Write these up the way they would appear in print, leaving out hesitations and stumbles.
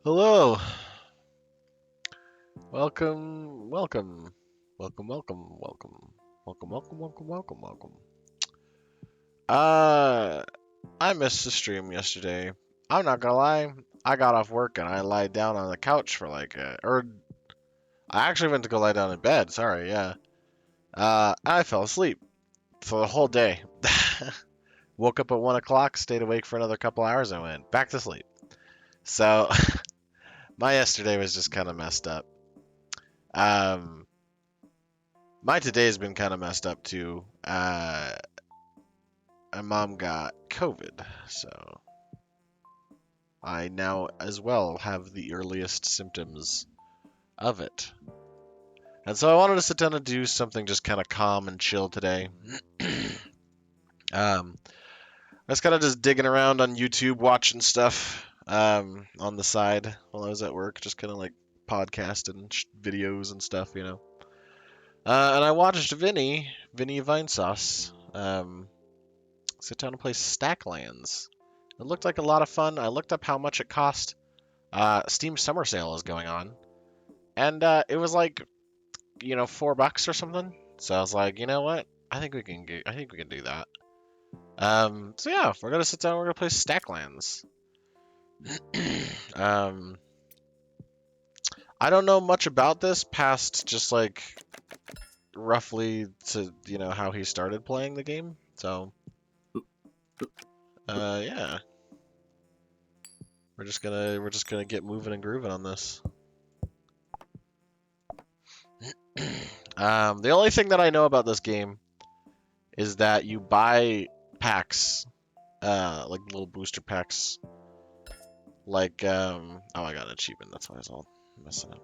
Hello. Welcome, welcome. Welcome, welcome, welcome. Welcome, welcome, welcome, welcome, welcome. Uh, I missed the stream yesterday. I'm not gonna lie. I got off work and I lied down on the couch for or I actually went to go lie down in bed. Sorry, yeah. I fell asleep for the whole day. Woke up at 1 o'clock, stayed awake for another couple hours, and went back to sleep. So my yesterday was just kind of messed up. Um, my today has been kind of messed up too. My mom got COVID, so I now as well have the earliest symptoms of it. And so I wanted to sit down and do something just kind of calm and chill today. I was kind of just digging around on YouTube, watching stuff on the side while I was at work, just kind of like podcasting videos and stuff. And I watched Vinny Vinesauce, sit down and play Stacklands. It looked like a lot of fun. I looked up how much it cost. Steam Summer Sale is going on, and it was like $4 or something. So I was like, you know what? I think we can do that. So yeah, we're gonna sit down. We're gonna play Stacklands. um, I don't know much about this past just like roughly to how he started playing the game. So yeah, we're just gonna get moving and grooving on this. The only thing that I know about this game is that you buy packs, like little booster packs. Like, oh, I got an achievement. That's why I was all messing up.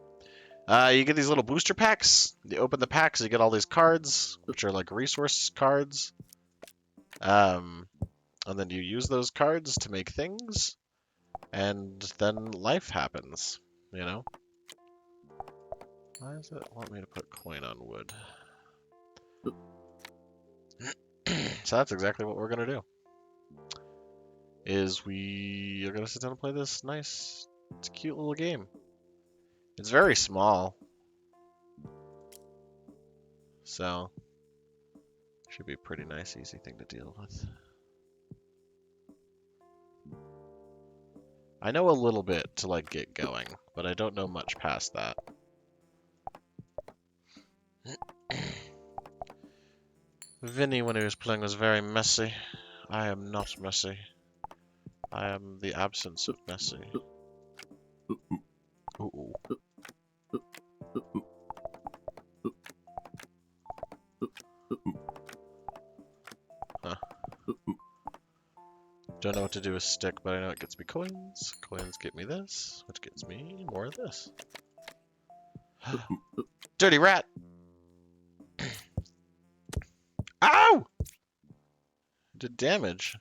You get these little booster packs. You open the packs, you get all these cards, which are like resource cards. Um, and then you use those cards to make things, and then life happens. You know? Why does it want me to put coin on wood? So that's exactly what we're gonna do. Is we are gonna sit down and play this nice, it's a cute little game. It's very small, so should be a pretty nice, easy thing to deal with. I know a little bit to like get going, but I don't know much past that. Vinny, when he was playing, was very messy. I am not messy. I am the absence of messy. Ooh. Huh. Don't know what to do with stick, but I know it gets me coins. Coins get me this, which gets me more of this. Dirty rat! Ow! Did damage.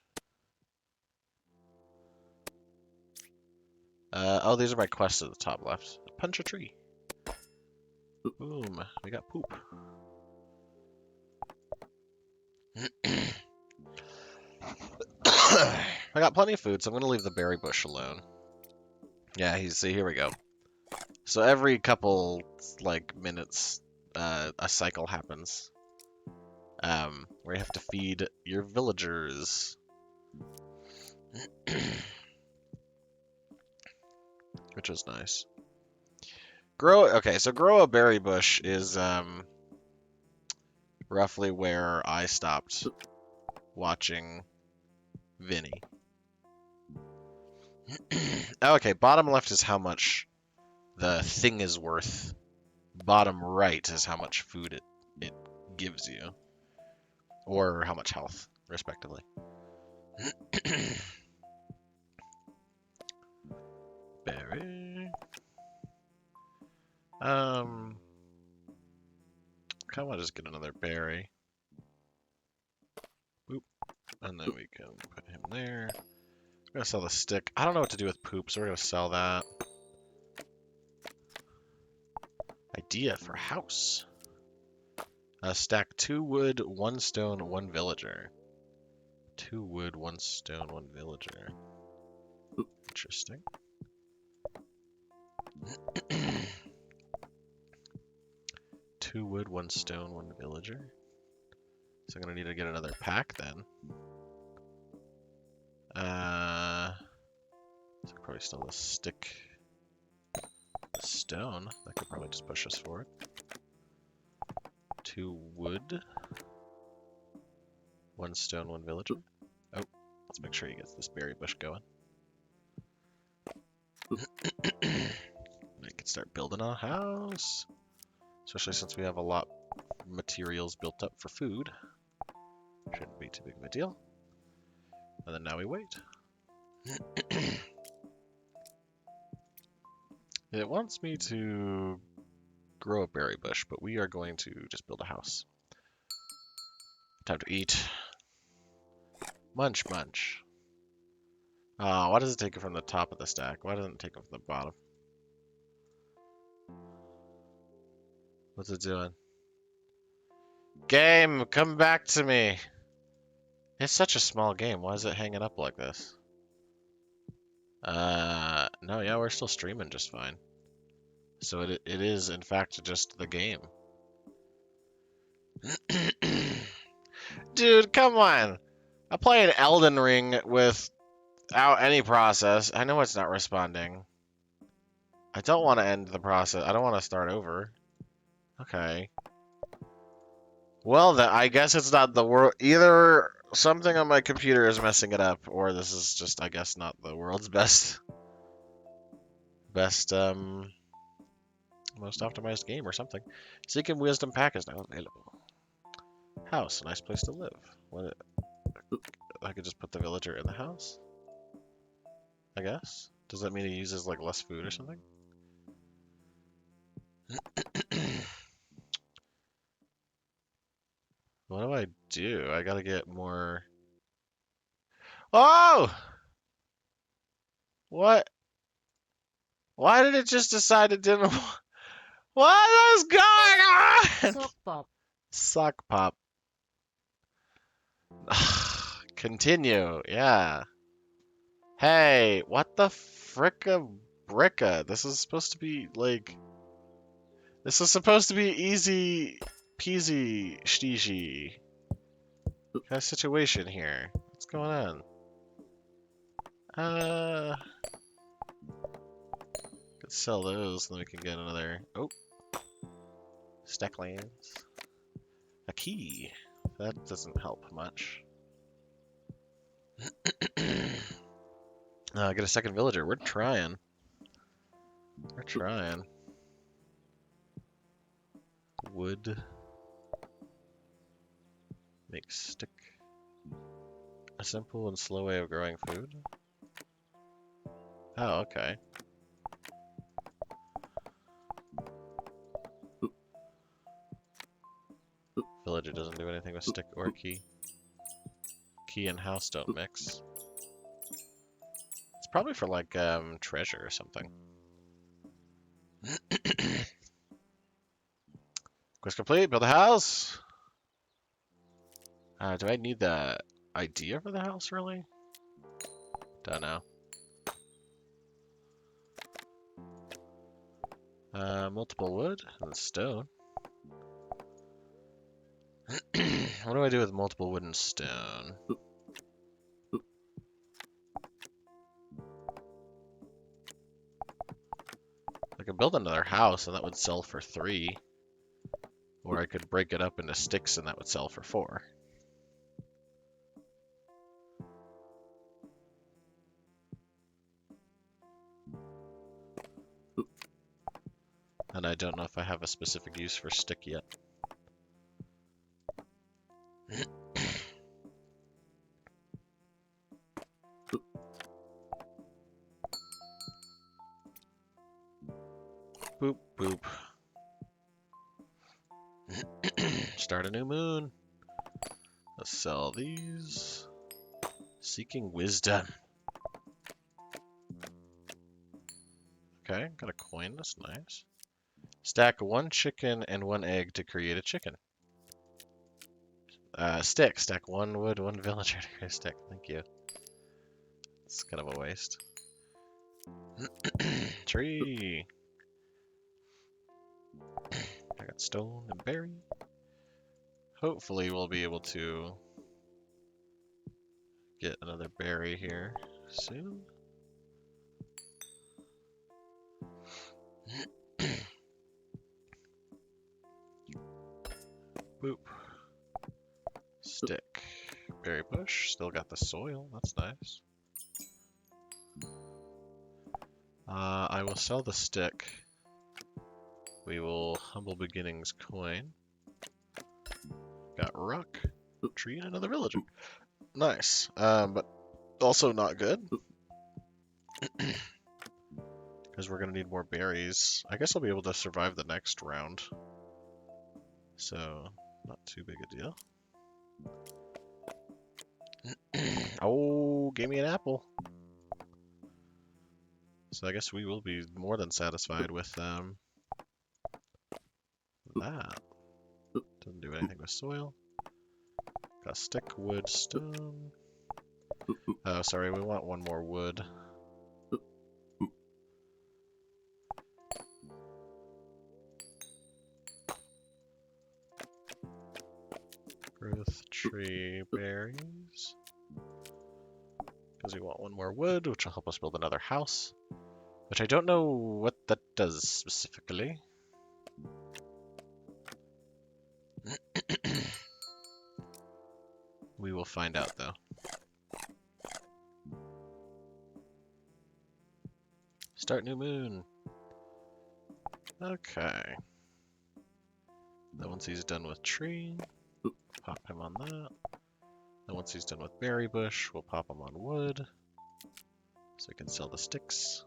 Oh, these are my quests at the top left. Punch a tree. Boom. We got poop. I got plenty of food, so I'm gonna leave the berry bush alone. Yeah, see, here we go. So every couple, like, minutes, a cycle happens. Where you have to feed your villagers. Which is nice. Okay, so grow a berry bush is, roughly where I stopped watching Vinny. Okay, bottom left is how much the thing is worth. Bottom right is how much food it gives you. Or how much health, respectively. Berry. I want to just get another berry. Boop. And then we can put him there. We're gonna sell the stick. I don't know what to do with poop, so we're gonna sell that. Idea for house. Stack 2 wood, 1 stone, 1 villager. 2 wood, 1 stone, 1 villager. Interesting. 2 wood, 1 stone, 1 villager. So I'm gonna need to get another pack then. So I probably still have a stick. A stone. That could probably just push us forward. 2 wood. 1 stone, 1 villager. Oh, let's make sure he gets this berry bush going. We can start building a house. Especially since we have a lot of materials built up for food. Shouldn't be too big of a deal. And then now we wait. It wants me to grow a berry bush, but we are going to just build a house. Time to eat. Munch, munch. Why does it take it from the top of the stack? Why doesn't it take it from the bottom? What's it doing? Game, come back to me. It's such a small game. Why is it hanging up like this? No, yeah, we're still streaming just fine. So it is, in fact, just the game. Dude, come on. I played Elden Ring without any process. I know it's not responding. I don't want to end the process. I don't want to start over. Okay. Well, then I guess it's not the world. Either something on my computer is messing it up, or this is just, I guess, not the world's best, most optimized game or something. Seeking Wisdom Pack is now available. House, a nice place to live. What? I could just put the villager in the house, I guess. Does that mean he uses like less food or something? What do I do? I gotta get more. Oh! What? Why did it just decide it didn't? What is going on? Sock pop. Sock pop. Continue. Yeah. Hey, what the fricka bricka? This is supposed to be like. This is supposed to be easy peasy steezy kind of situation here. What's going on? Let's sell those, then we can get another. Oh, Stacklands. A key. That doesn't help much. Get a second villager. We're trying. We're trying. Wood. Make stick. A simple and slow way of growing food. Oh, okay. Villager doesn't do anything with stick or key. Key and house don't mix. It's probably for like treasure or something. Quest complete. Build a house. Do I need the idea for the house really? Don't know. Multiple wood and stone. What do I do with multiple wood and stone? I could build another house and that would sell for 3. Or I could break it up into sticks and that would sell for 4. And I don't know if I have a specific use for stick yet. Boop, boop. Start a new moon. Let's sell these. Seeking wisdom. Okay, got a coin. That's nice. Stack 1 chicken and 1 egg to create a chicken. Stick. Stack 1 wood, 1 villager to create a stick. Thank you. It's kind of a waste. Tree. I got stone and berry. Hopefully we'll be able to get another berry here soon. Boop. Stick. Berry bush. Still got the soil. That's nice. I will sell the stick. We will humble beginnings coin. Got rock, tree, and another villager. Nice. But also not good. Because we're going to need more berries. I guess I'll be able to survive the next round. So, not too big a deal. Oh, gave me an apple. So I guess we will be more than satisfied with that. Doesn't do anything with soil. Got stick, wood, stone. Oh, sorry, we want one more wood. Growth, tree, berries. Because we want one more wood, which will help us build another house. Which I don't know what that does specifically. We will find out, though. Start new moon. Okay. Then once he's done with tree, pop him on that. Then once he's done with berry bush, we'll pop him on wood. So we can sell the sticks.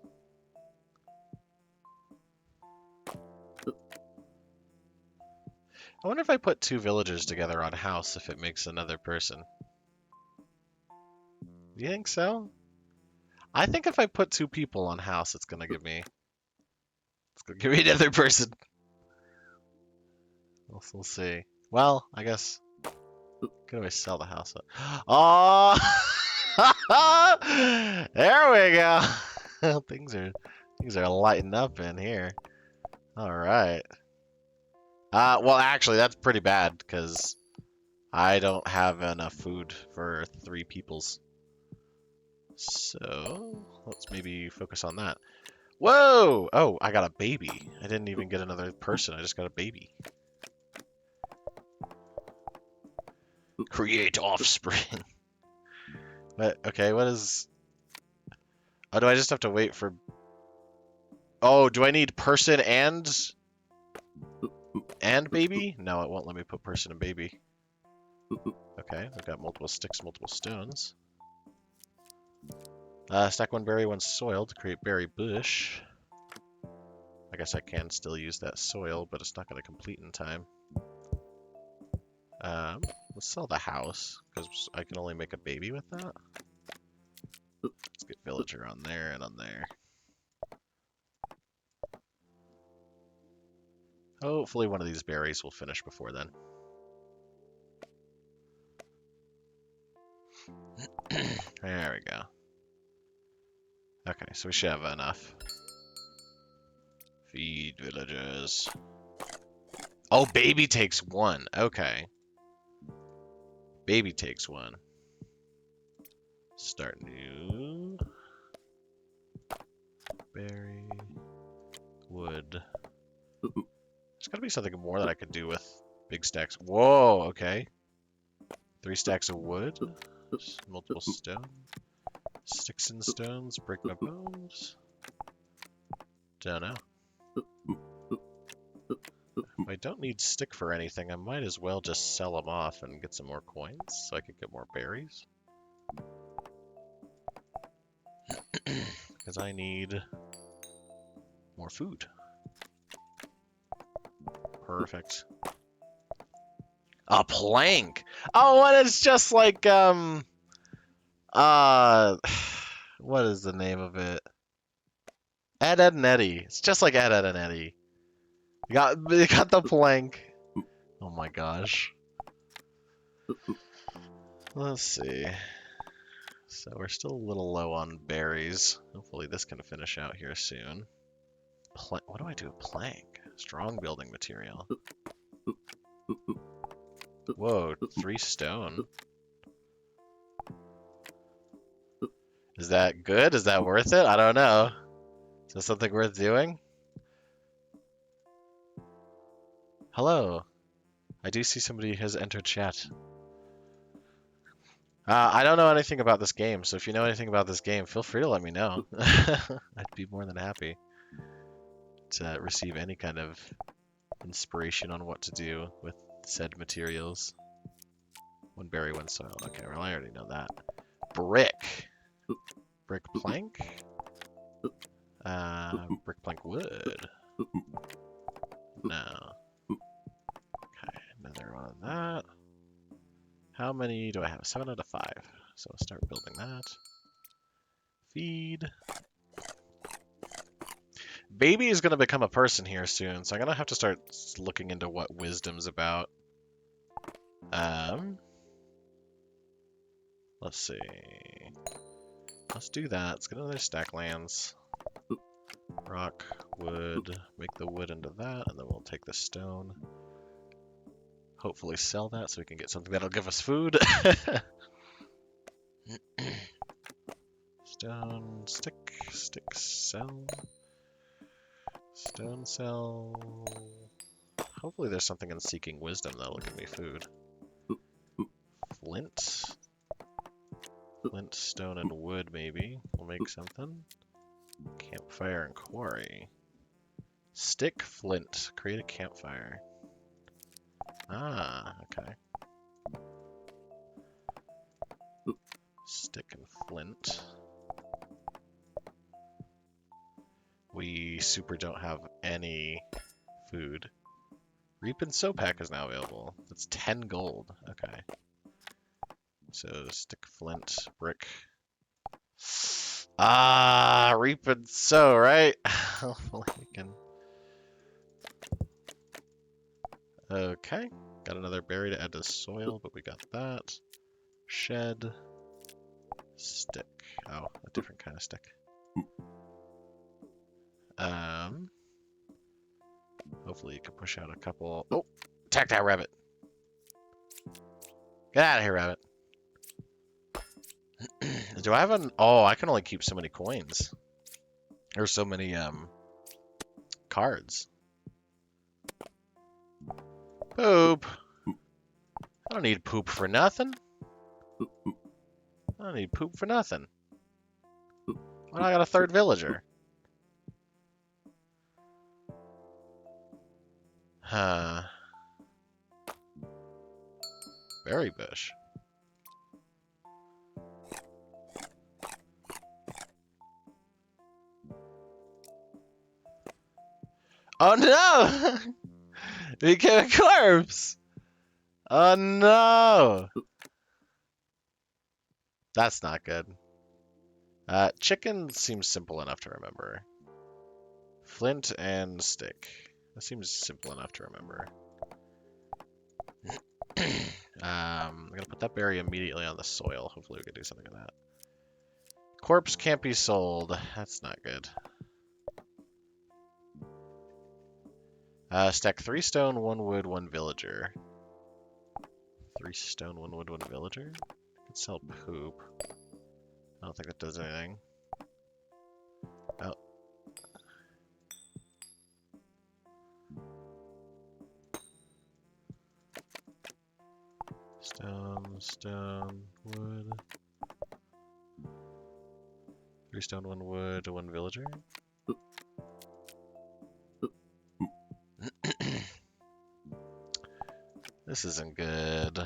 I wonder if I put two villagers together on house if it makes another person. Do you think so? I think if I put two people on house, it's gonna give me another person. We'll see. Well, I guess can always sell the house. Oh, there we go. things are lighting up in here. All right. Well, actually, that's pretty bad because I don't have enough food for 3 peoples. So let's maybe focus on that. Whoa! Oh, I got a baby. I didn't even get another person. I just got a baby. Create offspring. But okay, what is? Oh, do I just have to wait for? Oh, do I need person and baby? No, it won't let me put person and baby. Okay, I've got multiple sticks, multiple stones. Stack 1 berry when soiled to create berry bush. I guess I can still use that soil, but it's not going to complete in time. Let's sell the house, because I can only make a baby with that. Let's get villager on there and on there. Hopefully one of these berries will finish before then. There we go. Okay, so we should have enough. Feed villagers. Oh, baby takes 1. Okay. Baby takes 1. Start new. Berry. Wood. There's gotta be something more that I could do with big stacks. Whoa, okay. 3 stacks of wood. Multiple stone. Sticks and stones. Break my bones. Don't know. If I don't need stick for anything, I might as well just sell them off and get some more coins so I could get more berries. Because I need more food. Perfect. A plank! Oh, and it's just like, what is the name of it? Ed, Ed, and Eddie. It's just like Ed, Ed, and Eddie. You got the plank. Oh my gosh. Let's see. So we're still a little low on berries. Hopefully this can finish out here soon. What do I do with plank? Strong building material. Whoa, 3 stone. Is that good? Is that worth it? I don't know. Is that something worth doing? Hello. I do see somebody has entered chat. I don't know anything about this game, so if you know anything about this game, feel free to let me know. I'd be more than happy to receive any kind of inspiration on what to do with said materials. 1 berry, 1 soil. Okay, well, I already know that. Brick. Brick plank? Brick plank wood. No. Okay, another one of that. How many do I have? 7 out of 5. So I'll start building that. Feed. Baby is going to become a person here soon, so I'm going to have to start looking into what wisdom's about. Let's see. Let's do that. Let's get another Stacklands. Rock, wood, make the wood into that, and then we'll take the stone. Hopefully sell that so we can get something that'll give us food. Stone, stick, sell. Stone, sell. Hopefully there's something in seeking wisdom that'll give me food. Flint. Flint, stone, and wood, maybe. We'll make something. Campfire and quarry. Stick, flint. Create a campfire. Ah, okay. Stick and flint. We super don't have any food. Reap and sow pack is now available. That's 10 gold. Okay. So stick, flint, brick. Ah, reap and sow, right? Hopefully we can. Okay. Got another berry to add to soil, but we got that. Shed. Stick. Oh, a different kind of stick. Hopefully you can push out a couple. Oh, attack that rabbit. Get out of here, rabbit. Do I have an... Oh, I can only keep so many coins. Or so many, cards. Poop. I don't need poop for nothing. I don't need poop for nothing. Well, I got a 3rd villager. Huh. Berry bush. Oh no! We became a corpse! Oh no! That's not good. Chicken seems simple enough to remember. Flint and stick. That seems simple enough to remember. I'm gonna put that berry immediately on the soil. Hopefully we can do something with that. Corpse can't be sold. That's not good. Stack 3 stone, 1 wood, 1 villager. 3 stone, 1 wood, 1 villager? I could sell poop. I don't think that does anything. Oh. Stone, wood. 3 stone, 1 wood, 1 villager. This isn't good.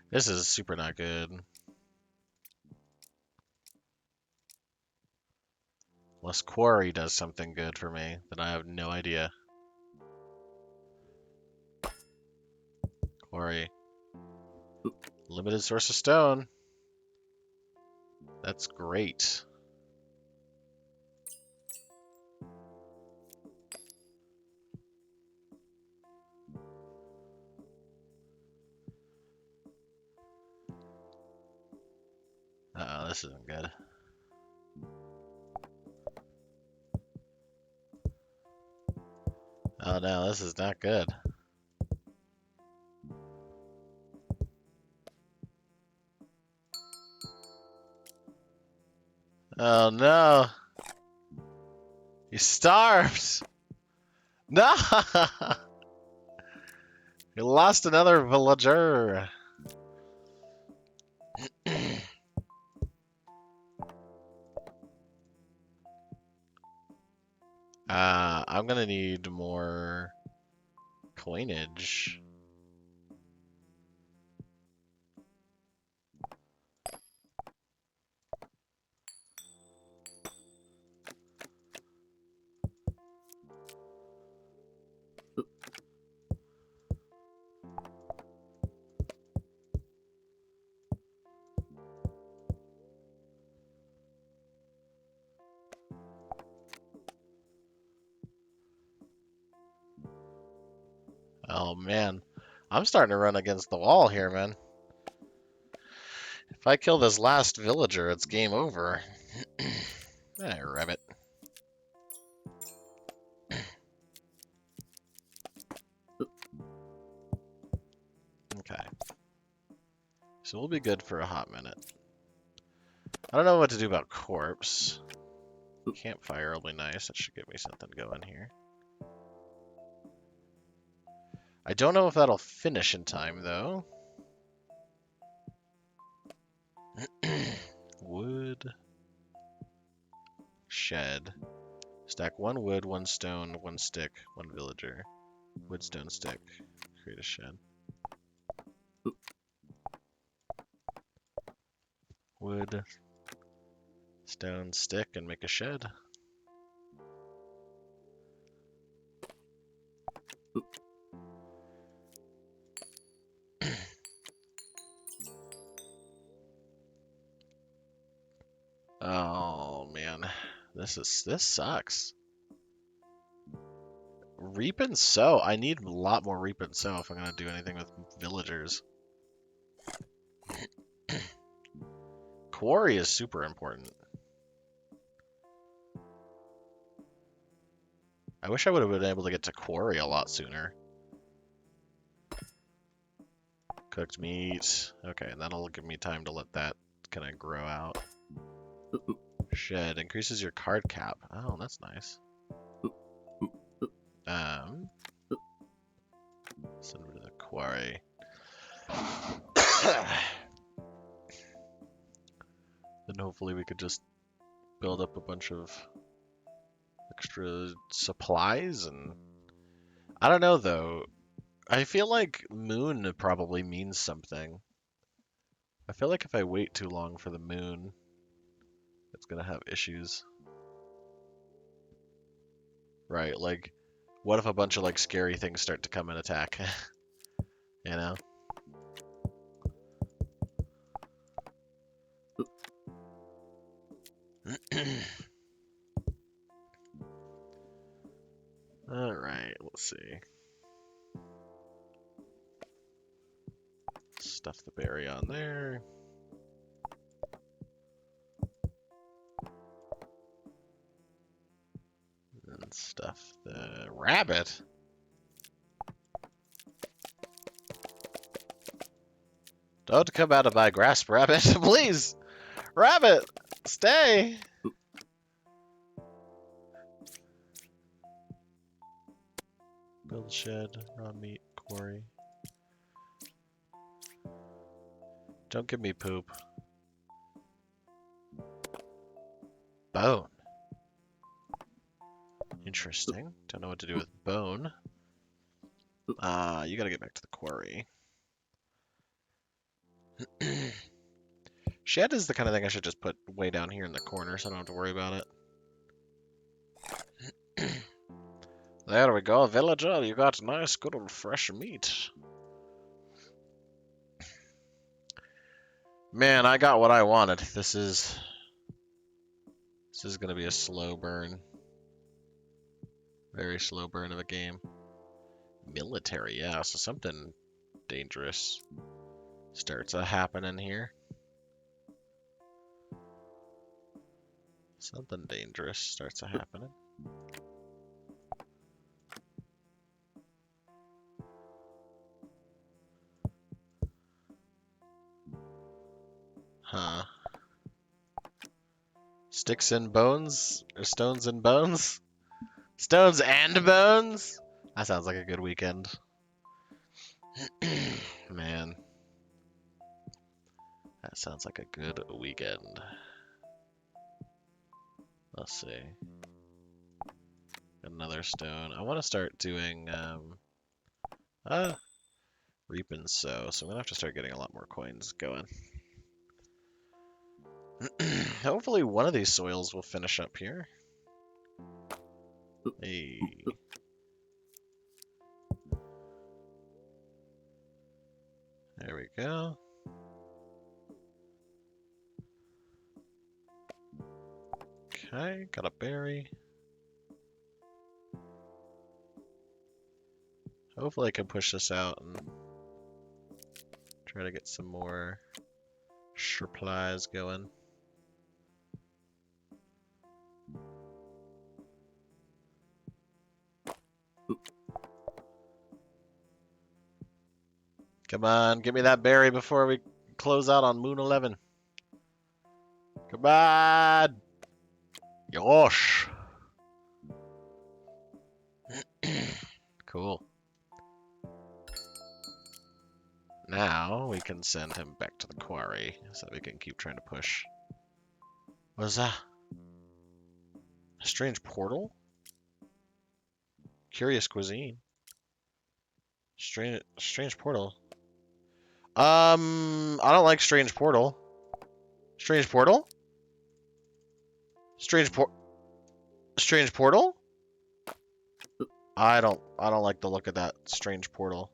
This is super not good. Unless quarry does something good for me, then I have no idea. Quarry. Limited source of stone. That's great. this isn't good. Oh no, this is not good. Oh no! You starved! No! You lost another villager. I'm gonna need more coinage. Oh man, I'm starting to run against the wall here, man. If I kill this last villager, it's game over. Rabbit. Okay. So we'll be good for a hot minute. I don't know what to do about corpse. Campfire will be nice. That should get me something going here. I don't know if that'll finish in time, though. Wood. Shed. Stack 1 wood, 1 stone, 1 stick, 1 villager. Wood, stone, stick. Create a shed. Wood, stone, stick, and make a shed. Oh man, this sucks. Reap and sow. I need a lot more reap and sow if I'm gonna do anything with villagers. Quarry is super important. I wish I would have been able to get to quarry a lot sooner. Cooked meat. Okay, that'll give me time to let that kind of grow out. Shed increases your card cap. Oh, that's nice. Send me to the quarry. Then hopefully we could just build up a bunch of extra supplies and I don't know though. I feel like moon probably means something. I feel like if I wait too long for the moon, it's gonna have issues. Right, like what if a bunch of like scary things start to come and attack? You know? Alright, let's see. Stuff the berry on there. And stuff the rabbit. Don't come out of my grasp, rabbit. Please! Rabbit! Stay! Build shed, raw meat, quarry. Don't give me poop. Bone. Interesting. Don't know what to do with bone. You gotta get back to the quarry. Shed is the kind of thing I should just put way down here in the corner so I don't have to worry about it. There we go, villager. You got nice, good old fresh meat. Man, I got what I wanted. This is gonna be a slow burn. Very slow burn of a game. Military, yeah, so something dangerous starts happening here. Something dangerous starts happening. Huh. Sticks and bones? Or stones and bones? Stones and bones? That sounds like a good weekend. Man. That sounds like a good weekend. Let's see. Another stone. I want to start doing, reap and sow, so I'm gonna have to start getting a lot more coins going. Hopefully one of these soils will finish up here. Hey. There we go. Okay, got a berry. Hopefully I can push this out and try to get some more supplies going. Come on, give me that berry before we close out on Moon 11. Come on! Yosh! Cool. Now we can send him back to the quarry so we can keep trying to push. What is that? A strange portal? Curious cuisine. Strange portal. I don't like strange portal. Strange portal? Strange portal? I don't like the look of that strange portal.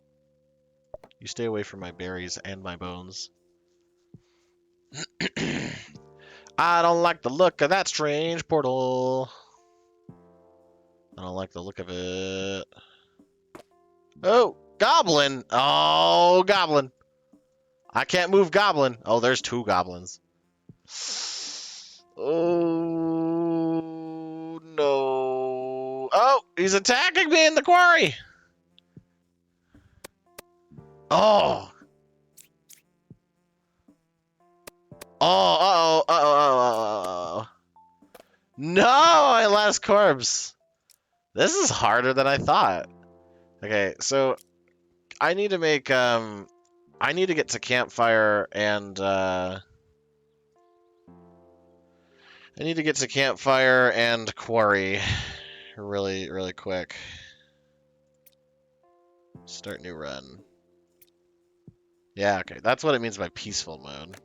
You stay away from my berries and my bones. I don't like the look of that strange portal. I don't like the look of it. Oh, goblin! Oh, goblin! I can't move goblin. Oh, there's two goblins. Oh, no. Oh, he's attacking me in the quarry! Oh! Oh, uh-oh. No, I lost corpse. This is harder than I thought. Okay, so I need to make, I need to get to campfire and, I need to get to campfire and quarry really, really quick. Start new run. Yeah, okay, that's what it means by peaceful mode.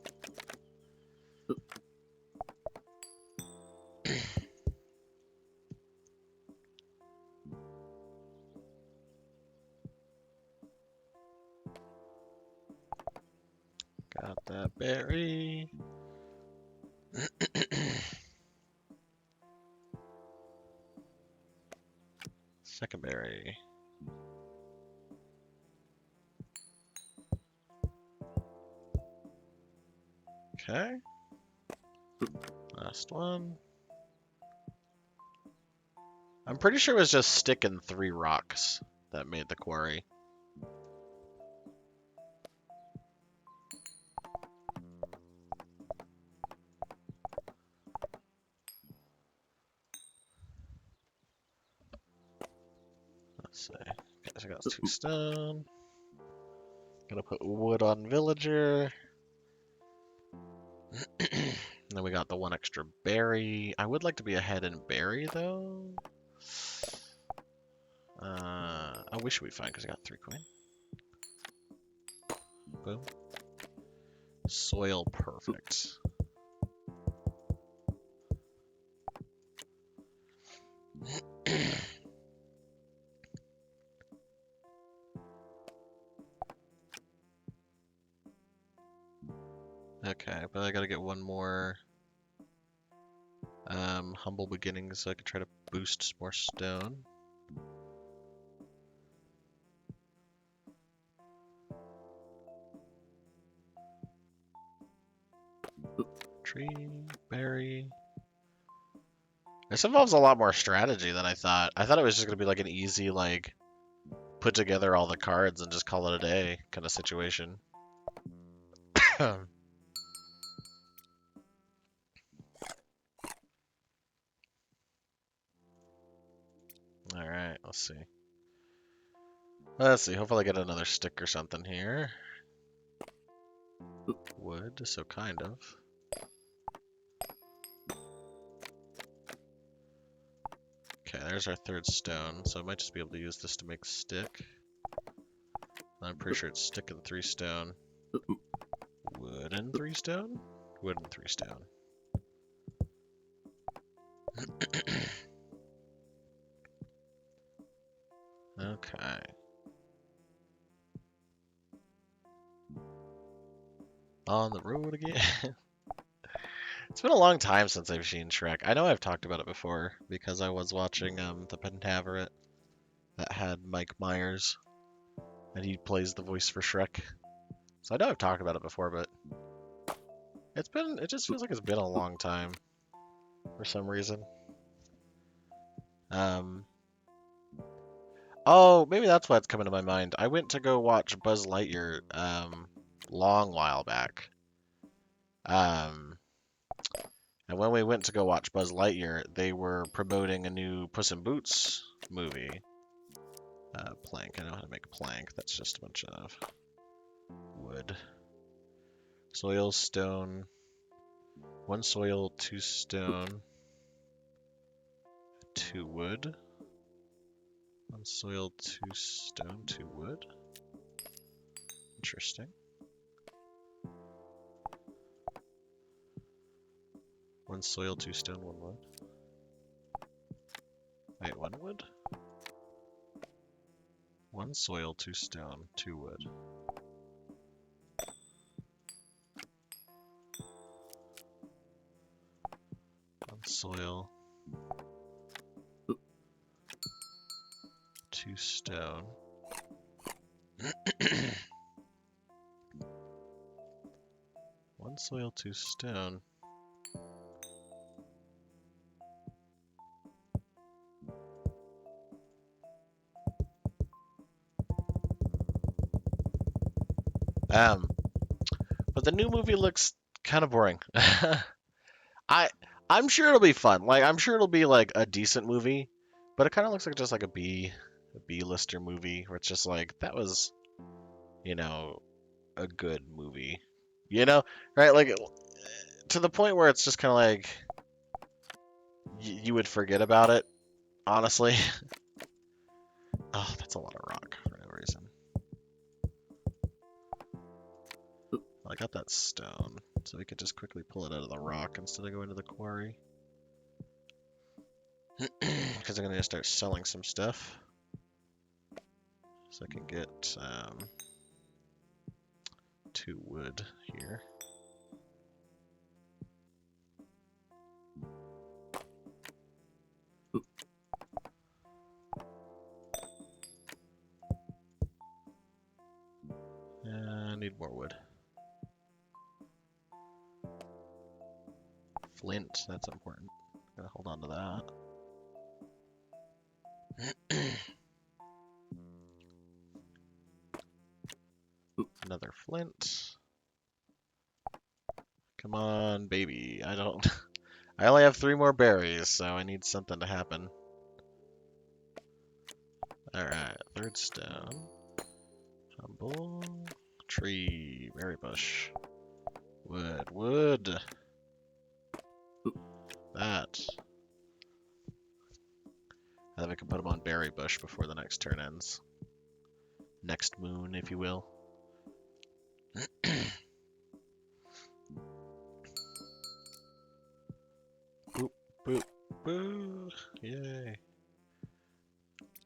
Got that berry. Second berry. Okay. Last one. I'm pretty sure it was just stick and 3 rocks that made the quarry. Let's see. Okay, so I got 2 stone. Gonna put wood on villager. Then we got the 1 extra berry. I would like to be ahead in berry though. I wish we'd find because I got 3 coin. Boom. Soil perfect. Okay, but I gotta get 1 more humble beginnings so I can try to boost more stone. Tree, berry. This involves a lot more strategy than I thought. I thought it was just gonna be like an easy, like, put together all the cards and just call it a day kind of situation. All right, let's see. Let's see. Hopefully, I get another stick or something here. Wood, so kind of. Okay, there's our third stone, so I might just be able to use this to make stick. I'm pretty sure it's stick and 3 stone. Wood and 3 stone? Wood and 3 stone. Okay. On the road again. It's been a long time since I've seen Shrek. I know I've talked about it before because I was watching the Pentaverate that had Mike Myers, and he plays the voice for Shrek. So I know I've talked about it before, but it just feels like it's been a long time for some reason. Oh, maybe that's why it's coming to my mind. I went to go watch Buzz Lightyear long while back. And when we went to go watch Buzz Lightyear, they were promoting a new Puss in Boots movie. Plank. I know how to make plank. That's just a bunch of wood. Soil, stone. 1 soil, 2 stone. 2 wood. 1 soil, 2 stone, 2 wood. Interesting. 1 soil, 2 stone, 1 wood. Wait, 1 wood? 1 soil, 2 stone, 2 wood. Soil, 2 stone. 1 soil, 2 stone. But the new movie looks kind of boring. I'm sure it'll be fun. Like, I'm sure it'll be like a decent movie, but it kind of looks like just like a B-lister movie where it's just like that was, a good movie, right? Like to the point where it's just kind of like you would forget about it, honestly. Oh, that's a lot of rock for no reason. I got that stone, so we could just quickly pull it out of the rock instead of going to the quarry. Because I'm going to start selling some stuff. So I can get 2 wood here. I need more wood. Flint, that's important. Gotta hold on to that. Another flint. Come on, baby. I only have 3 more berries, so I need something to happen. Alright, 3rd stone. Humble. Tree. Berry bush. Wood. That. I think I can put them on berry bush before the next turn ends. Next moon, if you will. Boop, boop, boo. Yay.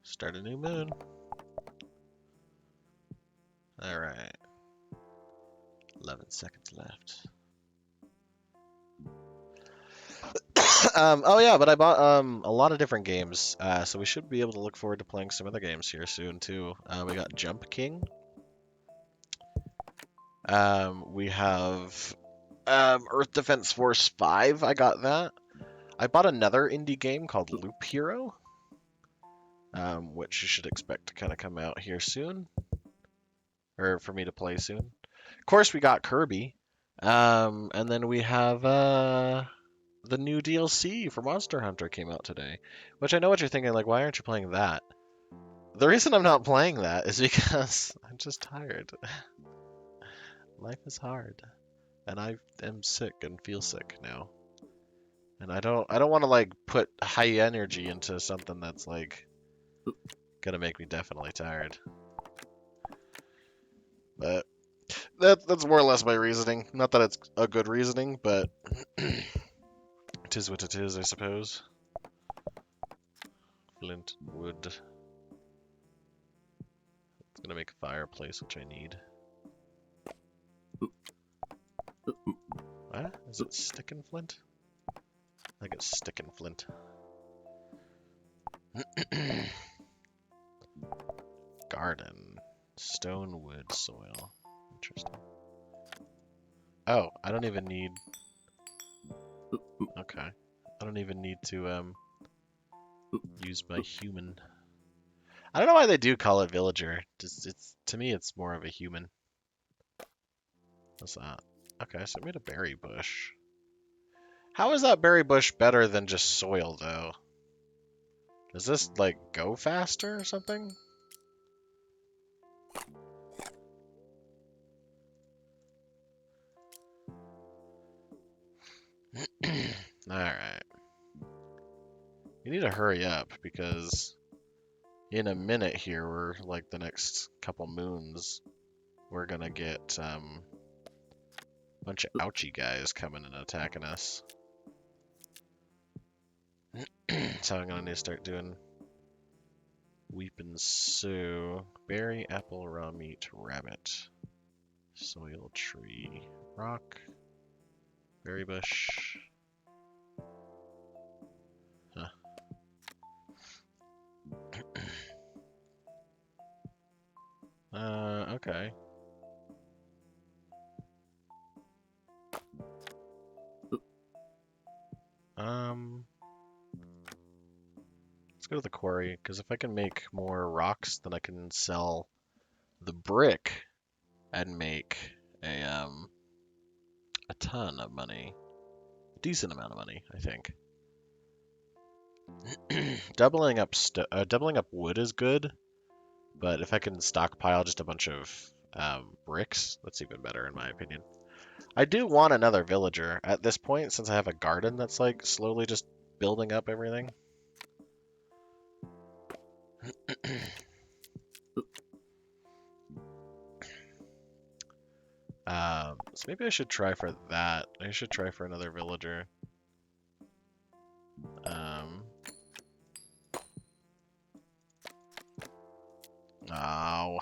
Start a new moon. Alright. 11 seconds left. Oh yeah, but I bought a lot of different games, so we should be able to look forward to playing some other games here soon too. We got Jump King. We have Earth Defense Force 5. I got that. I bought another indie game called Loop Hero, which you should expect to kind of come out here soon, or for me to play soon. Of course, we got Kirby, and then we have the new DLC for Monster Hunter came out today, which I know what you're thinking, like, why aren't you playing that? The reason I'm not playing that is because I'm just tired. Life is hard, and I am sick and feel sick now. And I don't want to like put high energy into something that's like gonna make me definitely tired. But that's more or less my reasoning. Not that it's a good reasoning, but it is what it is, I suppose. Flint wood. It's gonna make a fireplace, which I need. What? Is it stick and flint? I think it's stick and flint. Garden. Stone wood soil. Interesting. Oh, I don't even need... Okay. I don't even need to use my human. I don't know why they do call it villager. Just it's to me it's more of a human. What's that? Okay, so I made a berry bush. How is that berry bush better than just soil though? Does this like go faster or something? Alright. We need to hurry up because in a minute here, we're like the next couple moons, we're gonna get a bunch of ouchie guys coming and attacking us. So I'm gonna need to start doing weeping Sue. Berry, apple, raw meat, rabbit. Soil, tree, rock, berry bush. Huh. Okay. Let's go to the quarry, because if I can make more rocks, then I can sell the brick and make a ton of money. A decent amount of money, I think. doubling up wood is good, but if I can stockpile just a bunch of bricks, that's even better in my opinion. I do want another villager at this point, since I have a garden that's like slowly just building up everything. So maybe I should try for that. I should try for another villager. Oh.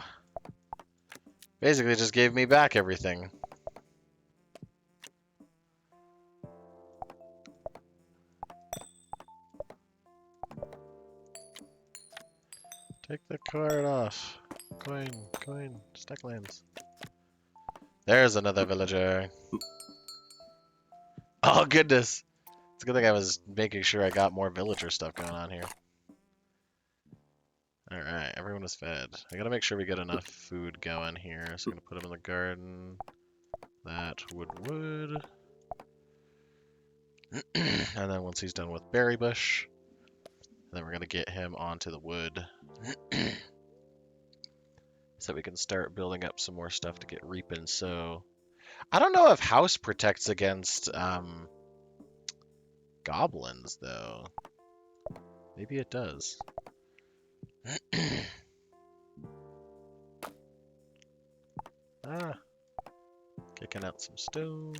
Basically just gave me back everything. Take the card off. Coin, Stacklands. There's another villager. Oh goodness. It's a good thing I was making sure I got more villager stuff going on here. Alright, everyone is fed. I gotta make sure we get enough food going here. So I'm gonna put him in the garden. That wood. And then once he's done with berry bush, then we're gonna get him onto the wood. So we can start building up some more stuff to get reaping. So I don't know if house protects against goblins though. Maybe it does. Kicking out some stone.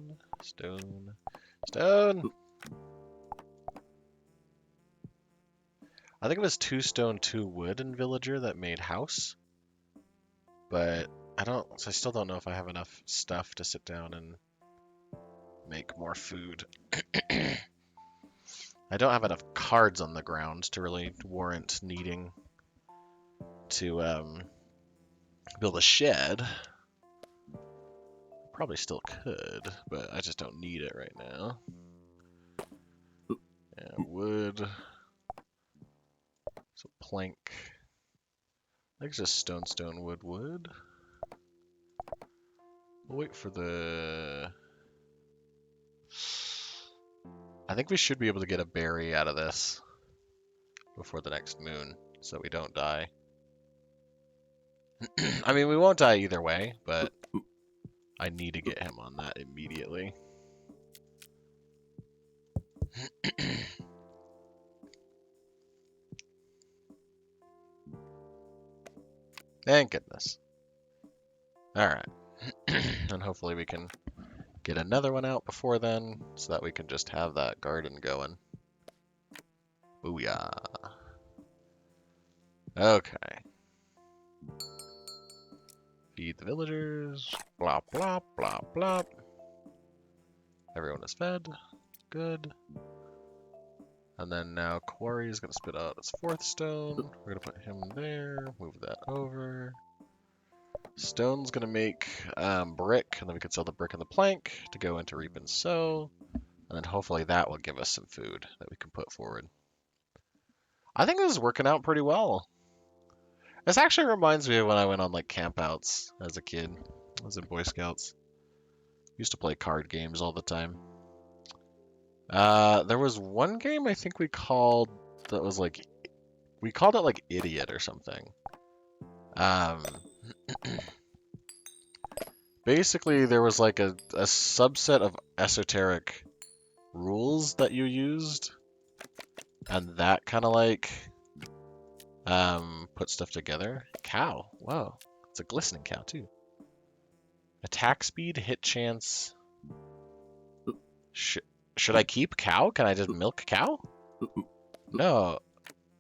I think it was 2 stone, 2 wood in villager that made house. But I still don't know if I have enough stuff to sit down and make more food. I don't have enough cards on the ground to really warrant needing to build a shed. Probably still could, but I just don't need it right now. Yeah. wood. So plank. I think it's just stone, stone, wood, wood. We'll wait for the... I think we should be able to get a berry out of this before the next moon, so we don't die. I mean, we won't die either way, but I need to get him on that immediately. Thank goodness. Alright. And hopefully we can get another one out before then, so that we can just have that garden going. Booyah. Okay. Feed the villagers. Blop, blop, blop, blop. Everyone is fed. Good. And then now Quarry is going to spit out its 4th stone. We're going to put him there. Move that over. Stone's going to make brick, and then we can sell the brick and the plank to go into reap and sow. And then hopefully that will give us some food that we can put forward. I think this is working out pretty well. This actually reminds me of when I went on like campouts as a kid. I was in Boy Scouts. Used to play card games all the time. There was one game I think we called that was like, we called it like Idiot or something. Basically there was like a subset of esoteric rules that you used, and that kind of like put stuff together. Cow. Whoa. It's a glistening cow too. Attack speed, hit chance. Should I keep cow? Can I just milk cow? No.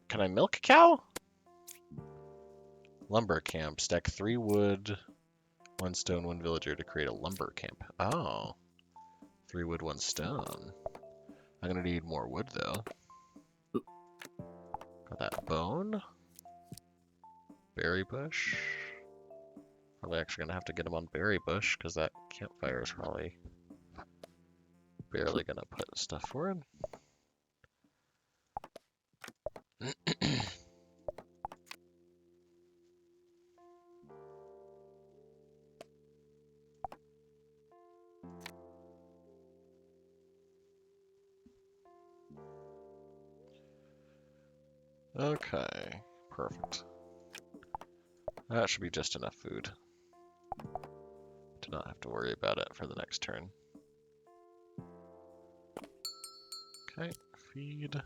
Can I milk cow? Lumber camp. Stack 3 wood, 1 stone, 1 villager to create a lumber camp. Oh. 3 wood, 1 stone. I'm gonna need more wood though. Got that bone. Berry bush. Probably actually gonna have to get him on berry bush because that campfire is probably barely gonna put stuff forward. Okay, perfect. That should be just enough food to not have to worry about it for the next turn. Okay, feed.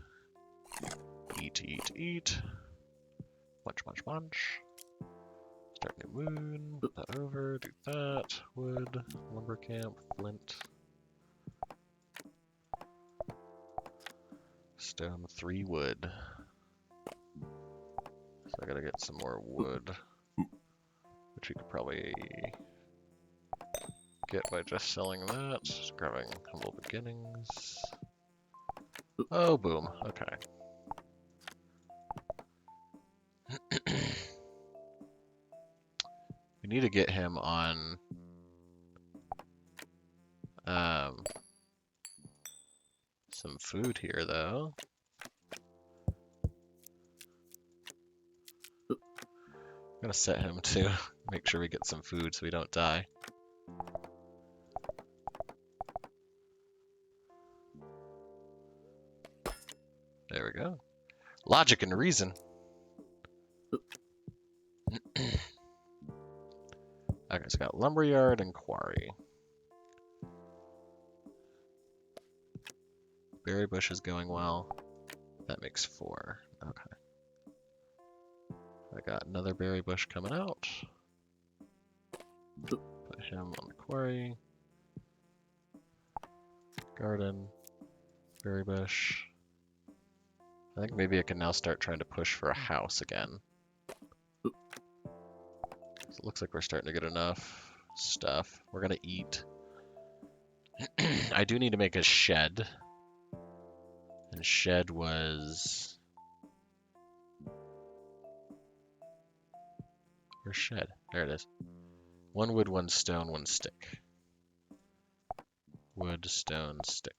Eat, eat, eat. Munch, munch, munch. Start new moon. Put that over. Do that. Wood. Lumber camp. Flint. Stone 3 wood. So I gotta get some more wood, which we could probably get by just selling that. Just grabbing Humble Beginnings. Oh, boom. Okay. We need to get him on some food here, though. I'm gonna set him to make sure we get some food so we don't die. There we go. Logic and reason. Okay, so got lumberyard and quarry. Berry bush is going well. That makes 4. Okay. I got another berry bush coming out. Put him on the quarry. Garden. Berry bush. I think maybe I can now start trying to push for a house again. So it looks like we're starting to get enough stuff. We're gonna eat. I do need to make a shed. And shed was... Where's shed? There it is. 1 wood, 1 stone, 1 stick. Wood, stone, stick.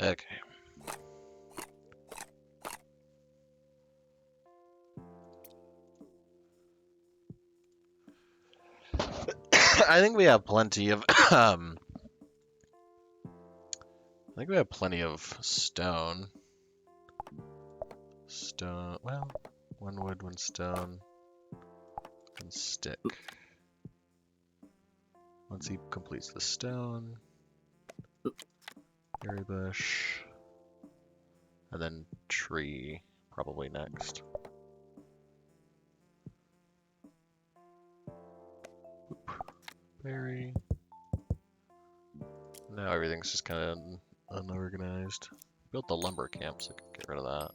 Okay. I think we have plenty of I think we have plenty of stone. Stone. Well, one wood, one stone, and stick. Once he completes the stone, berry bush, and then tree probably next. Oop. Berry. Now everything's just kind of unorganized. Built the lumber camp, so I can get rid of that.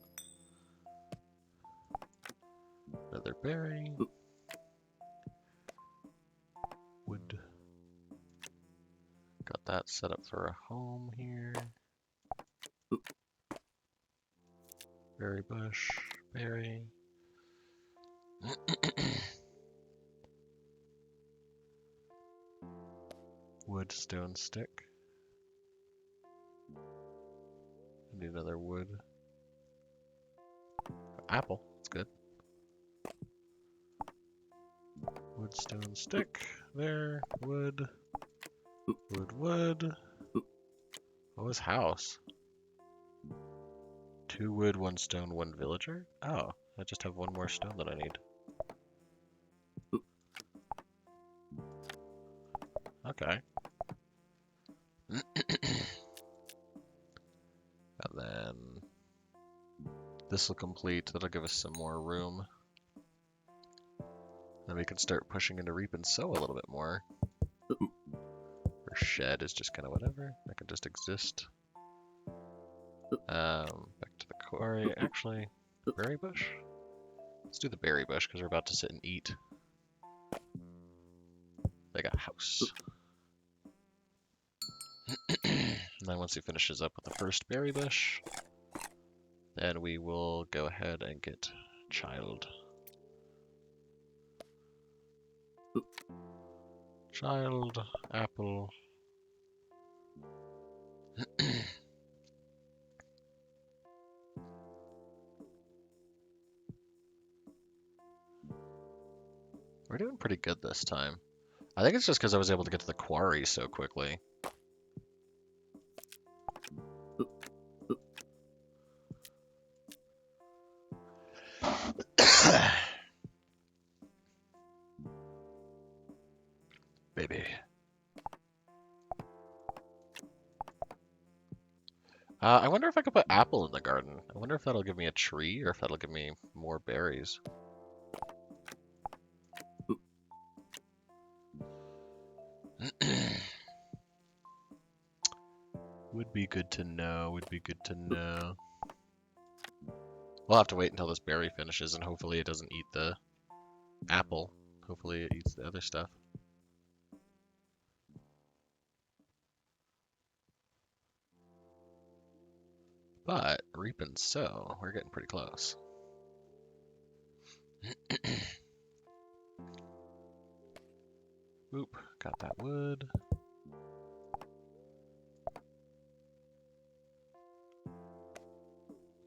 Another berry. Wood. Got that set up for a home here. Berry bush, berry. Wood, stone, stick. Need another wood. Apple, that's good. Wood, stone, stick. There, wood. Wood, wood. Oh, his house. 2 wood, 1 stone, 1 villager? Oh, I just have 1 more stone that I need. Okay. And then this will complete. That'll give us some more room. Then we can start pushing into reap and sow a little bit more. Or shed is just kind of whatever. That can just exist. Back to the quarry. Actually, berry bush? Let's do the berry bush because we're about to sit and eat. They got a house. And then once he finishes up with the first berry bush, then we will go ahead and get child. Child, apple. We're doing pretty good this time. I think it's just because I was able to get to the quarry so quickly. Baby. I wonder if I could put apple in the garden. I wonder if that'll give me a tree or if that'll give me more berries. Would be good to know, would be good to know. We'll have to wait until this berry finishes and hopefully it doesn't eat the apple. Hopefully it eats the other stuff. But reap and sow, we're getting pretty close. Oop, got that wood.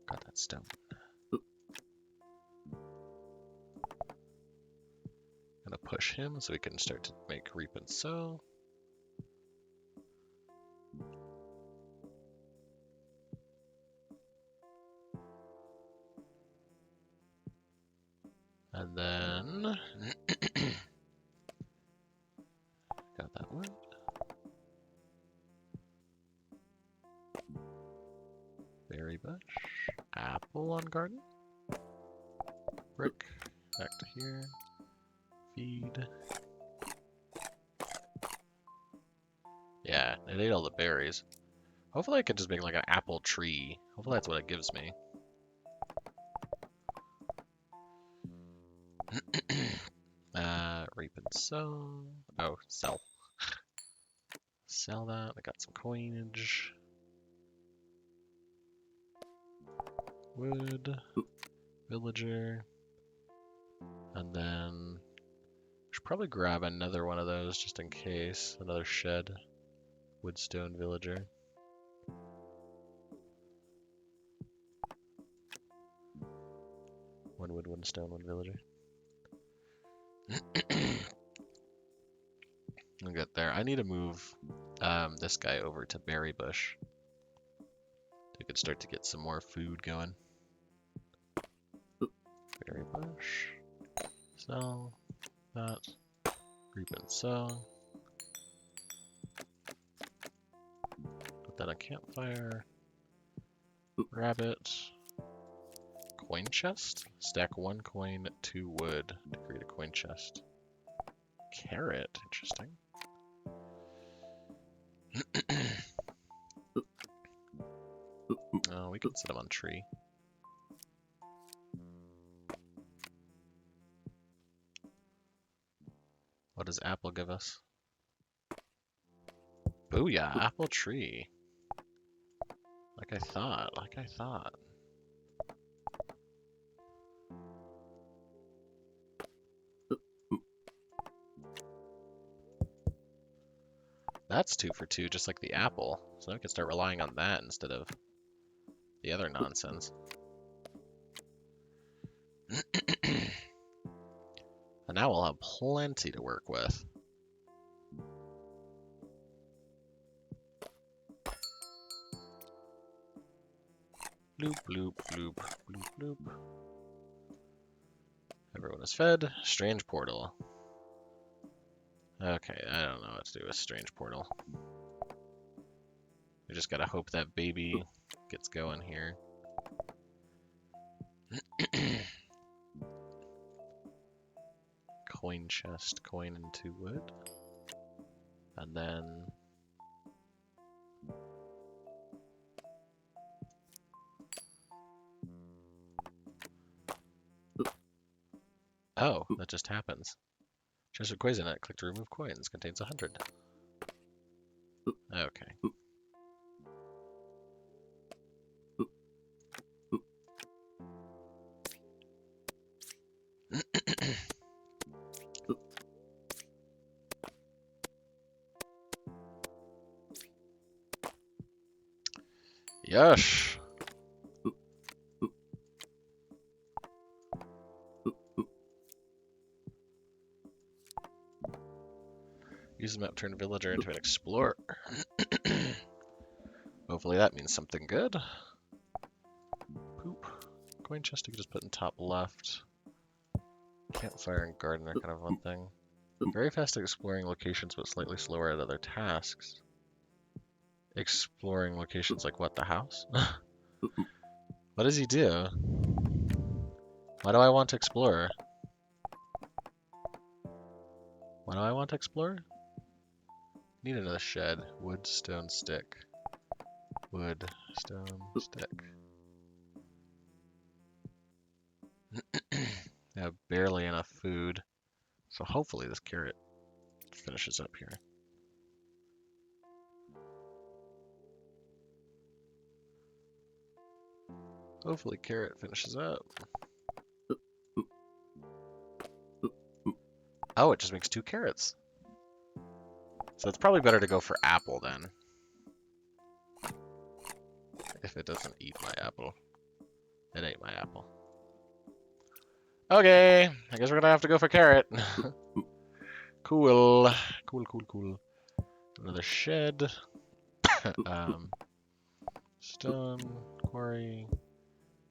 Got that stone. Gonna push him so we can start to make reap and sow. And then got that wood. Berry bush. Apple on garden. Brick. Back to here. Feed. Yeah, it ate all the berries. Hopefully I can just make like an apple tree. Hopefully that's what it gives me. Reap and sow. Oh, sell. Sell that. I got some coinage. Wood. Villager. And then should probably grab another one of those just in case. Another shed. Woodstone villager. One wood, one stone, one villager. I'll get there. I need to move this guy over to berry bush. We could start to get some more food going. Berry bush. Sell that. Reap and sell. Put that on campfire. Rabbit. Coin chest? Stack 1 coin, 2 wood to create a coin chest. Carrot, interesting. Oh, we can set them on tree. What does apple give us? Booyah, apple tree. Like I thought, like I thought. That's 2 for 2, just like the apple. So now we can start relying on that instead of the other nonsense. And now we'll have plenty to work with. Bloop, bloop, bloop, bloop, bloop. Everyone is fed. Strange portal. Okay, I don't know what to do with strange portal. We just gotta hope that baby gets going here. Coin chest, coin and 2 wood. And then... Oh, that just happens. Chest with coins in it. Click to remove coins. Contains 100. Okay. Yush! Use the map to turn a villager into an explorer. Hopefully that means something good. Poop. Coin chest you can just put in top left. Campfire and garden are kind of one thing. Very fast at exploring locations, but slightly slower at other tasks. Exploring locations like what? The house? What does he do? Why do I want to explore? Why do I want to explore? Need another shed. Wood, stone, stick. Wood, stone, stick. I have barely enough food. So hopefully this carrot finishes up here. Hopefully carrot finishes up. Oh, it just makes 2 carrots. So it's probably better to go for apple then. If it doesn't eat my apple. It ate my apple. Okay, I guess we're gonna have to go for carrot. Cool. Cool, cool, cool. Another shed. Stone, quarry,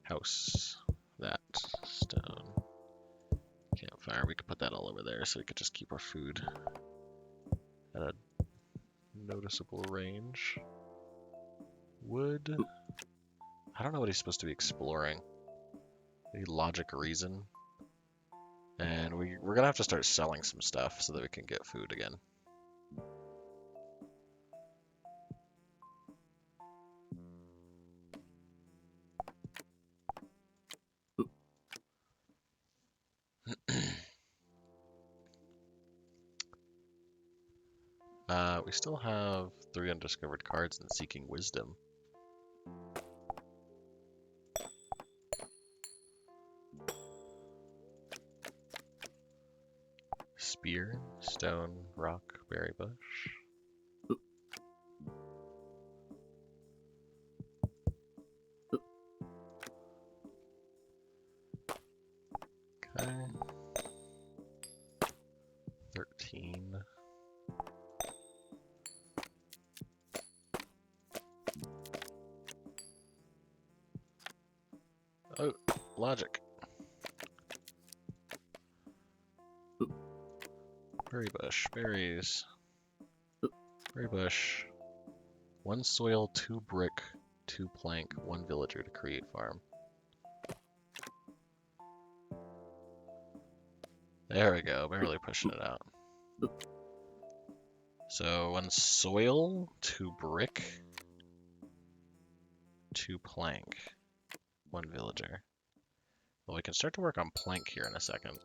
house. That, stone. Campfire, we could put that all over there so we could just keep our food at a noticeable range. Wood. I don't know what he's supposed to be exploring. Any logic or reason. And we're gonna have to start selling some stuff so that we can get food again. We still have 3 undiscovered cards and Seeking Wisdom. Spear, stone, rock, berry bush. logic. Berry bush, berries. Berry bush. 1 soil, 2 brick, 2 plank, 1 villager to create farm. There we go, barely pushing it out. So 1 soil, 2 brick, 2 plank, 1 villager. Well, we can start to work on plank here in a second.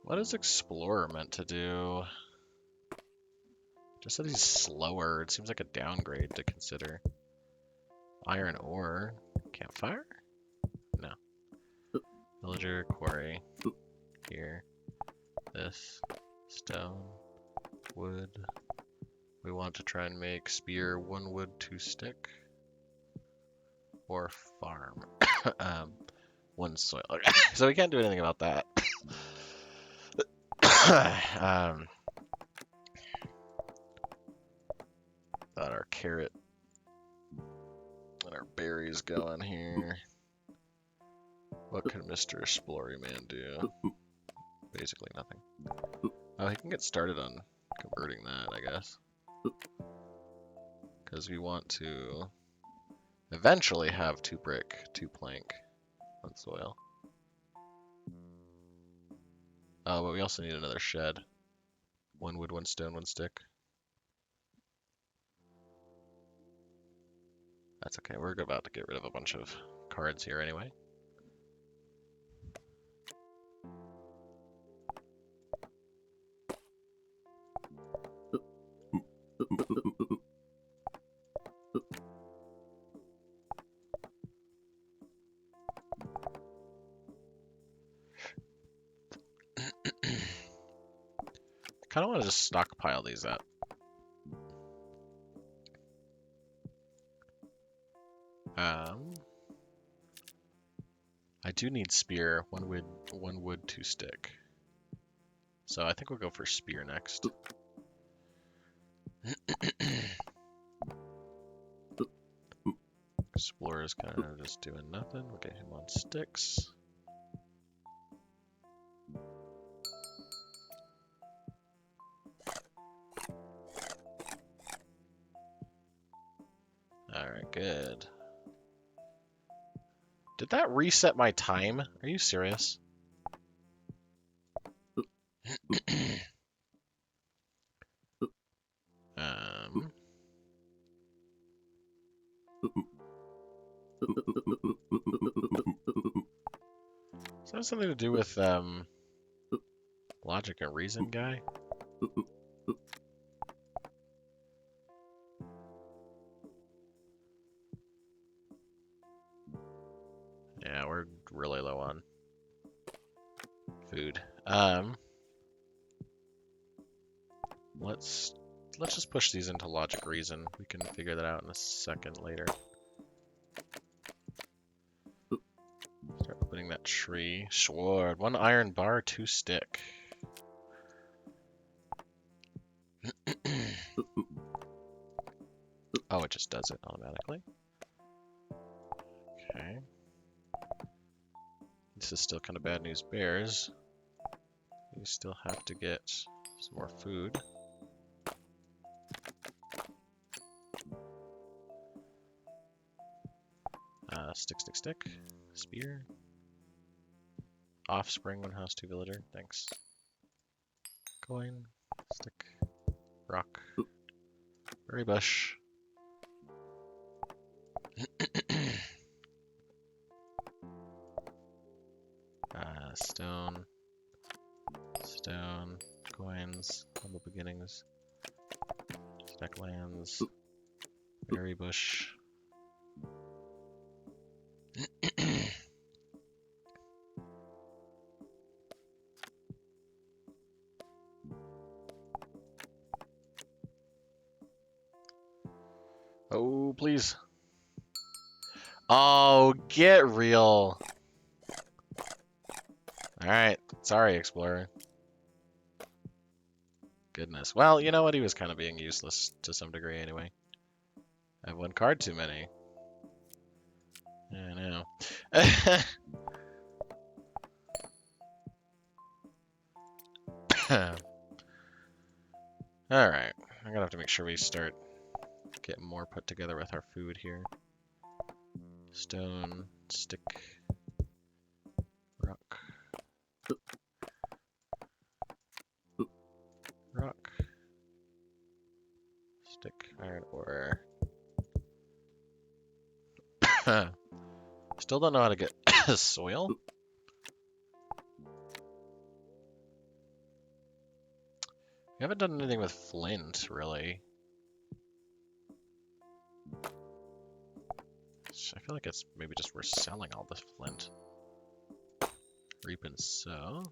What is Explorer meant to do? Just that he's slower. It seems like a downgrade to consider. Iron ore. Campfire? No. Villager, quarry. Here. This. Stone. Wood. We want to try and make spear 1 wood, 2 stick. Or farm. 1 soil. Okay. So we can't do anything about that. Got our carrot and our berries going here. What can Mr. Explory Man do? Basically nothing. Oh, he can get started on converting that, I guess. Because we want to eventually have 2 brick, 2 plank, 1 soil. Oh, but we also need another shed. 1 wood, 1 stone, 1 stick. That's okay, we're about to get rid of a bunch of cards here anyway. I kind of want to just stockpile these up. I do need spear. 1 wood, 2 stick. So I think we'll go for spear next. Explorer's kind of just doing nothing. We'll get him on sticks. Alright, good. Did that reset my time? Are you serious? Does that have something to do with logic and reason guy? Yeah, we're really low on food. Let's just push these into logic reason. We can figure that out in a second later. Start opening that tree. Sword. 1 iron bar, 2 stick. Oh, it just does it automatically. Okay. This is still kind of bad news bears. We still have to get some more food. Stick, stick, stick. Spear. Offspring, 1 house, 2 villager. Thanks. Coin. Stick. Rock. Berry bush. Stone. Stone. Coins. Humble beginnings. Stacklands. Berry bush. Oh, please. Oh, get real. Alright. Sorry, Explorer. Goodness. Well, you know what? He was kind of being useless to some degree anyway. I have one card too many. I know. Alright. I'm gonna have to make sure we start getting more put together with our food here. Stone, stick, rock. Rock. Stick, iron ore. Still don't know how to get soil. We haven't done anything with flint, really. I feel like it's maybe just we're selling all this flint. Reap and sow.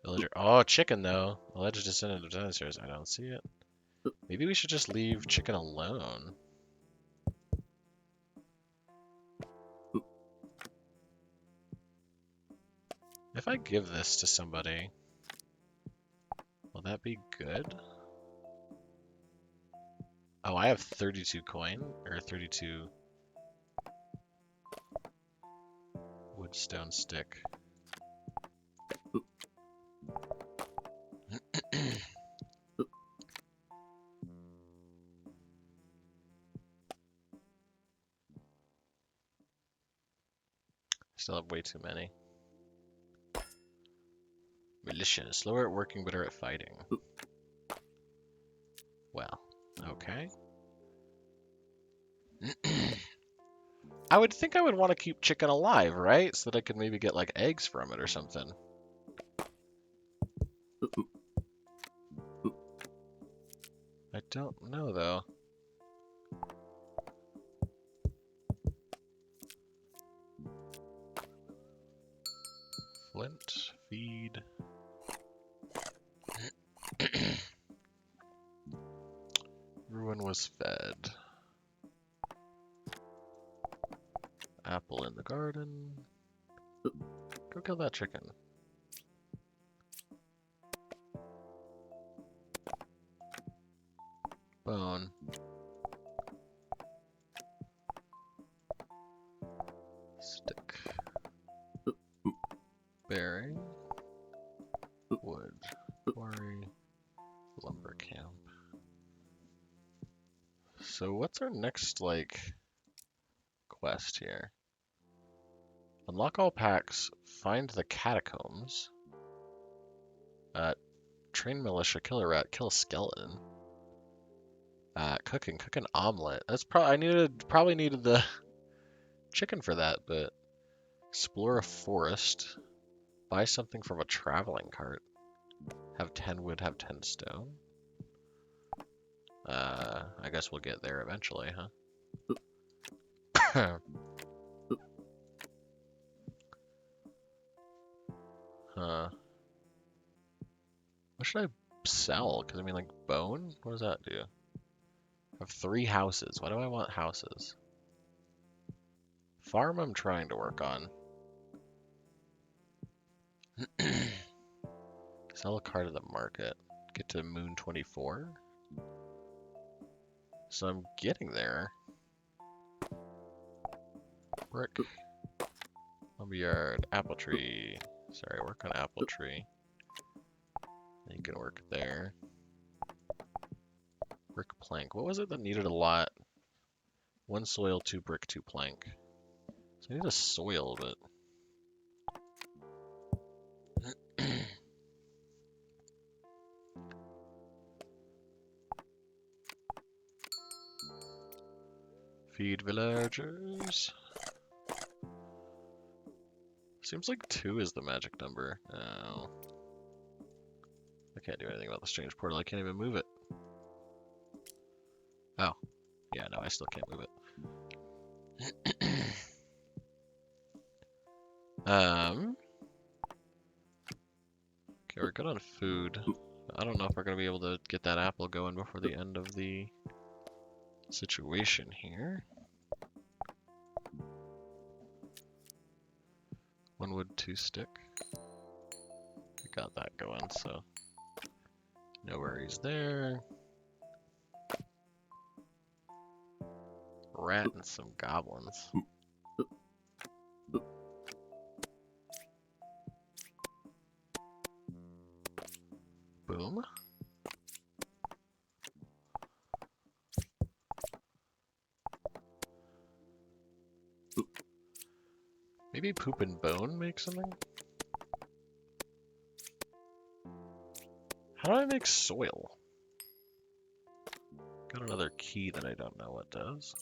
Villager. Oh, chicken though. Alleged descendant of dinosaurs. I don't see it. Maybe we should just leave chicken alone. If I give this to somebody, will that be good? Oh, I have 32 coin, or 32 wood, stone, stick. Still have way too many. Militia, slower at working, better at fighting. Well, okay. I would think I would want to keep chicken alive, right? So that I could maybe get like eggs from it or something. I don't know though. Flint, feed. Ruin was fed. Apple in the garden. Go kill that chicken. Bone. Stick. Berry. Wood. Quarry. Lumber camp. So what's our next, like, quest here? Unlock all packs. Find the catacombs. Train militia. Kill a rat. Kill a skeleton. Cooking. Cook an omelet. That's probably needed the chicken for that, but explore a forest. Buy something from a traveling cart. Have 10 wood, have 10 stone. I guess we'll get there eventually, huh? Huh. What should I sell? Because I mean, like, bone? What does that do? I have 3 houses. Why do I want houses? Farm I'm trying to work on. Sell a card at the market. Get to Moon 24. So I'm getting there. Brick. Lumberyard. Apple tree. Sorry, work on apple tree. You can work there. Brick plank. What was it that needed a lot? 1 soil, 2 brick, 2 plank. So I need a soil, but... Feed villagers. Seems like 2 is the magic number. No. I can't do anything about the strange portal. I can't even move it. Oh. Yeah, no, I still can't move it. Okay, we're good on food. I don't know if we're going to be able to get that apple going before the end of the situation here. 1 wood, 2 stick. got that going, so no worries there. Rat and some goblins. Boom. Maybe poop and bone make something? How do I make soil? Got another key that I don't know what does.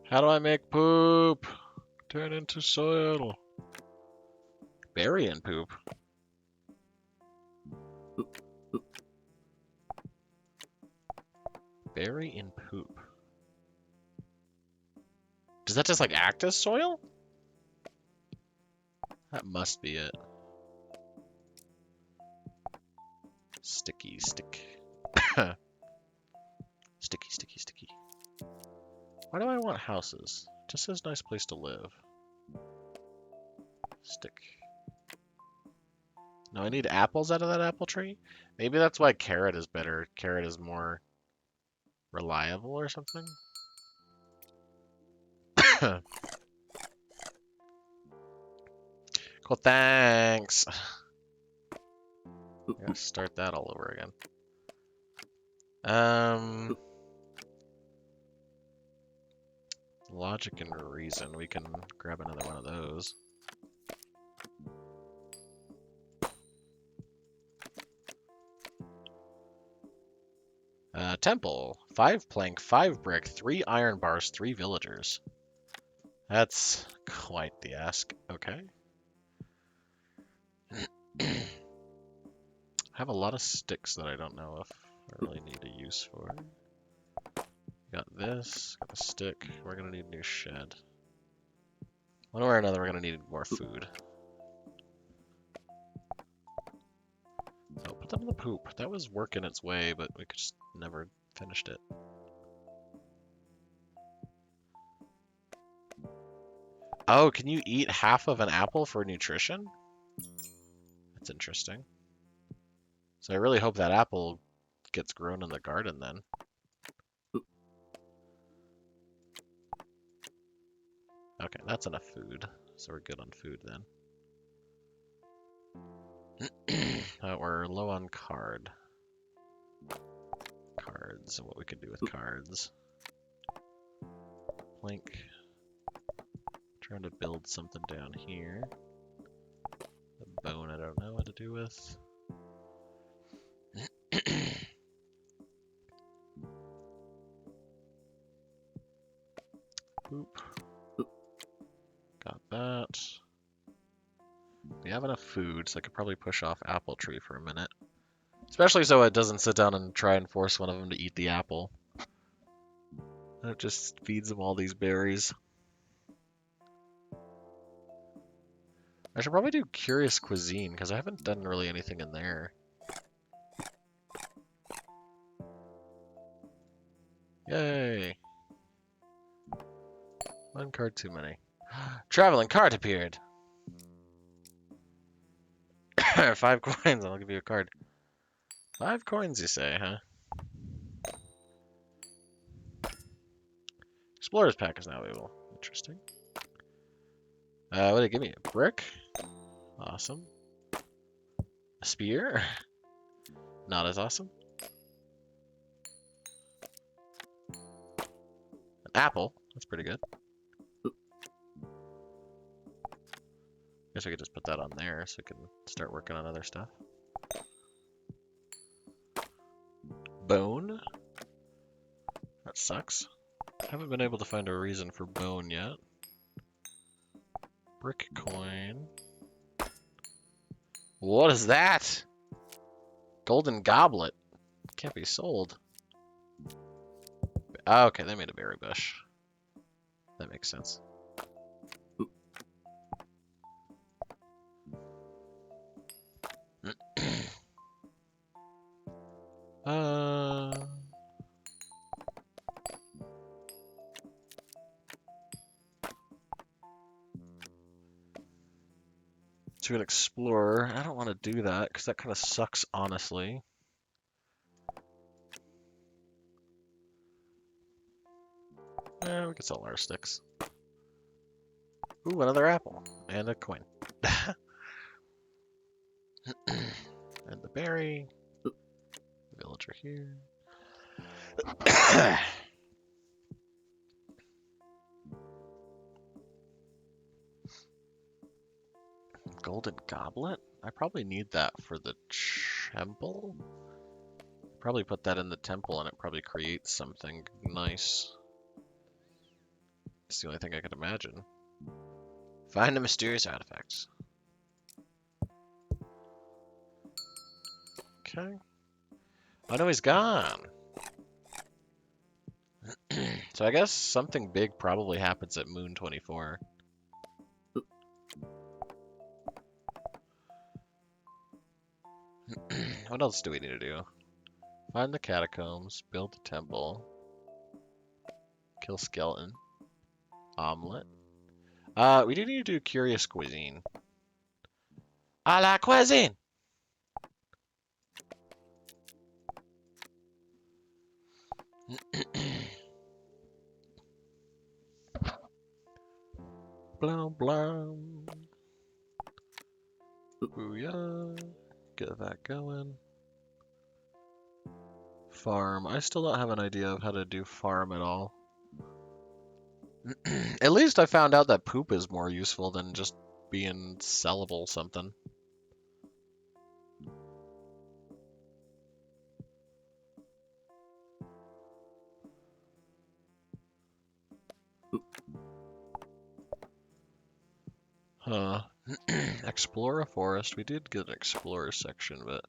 How do I make poop? Turn into soil. Berry and poop. Berry and poop. Does that just like act as soil? That must be it. Sticky stick. Sticky, sticky, sticky. Why do I want houses? Just says nice place to live. Stick. No, I need apples out of that apple tree? Maybe that's why carrot is better. Carrot is more reliable or something? Cool, thanks. I gotta start that all over again. Logic and reason. We can grab another one of those. Temple. 5 plank, 5 brick, 3 iron bars, 3 villagers. That's quite the ask. Okay. I have a lot of sticks that I don't know if I really need a use for. Got this, got the stick. We're gonna need a new shed. One way or another, we're gonna need more food. So put them in the poop. That was working its way, but we just never finished it. Oh, can you eat half of an apple for nutrition? That's interesting. So I really hope that apple gets grown in the garden then. Okay, that's enough food. So we're good on food then. We're low on cards and what we can do with cards. Plank. Trying to build something down here. The bone I don't know what to do with. Boop. Got that. We have enough food, so I could probably push off apple tree for a minute. Especially so it doesn't sit down and try and force one of them to eat the apple. It just feeds them all these berries. I should probably do Curious Cuisine, because I haven't done really anything in there. Yay! One card too many. Traveling cart appeared! 5 coins, I'll give you a card. 5 coins, you say, huh? Explorer's Pack is now available. Interesting. What did it give me? A brick? Awesome. A spear? Not as awesome. An apple? That's pretty good. Guess we could just put that on there so we can start working on other stuff. Bone? That sucks. Haven't been able to find a reason for bone yet. Brick coin. What is that? Golden goblet. Can't be sold. Oh, okay, they made a berry bush. That makes sense. to an explorer. I don't want to do that because that kind of sucks, honestly. We can sell our sticks. Ooh, another apple and a coin. And the berry. Villager here. Golden goblet? I probably need that for the temple. Probably put that in the temple and it probably creates something nice. It's the only thing I could imagine. Find the mysterious artifacts. Okay. Oh no, he's gone. So I guess something big probably happens at Moon 24. What else do we need to do? Find the catacombs, build the temple, kill skeleton, omelet. We do need to do curious cuisine. A la cuisine! Blum blum. Booyah. Get that going. Farm. I still don't have an idea of how to do farm at all. At least I found out that poop is more useful than just being sellable something. Huh. Explore a forest. We did get an explorer section, but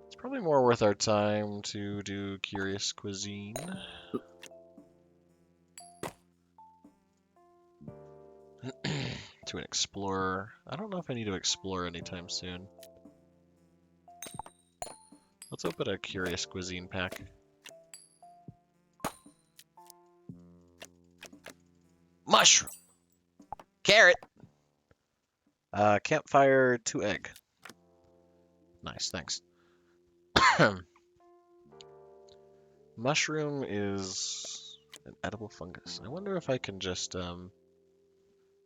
it's probably more worth our time to do curious cuisine. To an explorer. I don't know if I need to explore anytime soon. Let's open a curious cuisine pack. Mushroom! Carrot! Campfire, 2 egg. Nice, thanks. Mushroom is an edible fungus. I wonder if I can just, I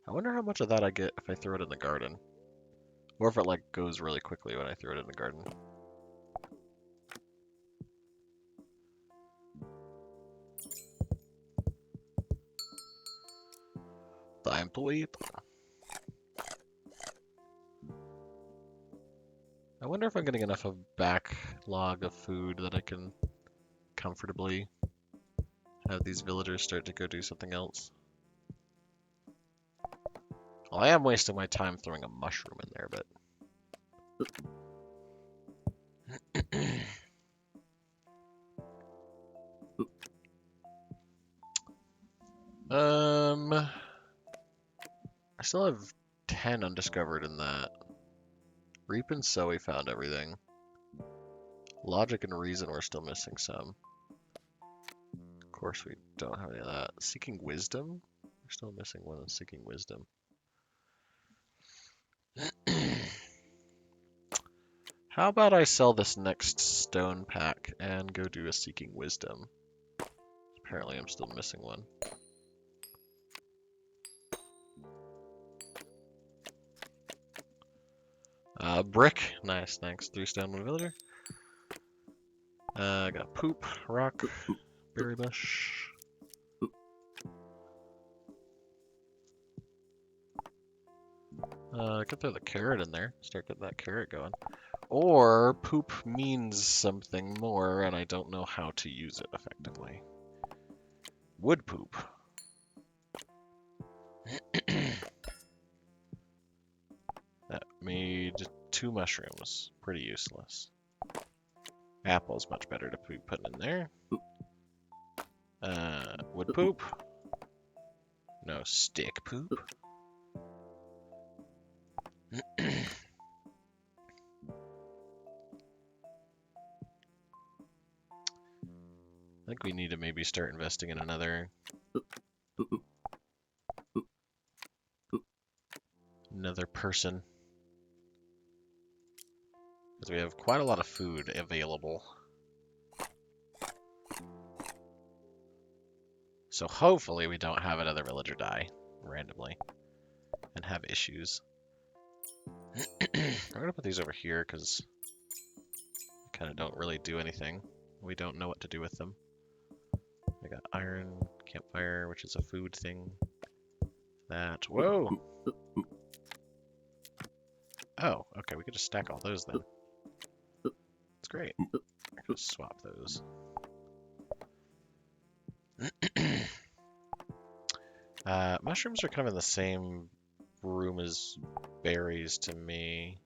wonder how much of that I get if I throw it in the garden. Or if it, like, goes really quickly when I throw it in the garden. Time to eat. I wonder if I'm getting enough of backlog of food that I can comfortably have these villagers start to go do something else. Well, I am wasting my time throwing a mushroom in there, but... I still have 10 undiscovered in that. Reap and sow, we found everything. Logic and reason, we're still missing some. Of course, we don't have any of that. Seeking wisdom? We're still missing one of seeking wisdom. How about I sell this next stone pack and go do a seeking wisdom? Apparently I'm still missing one. Brick. Nice, thanks. 3 stone, 1 villager. I got poop, rock, berry bush. I could throw the carrot in there. Start getting that carrot going. Or poop means something more, and I don't know how to use it effectively. Wood poop. That made 2 mushrooms. Pretty useless. Apple's much better to be putting in there. Wood poop. No, stick poop. I think we need to maybe start investing in another another person. Because we have quite a lot of food available. So hopefully we don't have another villager die randomly and have issues. We're going to put these over here because we kind of don't really do anything. We don't know what to do with them. We got iron, campfire, which is a food thing. That. Whoa! Oh, okay, we could just stack all those then. That's great. Just swap those. Mushrooms are kind of in the same room as berries to me.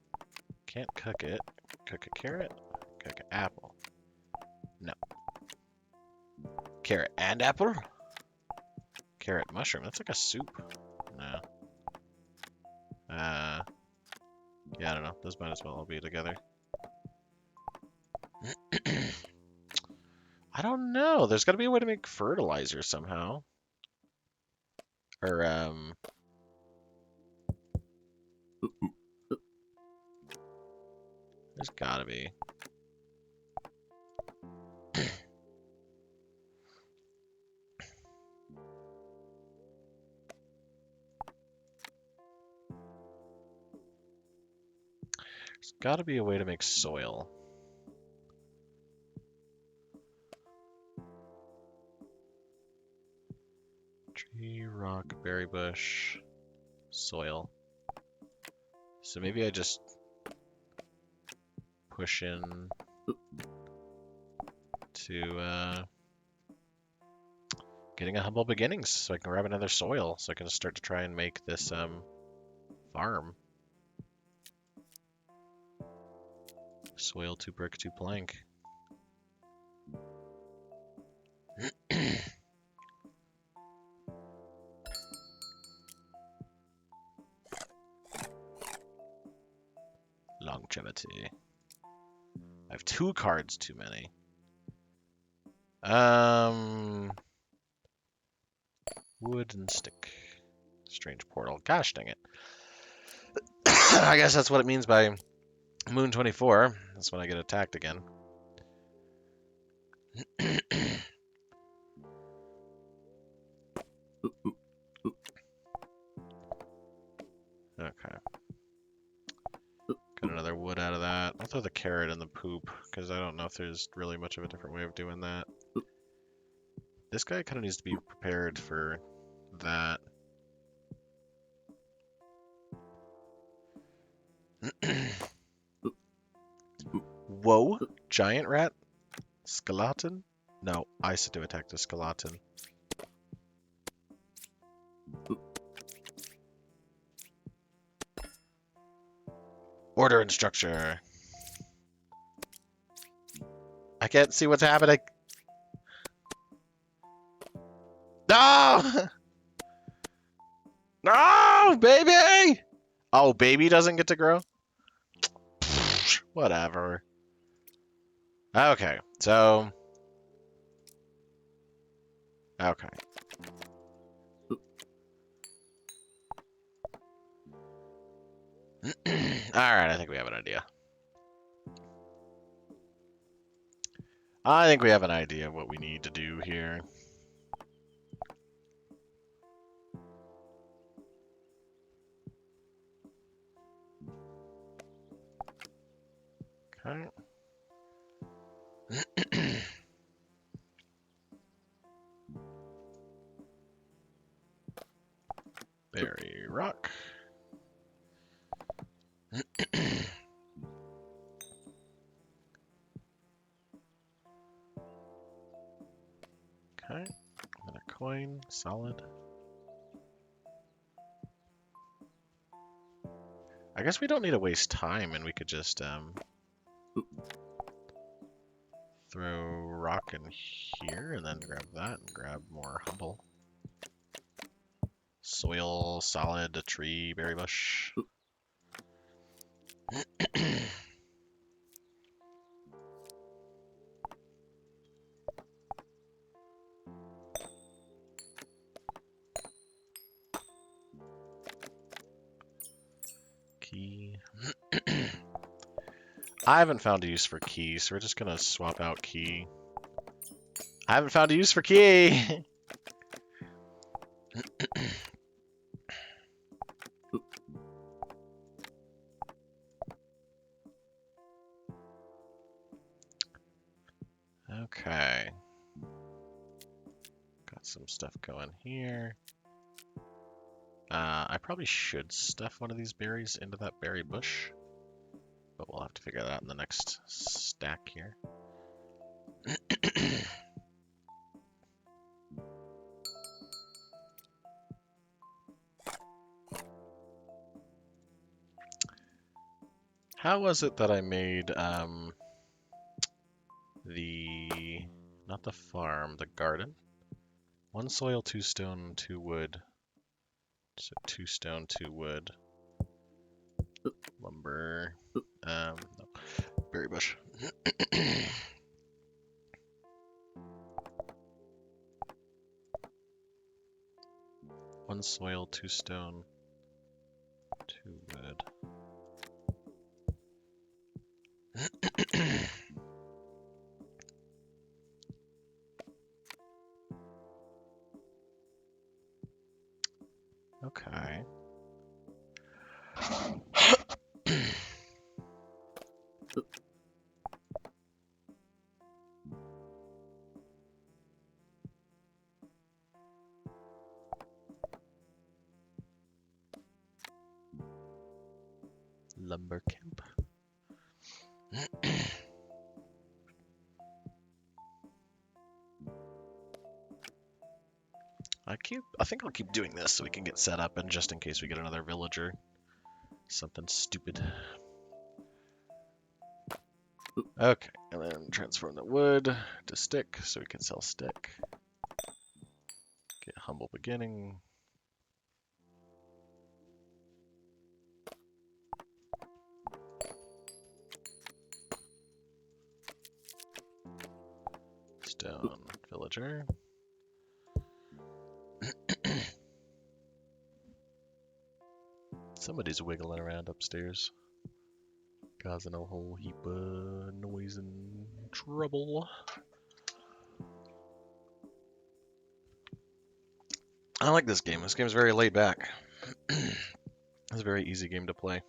Can't cook it. Cook a carrot? Cook an apple. No. Carrot and apple? Carrot mushroom. That's like a soup. No. Yeah, I don't know. Those might as well all be together. I don't know. There's got to be a way to make fertilizer somehow. Or, there's gotta be. There's gotta be a way to make soil. Tree, rock, berry bush, soil. So maybe I just push in to getting a humble beginnings so I can grab another soil so I can start to try and make this farm. Soil, 2 brick, 2 plank. Longevity. I have 2 cards too many. Wood and stick. Strange portal. Gosh dang it. I guess that's what it means by Moon 24. That's when I get attacked again. Okay. Got another wood out of that. I'll throw the carrot in the poop, because I don't know if there's really much of a different way of doing that. This guy kind of needs to be prepared for that. Whoa! Giant rat? Skeleton? No, I said to attack the skeleton. Order and structure. I can't see what's happening. No! No, baby! Oh, baby doesn't get to grow? Whatever. Okay, so... Okay. Alright, I think we have an idea. I think we have an idea of what we need to do here. Okay. Berry rock. Okay. Another coin. Solid. I guess we don't need to waste time, and we could just throw rock in here, and then grab that, and grab more humble. Soil, solid, a tree, berry bush. Key. I haven't found a use for key, so we're just gonna swap out key. I haven't found a use for key! Okay. Got some stuff going here. I probably should stuff one of these berries into that berry bush, but we'll have to figure that out in the next stack here. How was it that I made not the farm, the garden? 1 soil, 2 stone, 2 wood. So 2 stone, 2 wood. Lumber. No. Berry bush. One soil, 2 stone, 2 wood. Okay. Lumber camp. I think I'll keep doing this so we can get set up, and just in case we get another villager. Something stupid. Okay, and then transform the wood to stick so we can sell stick. Get humble beginning. Stone villager. Somebody's wiggling around upstairs, causing a whole heap of noise and trouble. I like this game. This game's very laid back. It's a very easy game to play.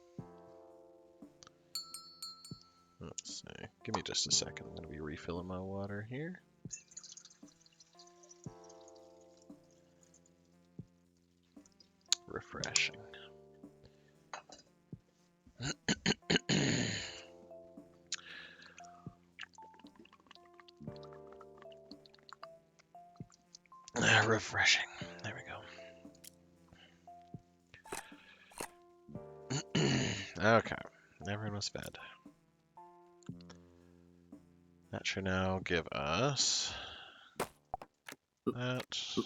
Let's see. Give me just a second. I'm going to be refilling my water here. Refreshing. Refreshing. There we go. Okay. Everyone was fed. That should now give us that.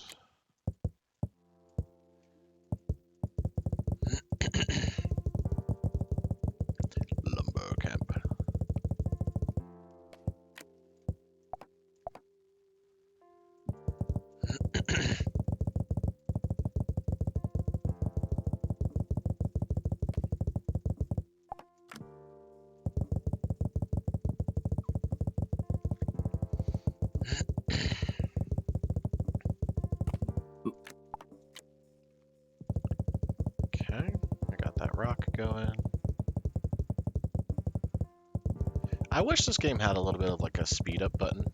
Lumber camp. Okay, I got that rock going. I wish this game had a little bit of like a speed up button,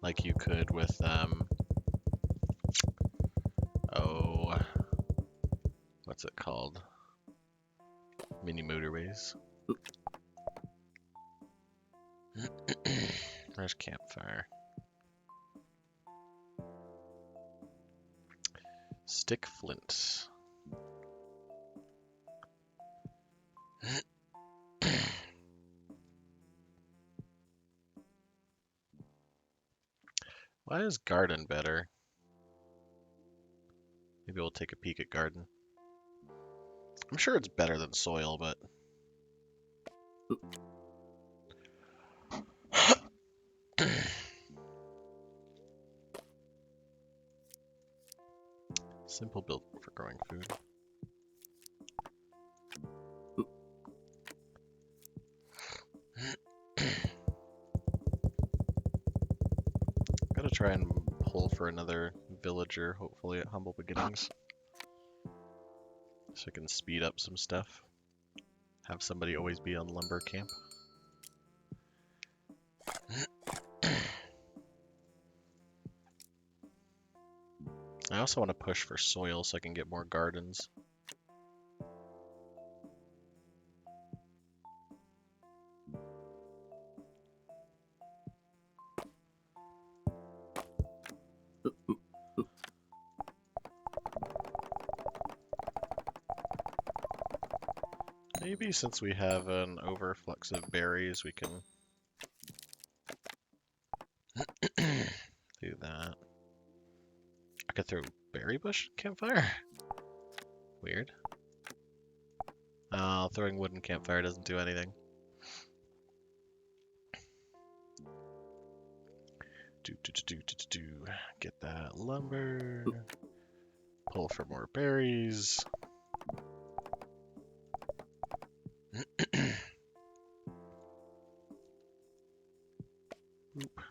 like you could with what's it called? Mini motorways. There's campfire. Stick flint. Why is garden better? Maybe we'll take a peek at garden. I'm sure it's better than soil, but... Simple build for growing food. gonna try and pull for another villager, hopefully at Humble Beginnings. So I can speed up some stuff. Have somebody always be on lumber camp. I also want to push for soil so I can get more gardens. Maybe since we have an overflux of berries, we can do that. I could throw berry bush campfire? Weird. Throwing wooden campfire doesn't do anything. Get that lumber. Pull for more berries. Oop.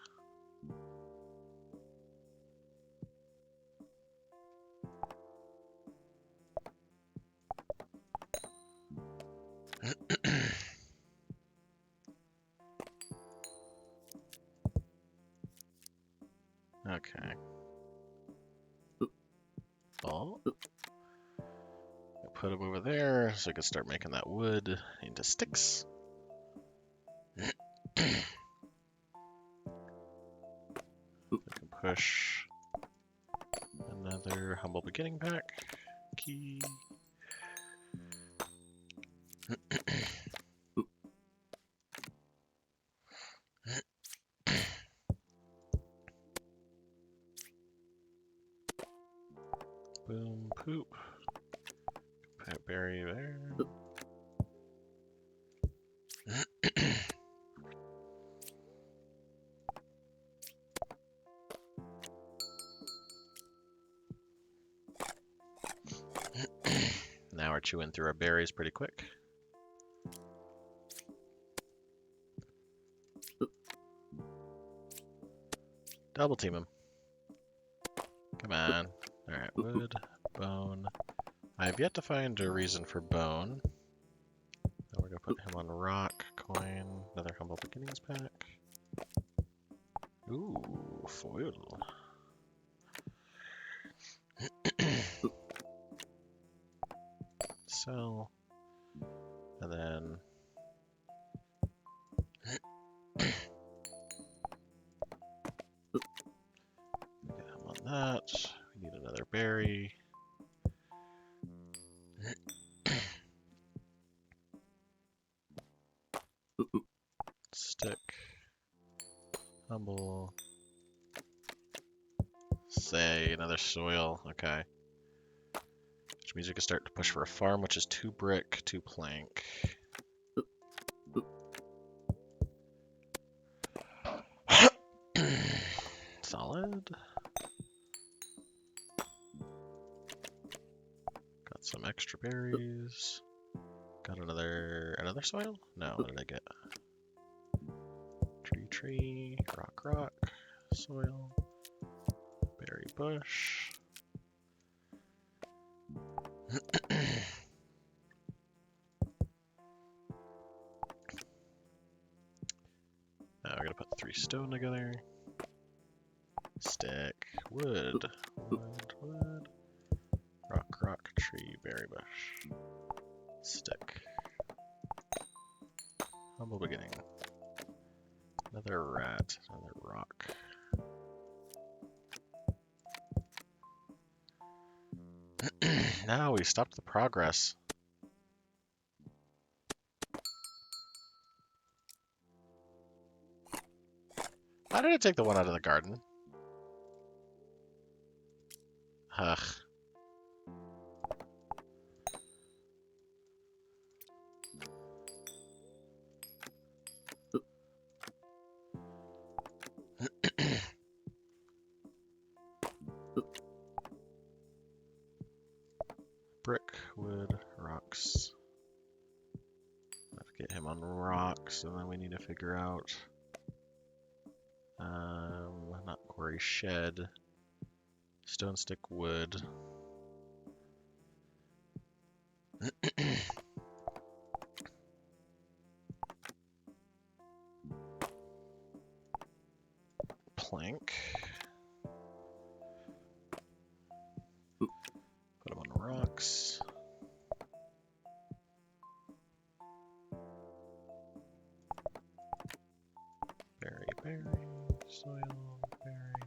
Okay. Oh. Put them over there so I can start making that wood into sticks. I can push another Humble Beginning pack. Key. Boom, poop. Put berry there. Now we're chewing through our berries pretty quick. Double team him. Come on. Alright, wood, bone. I have yet to find a reason for bone. Now we're gonna put him on rock, coin, another Humble Beginnings pack. Ooh, foil. Sell. And then get him on that. We need another berry. Stick. Humble. Say another soil. Okay. Which means we can start to push for a farm, which is 2 brick, 2 plank. Solid. Got some extra berries. Got another soil? No, what did I get? Tree, rock, soil, berry bush. Now we're gonna put 3 stone together. Stick, wood, rock, tree, berry bush. Stick. Humble beginning. Another rat, another rock. Now we stopped the progress. Why did I take the one out of the garden? Ugh. Brick, wood, rocks. Let's get him on rocks, and then we need to figure out Not quarry, shed. Stone, stick, wood. Plank. Put them on rocks. Berry, soil, berry,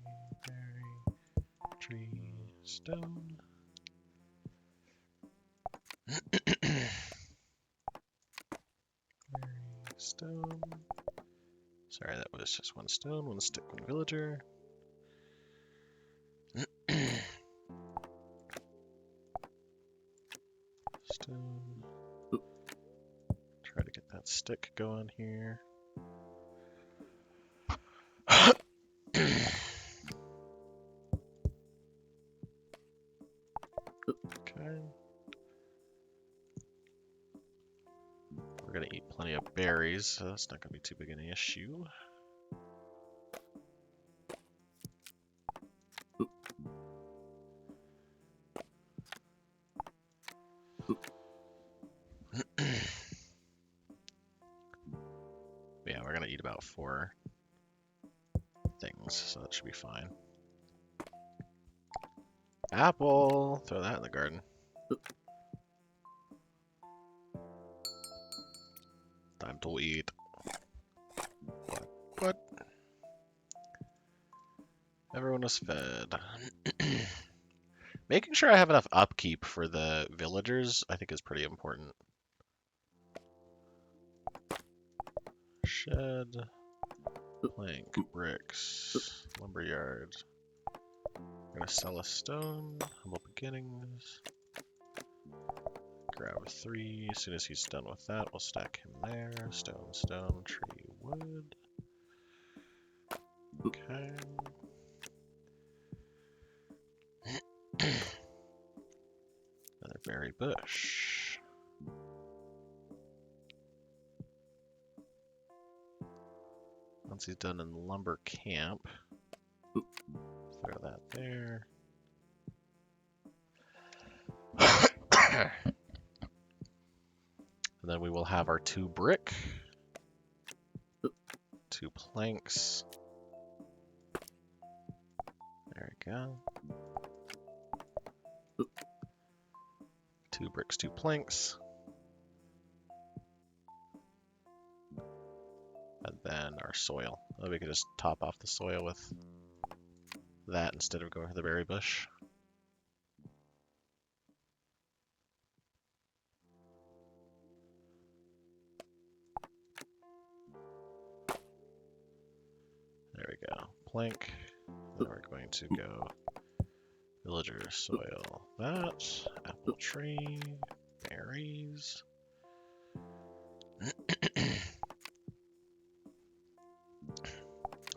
tree, stone. Berry, stone. Sorry, that was just one stone, one stick, one villager. Stone. Try to get that stick going here. Okay. We're gonna eat plenty of berries, so that's not gonna be too big an issue. Yeah, we're gonna eat about 4 things, so that should be fine. Apple! Throw that in the garden. Time to eat. What? Everyone is fed. Making sure I have enough upkeep for the villagers, I think, is pretty important. Shed, plank, bricks, lumberyard. I'm gonna sell a stone. Humble beginnings. Grab 3. As soon as he's done with that, we'll stack him there. Stone, stone, tree, wood. Okay. Another berry bush. Once he's done in the lumber camp, throw that there. And then we will have our 2 brick, 2 planks. There we go. 2 bricks, 2 planks. And then our soil. Oh, we could just top off the soil with that instead of going to the berry bush. There we go. Plank. Then we're going to go villager soil. That. Apple tree. Berries.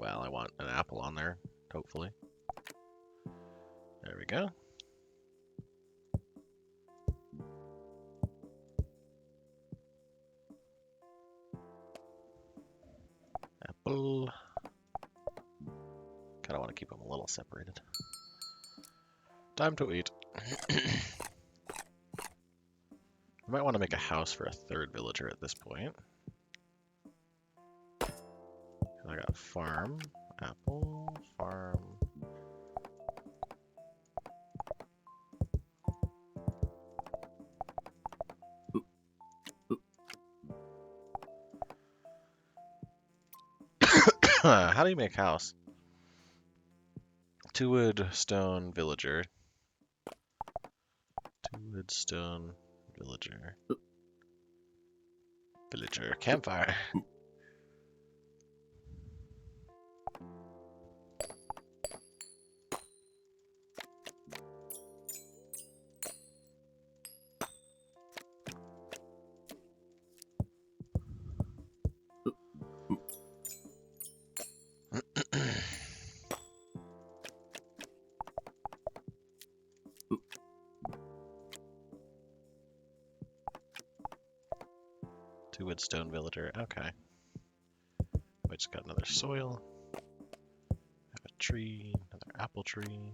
Well, I want an apple on there, hopefully. There we go. Apple. Kind of want to keep them a little separated. Time to eat. I might want to make a house for a 3rd villager at this point. I got farm, apple, farm. How do you make house? 2 wood, stone, villager. 2 wood, stone, villager. Villager, campfire. Two wood, stone, villager. Okay. We just got another soil. tree, another apple tree.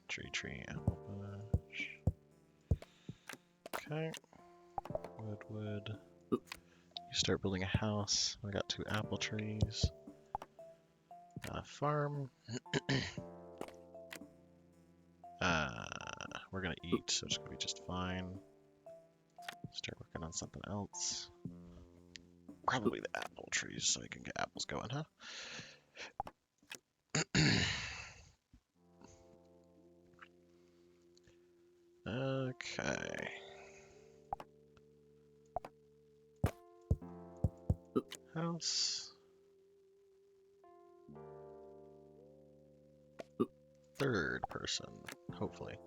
Tree, apple bush. Okay. Wood. You start building a house. We got 2 apple trees. Farm. We're gonna eat, so it's gonna be just fine. Start working on something else. Probably the apple trees, so we can get apples going, huh? Okay. House. Third person, hopefully.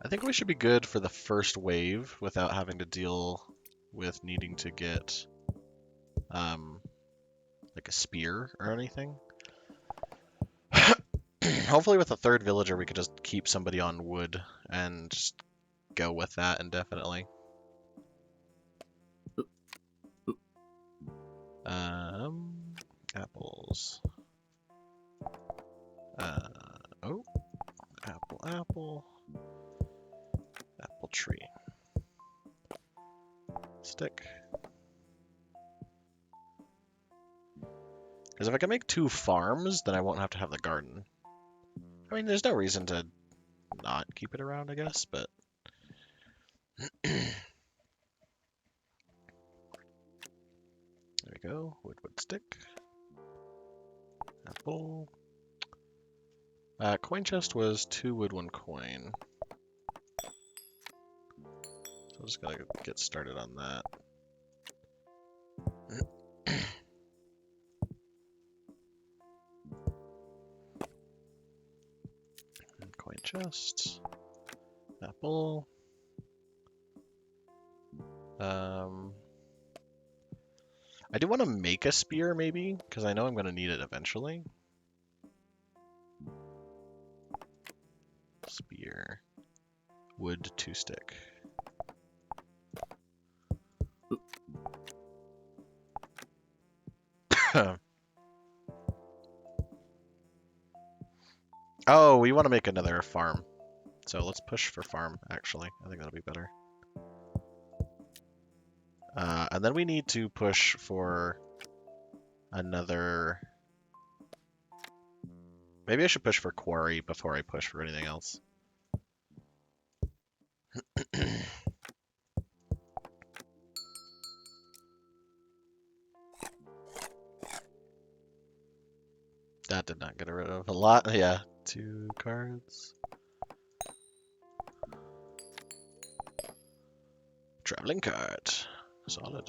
I think we should be good for the first wave without having to deal with needing to get like a spear or anything. Hopefully with the third villager we could just keep somebody on wood and just go with that indefinitely. Apples. Oh, apple. Apple tree. Stick. Because if I can make 2 farms, then I won't have to have the garden. I mean, there's no reason to not keep it around, I guess, but... There we go. Wood stick. Apple. Coin chest was 2 wood, 1 coin. So I'm just gotta get started on that. Coin chest. Apple. I do want to make a spear, maybe, because I know I'm going to need it eventually. Spear. Wood 2 stick. Oh, we want to make another farm. So let's push for farm, actually. I think that'll be better. And then we need to push for another... Maybe I should push for quarry before I push for anything else. That did not get rid of a lot. Yeah, 2 cards. Traveling card. Solid.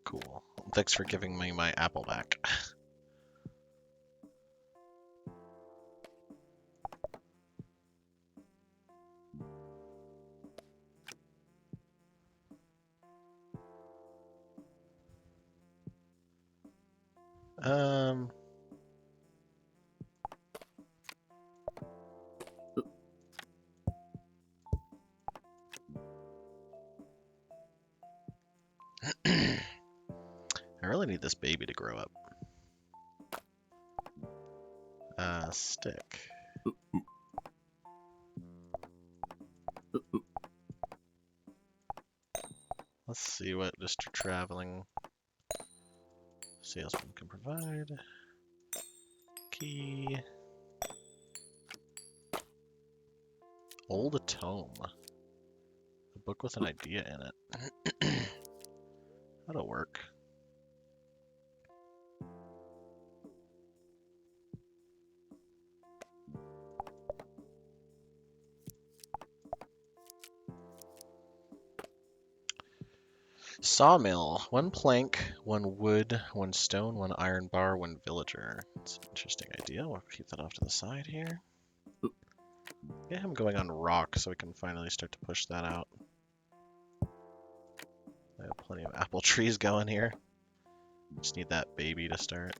Cool. Thanks for giving me my apple back. I really need this baby to grow up. Stick. Let's see what just traveling salesman can provide. Key. Old tome. A book with an idea in it. That'll work. Sawmill. 1 plank, 1 wood, 1 stone, 1 iron bar, 1 villager. That's an interesting idea. We'll keep that off to the side here. Get him going on rock so we can finally start to push that out. I have plenty of apple trees going here. Just need that baby to start.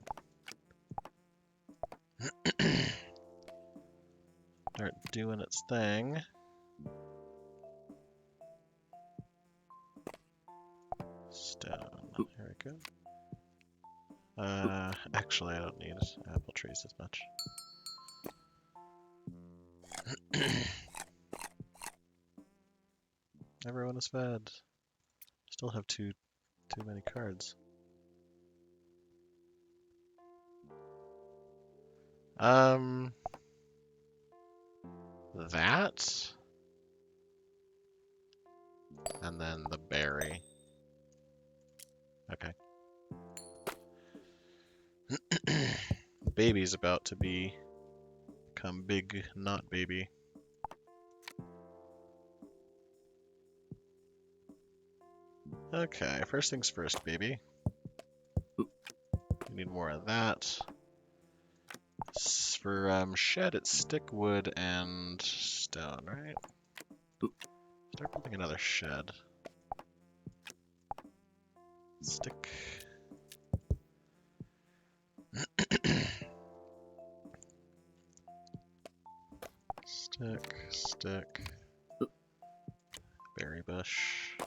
Start doing its thing. Stone. Here we go. Actually, I don't need apple trees as much. Everyone is fed. Still have too many cards. That, and then the berry. Okay. Baby's about to become big, not baby. Okay, first things first, baby. We need more of that. For shed, it's stick, wood, and stone, right? Start building another shed. Stick. Stick. Berry bush.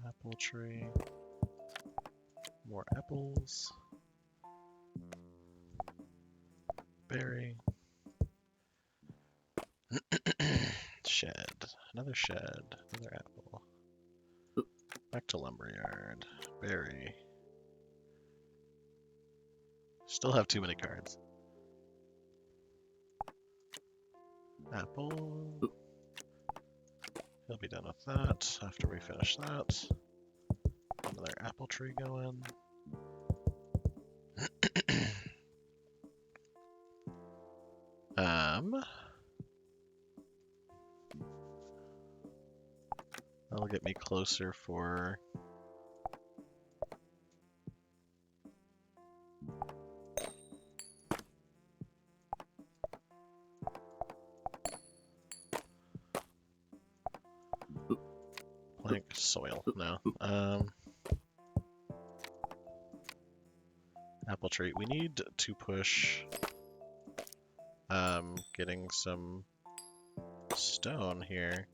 Apple tree. More apples. Berry. Shed. Another shed. Another apple. Back to lumberyard. Berry. Still have too many cards. Apple. He'll be done with that after we finish that. Another apple tree going. That'll get me closer for plank soil. No. Apple tree. We need to push getting some stone here.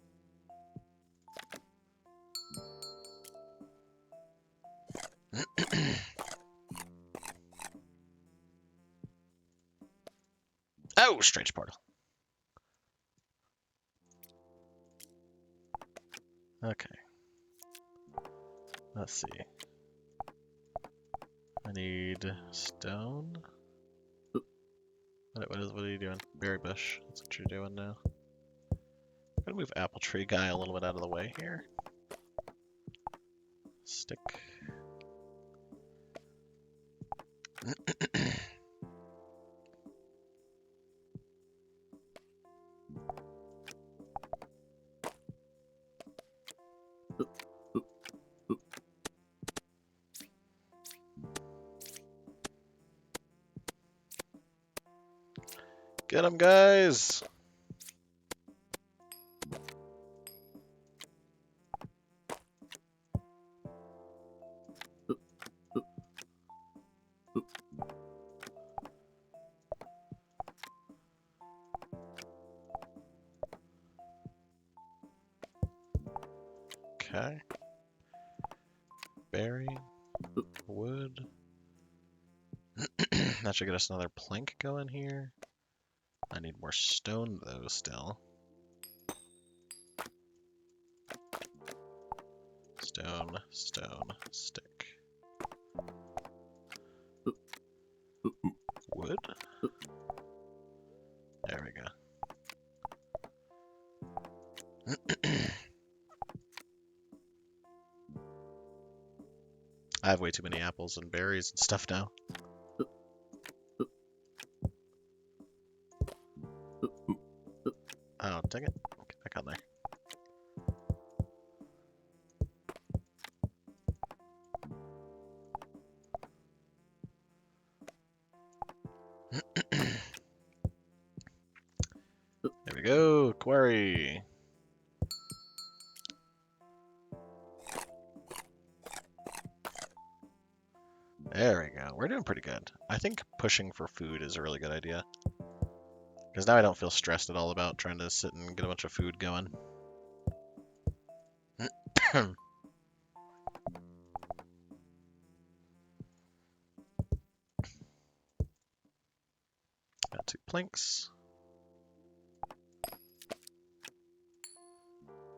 Oh, strange portal. Okay. Let's see. I need stone. What are you doing? Berry bush. That's what you're doing now. I'm gonna move apple tree guy a little bit out of the way here. Stick. Get him, guys! Okay. Berry. Wood. That should get us another plank going here. I need more stone, though, still. Stone, stone, stick. Wood? There we go. I have way too many apples and berries and stuff now. Oh, dang it. Get back on there. There we go. Quarry. There we go. We're doing pretty good. I think pushing for food is a really good idea. Because now I don't feel stressed at all about trying to sit and get a bunch of food going. Got 2 planks.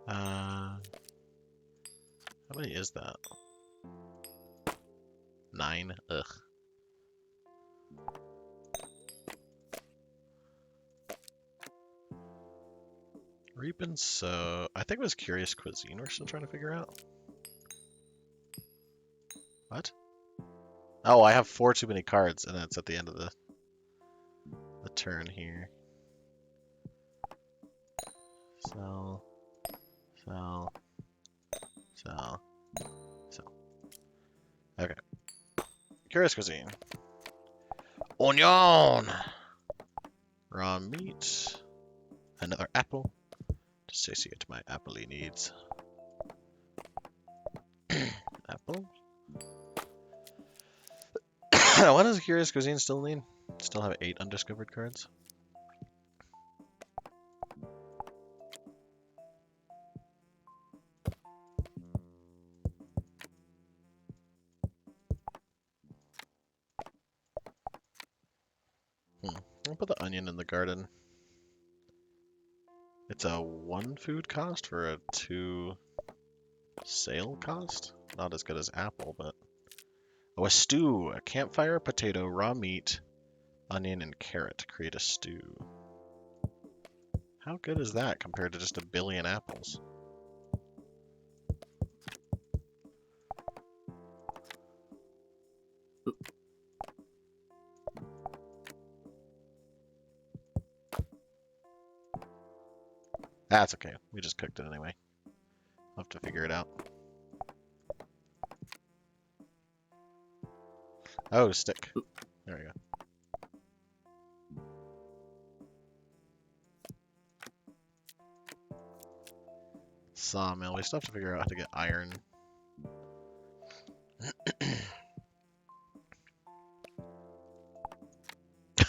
How many is that? 9. Ugh. Reaping, so I think it was Curious Cuisine we're still trying to figure out. What? Oh, I have 4 too many cards, and that's at the end of the turn here. Sell, sell, sell, sell. Okay. Curious Cuisine. Onion! Raw meat. Another apple. To satiate my apple-y needs. Apple. What does Curious Cuisine still need? Still have 8 undiscovered cards. I'll put the onion in the garden. It's a 1 food cost for a 2 sale cost? Not as good as apple, but... Oh, a stew! A campfire, potato, raw meat, onion, and carrot. Create a stew. How good is that compared to just a billion apples? That's okay. We just cooked it anyway. I'll have to figure it out. Oh, stick. There we go. Sawmill. We still have to figure out how to get iron.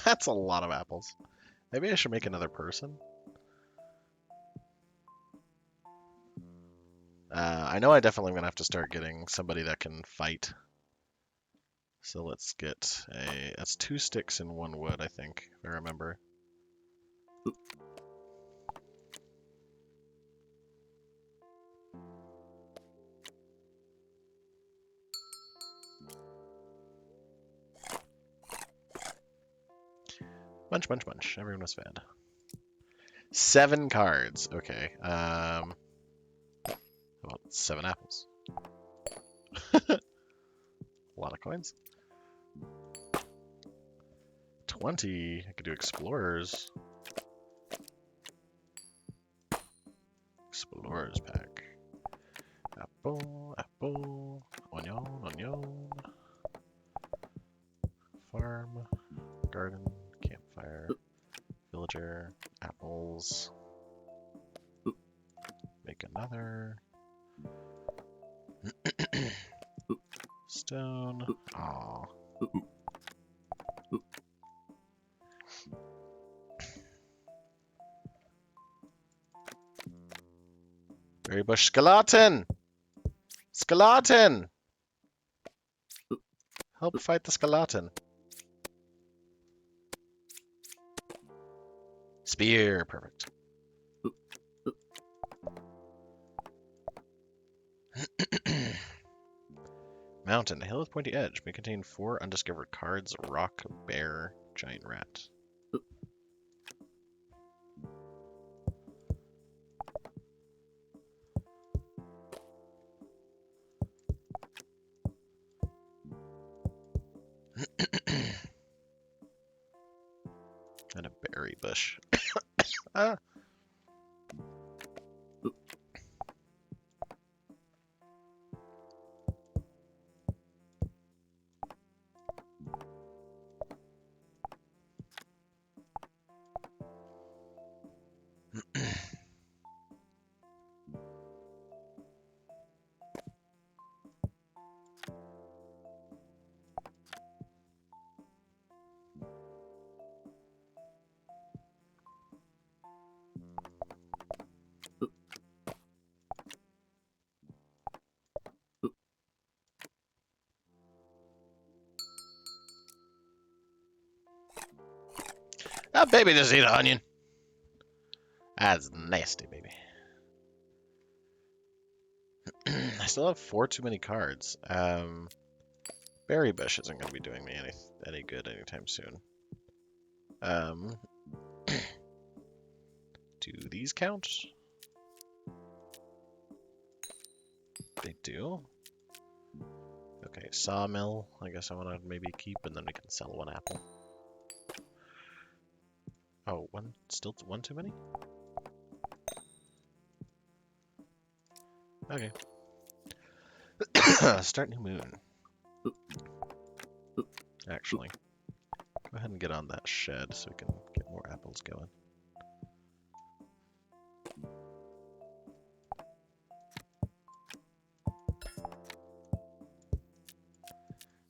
That's a lot of apples. Maybe I should make another person. I know I definitely am going to have to start getting somebody that can fight. So let's get a... That's 2 sticks and 1 wood, I think, if I remember. Munch, munch, munch. Everyone was fed. 7 cards. Okay. How about 7 apples? A lot of coins. 20. I could do explorers. Explorers pack. Apple, apple, onion, onion. Farm, garden, campfire, villager, apples. Make another. Stone. Aw. Berry bush skeleton! Skeleton! Help fight the skeleton. Spear, perfect. Mountain, a hill with pointy edge may contain 4 undiscovered cards: rock, bear, giant rat. And a berry bush. Ah. That baby just ate an onion. That's nasty, baby. I still have 4 too many cards. Berry Bush isn't going to be doing me any good anytime soon. Do these count? They do. Okay, sawmill. I guess I want to maybe keep, and then we can sell 1 apple. Oh, still 1 too many? Okay. Start new moon. Actually, go ahead and get on that shed so we can get more apples going.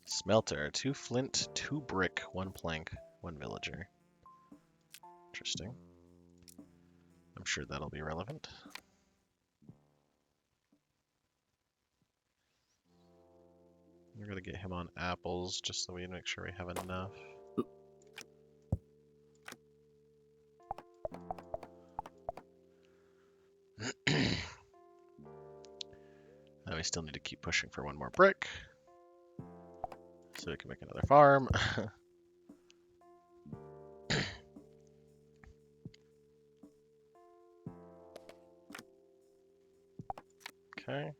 Smelter, 2 flint, 2 brick, 1 plank, 1 villager. Interesting. I'm sure that'll be relevant. We're gonna get him on apples just so we make sure we have enough. Now we still need to keep pushing for 1 more brick so we can make another farm. Okay.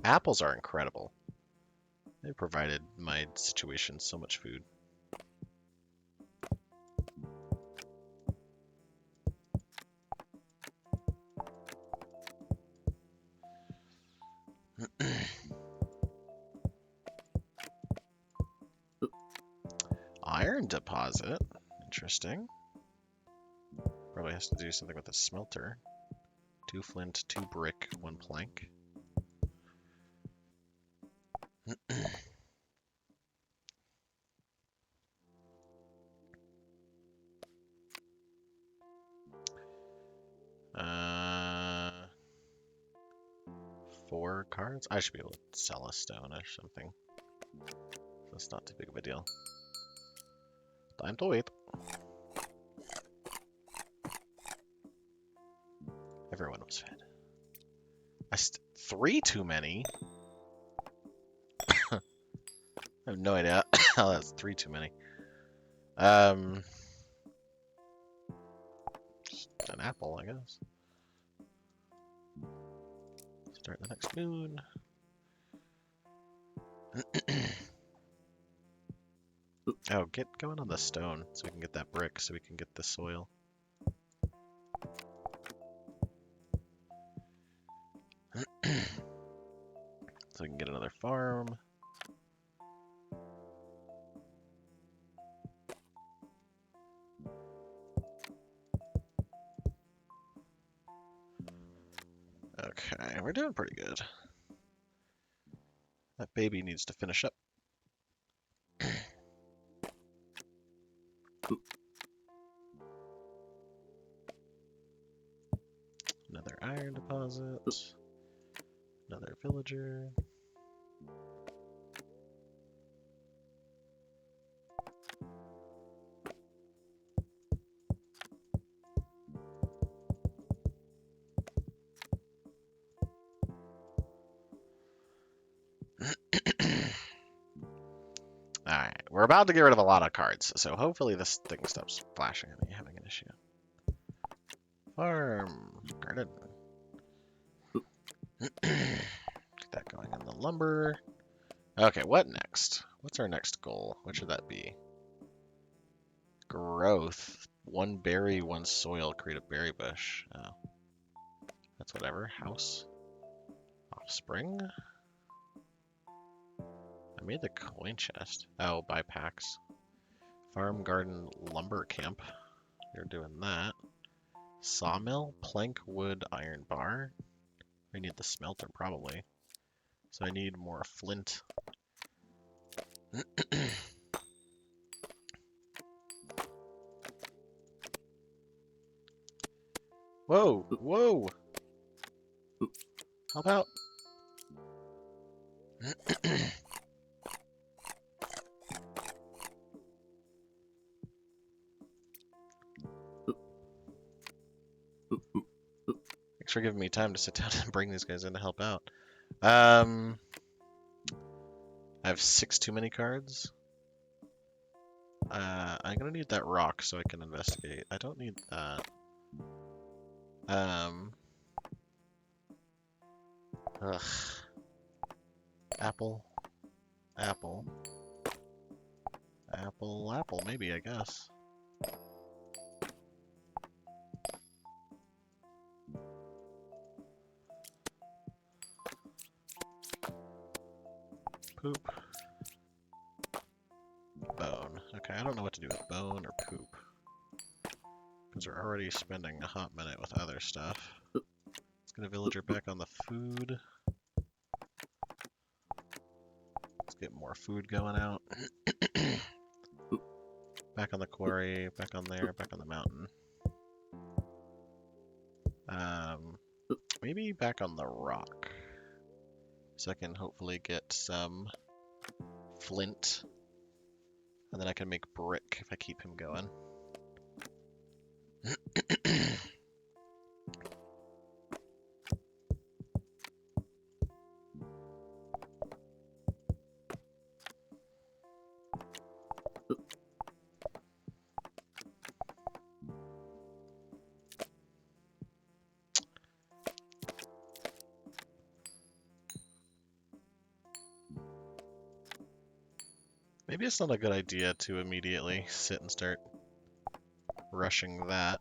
Apples are incredible. They provided my situation so much food. Iron deposit. Interesting. Probably has to do something with the smelter. 2 flint, 2 brick, 1 plank. uh, 4 cards? I should be able to sell a stone or something. That's not too big of a deal. Time to wait. Everyone was fed. 3 too many? I have no idea how that's 3 too many. An apple, I guess. Start the next moon. Oh, get going on the stone so we can get that brick so we can get the soil. So we can get another farm. Okay, we're doing pretty good. That baby needs to finish up. Another iron deposit. Another villager. Alright, we're about to get rid of a lot of cards, so hopefully this thing stops flashing at me having an issue. Farm. Garden. Get that going on the lumber. Okay, what next? What's our next goal? What should that be? Growth. 1 berry, 1 soil. Create a berry bush. Oh. That's whatever. House. Offspring. I made the coin chest. Oh, buy packs. Farm, garden, lumber camp. You're doing that. Sawmill, plank, wood, iron bar. I need the smelter probably. So I need more flint. Whoa, whoa! Help out. Thanks for giving me time to sit down and bring these guys in to help out. I have 6 too many cards. I'm gonna need that rock so I can investigate. I don't need that. Ugh. Apple. Apple. Apple, apple, maybe, I guess. Poop. Bone. Okay, I don't know what to do with bone or poop. Because we're already spending a hot minute with other stuff. Let's get a villager back on the food. Let's get more food going out. Back on the quarry, back on there, back on the mountain. Maybe back on the rock. So I can hopefully get some flint. And then I can make brick if I keep him going. Maybe it's not a good idea to immediately sit and start rushing that.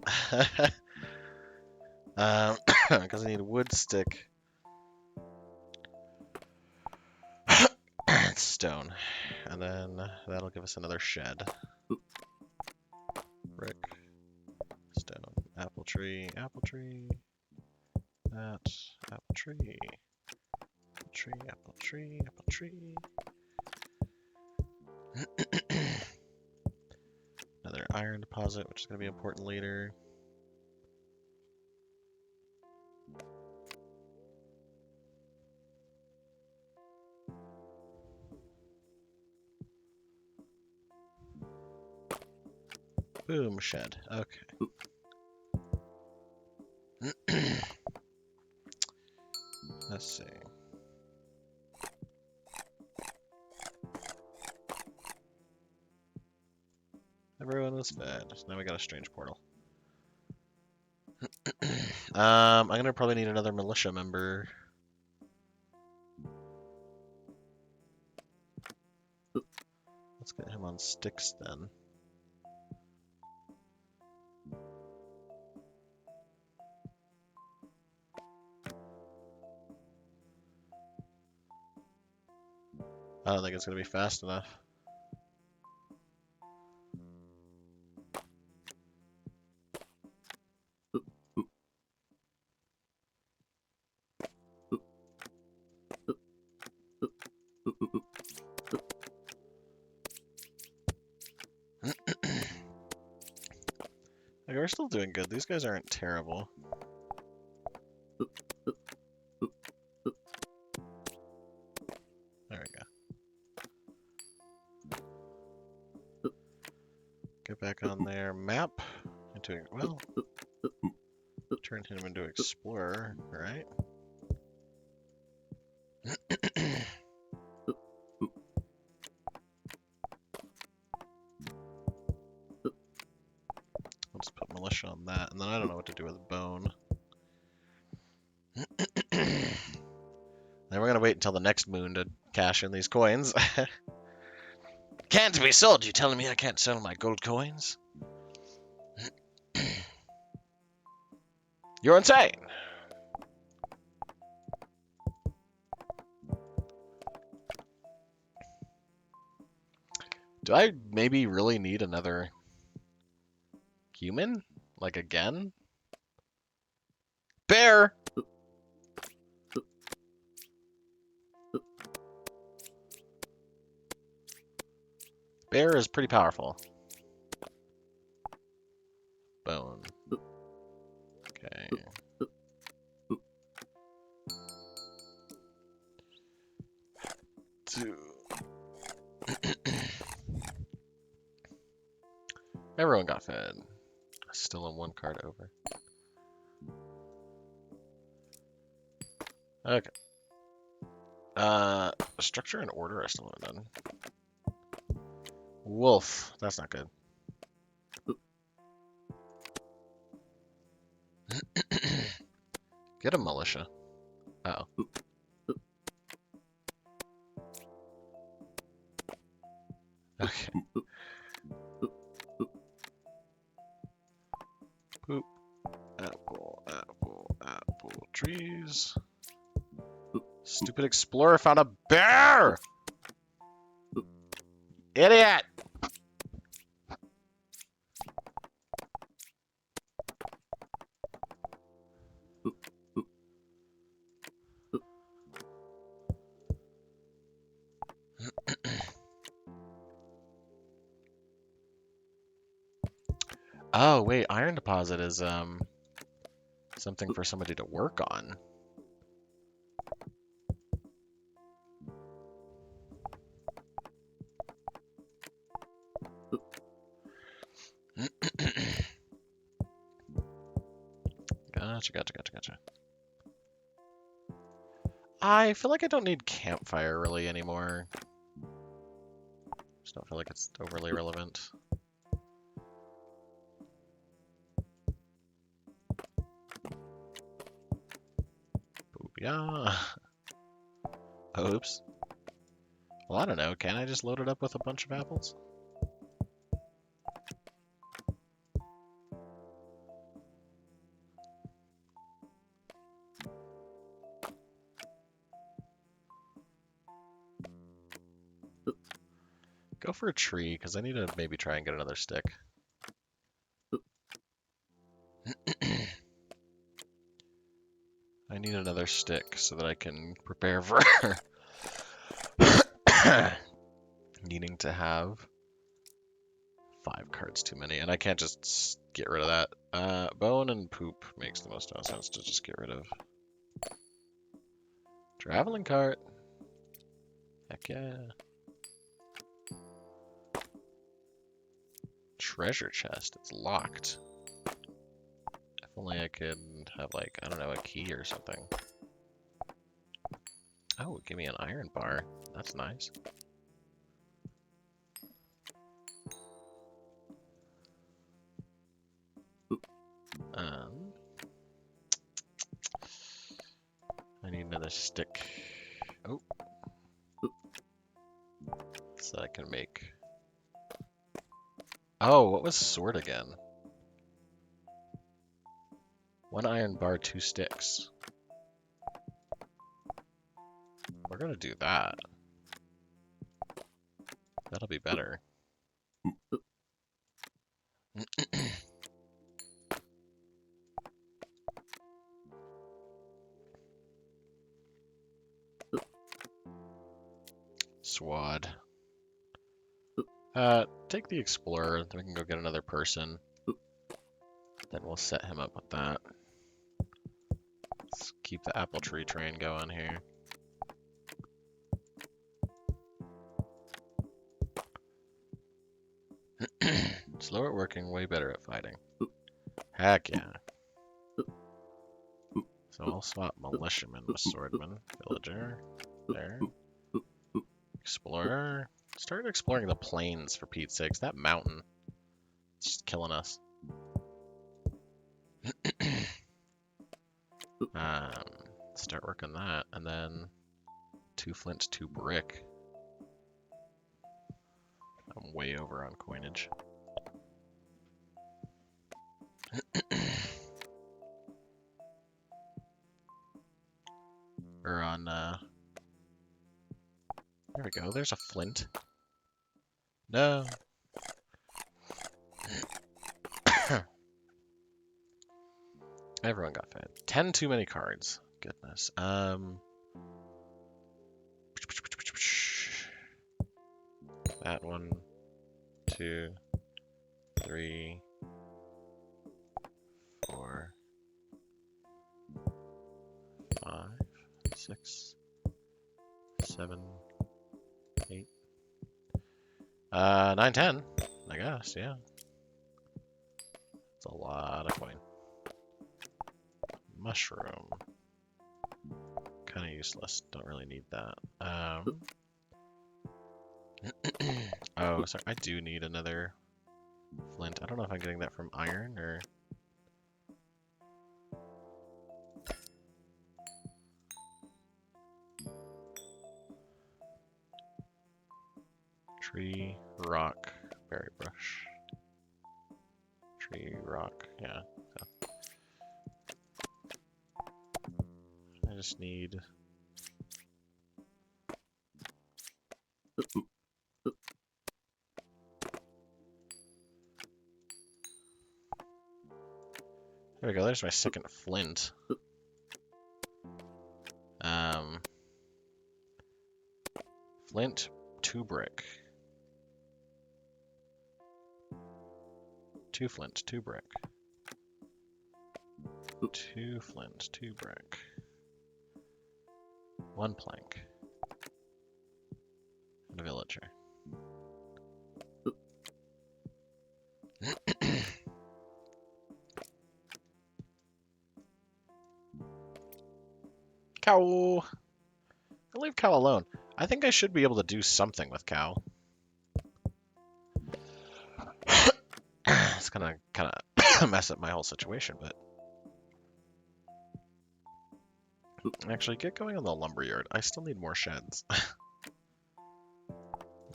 Because I need a wood stick. Stone. And then that'll give us another shed. Brick. Stone. Apple tree. Apple tree. That. Apple tree. Apple tree. Apple tree. Apple tree. Another iron deposit, which is going to be important later. Boom, shed. Okay. Let's see. Everyone was fed. So now we got a strange portal. I'm gonna probably need another militia member. Let's get him on sticks then. I don't think it's gonna be fast enough. Okay, we're still doing good. These guys aren't terrible. There we go. Get back on their map. Into, well, turn him into explorer, right? Let's put militia on that, and then I don't know what to do with bone. Then we're gonna wait until the next moon to cash in these coins. Can't be sold. You telling me I can't sell my gold coins? You're insane. Do I maybe really need another human? Like again? Bear! Bear is pretty powerful. Bone. Okay. Everyone got fed. Still in one card over. Okay. Structure and order I still haven't done. Wolf. That's not good. Get a militia. Uh oh. Okay. Poop. Apple, apple, apple. Trees. Stupid explorer found a bear! Idiot! Oh, wait, iron deposit is something for somebody to work on. Gotcha. I feel like I don't need campfire really anymore. Just don't feel like it's overly relevant. Yeah. Oops. Well, I don't know. Can I just load it up with a bunch of apples? Go for a tree, because I need to maybe try and get another stick. I need another stick so that I can prepare for needing to have 5 cards too many, and I can't just get rid of that. Bone and poop makes the most sense to just get rid of. Traveling cart. Heck yeah. Treasure chest. It's locked. If only I could have, like, I don't know, a key or something. Oh, give me an iron bar. That's nice. I need another stick. Oh. So I can make... Oh, what was sword again? 1 iron bar, 2 sticks. We're gonna do that. That'll be better. Swad. Take the explorer, then we can go get another person. Then we'll set him up with that. Let's keep the apple tree train going here. Slow at working, way better at fighting. Heck yeah. So I'll swap militiaman with swordman. Villager. There. Explorer. Start exploring the plains, for Pete's sakes. That mountain. It's just killing us. Start working that, and then 2 flint, 2 brick. I'm way over on coinage. Or on, there we go, there's a flint. No. Everyone got fed. 10 too many cards. Goodness. That 1, 2, 3, 4, 5, 6, 7, 910, I guess, yeah. It's a lot of coin. Mushroom. Kind of useless. Don't really need that. Oh, sorry. I do need another flint. I don't know if I'm getting that from iron or... Tree, rock, berry brush. Tree, rock, yeah. So. I just need... There we go, there's my second flint. Flint, 2 brick. 2 flint, 2 brick. 2 flint, 2 brick. 1 plank. And a villager. Cow! I'll leave cow alone. I think I should be able to do something with cow. It's gonna kind of mess up my whole situation, but... Actually, get going on the lumberyard. I still need more sheds.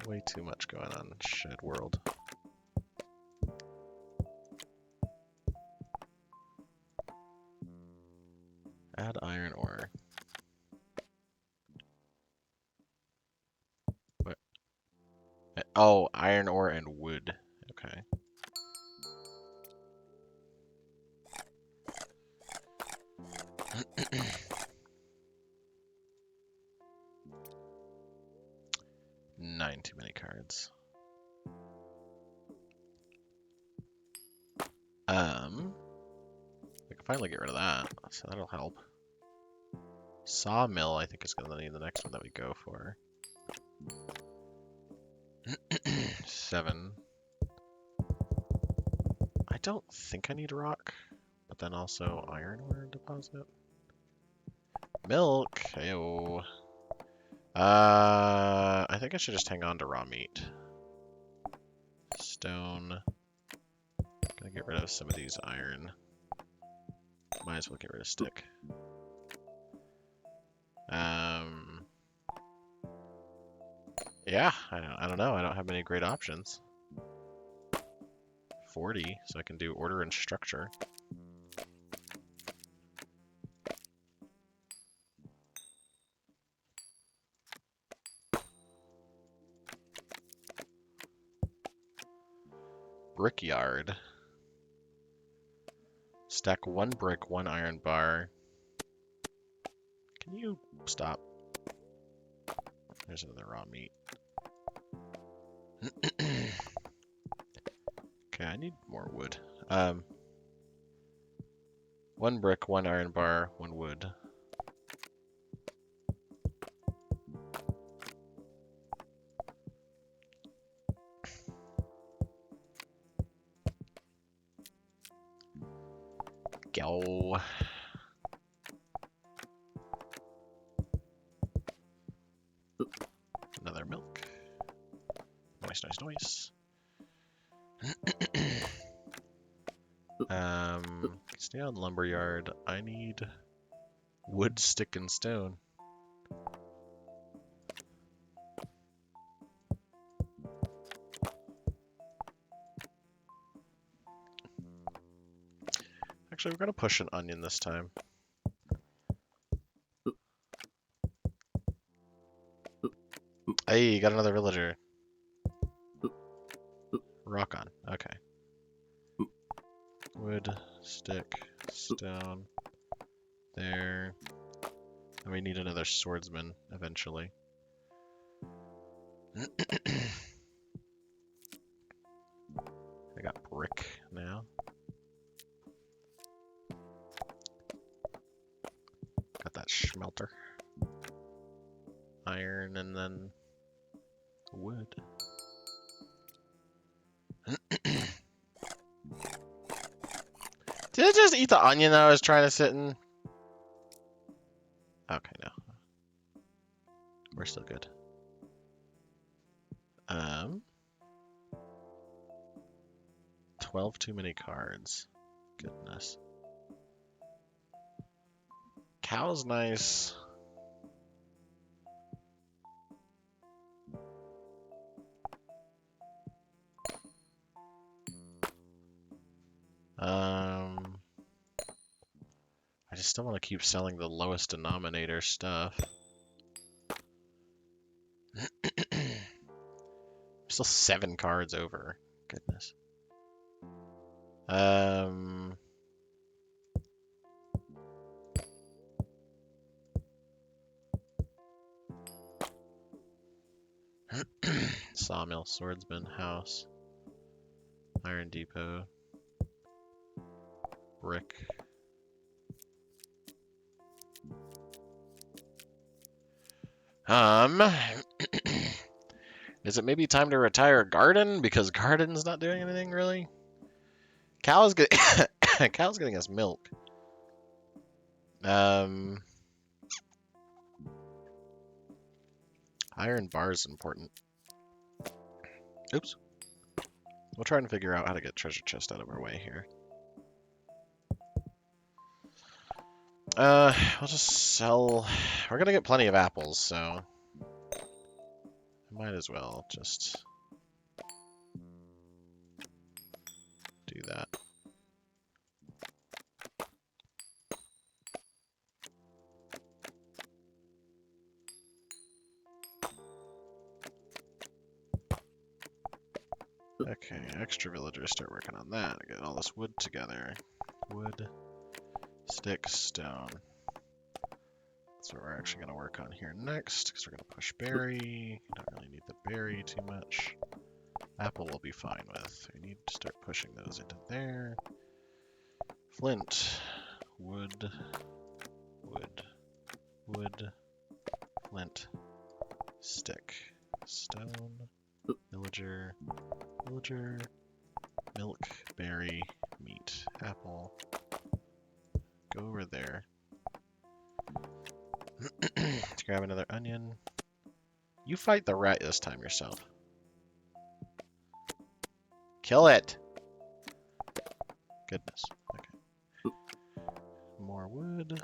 Way too much going on in shed world. Add iron ore. What? Oh, iron ore and wood. Okay. Nine too many cards. I can finally get rid of that, so that'll help. Sawmill, I think, is going to need the next one that we go for. 7. I don't think I need rock, but then also iron ore deposit. Milk, ayo. I think I should just hang on to raw meat. Stone. Gonna get rid of some of these iron. Might as well get rid of stick. Yeah, I don't know. I don't have many great options. 40, so I can do order and structure. Brickyard. Stack 1 brick, 1 iron bar. Can you stop? There's another raw meat. Okay, I need more wood. 1 brick, 1 iron bar, 1 wood. Go. Another milk. Nice, nice, nice. Stay on lumberyard. I need wood, stick, and stone. Actually, we're gonna push an onion this time. Hey, you got another villager. Rock on. Okay. Wood, stick, stone. There. And we need another swordsman eventually. I got brick now. Got that smelter. Iron and then wood. Did it just eat the onion that I was trying to sit in? Okay, no. We're still good. 12 too many cards. Goodness. Cow's nice. I just still want to keep selling the lowest denominator stuff. Still 7 cards over. Goodness. Sawmill, swordsman, house, iron depot, brick. Is it maybe time to retire garden because garden's not doing anything really? Cow's getting cow's getting us milk. Iron bar is important. Oops. We'll try and figure out how to get treasure chest out of our way here. We'll just sell. We're gonna get plenty of apples, so might as well just do that. Okay, extra villagers start working on that. Get all this wood together. Wood, stick, stone. That's what we're actually going to work on here next, because we're going to push berry. Don't really need the berry too much. Apple we'll be fine with. We need to start pushing those into there. Flint, wood, wood, wood, flint, stick, stone, villager, villager, milk, berry, meat, apple. Go over there. Let's grab another onion. You fight the rat this time yourself. Kill it! Goodness. Okay. More wood.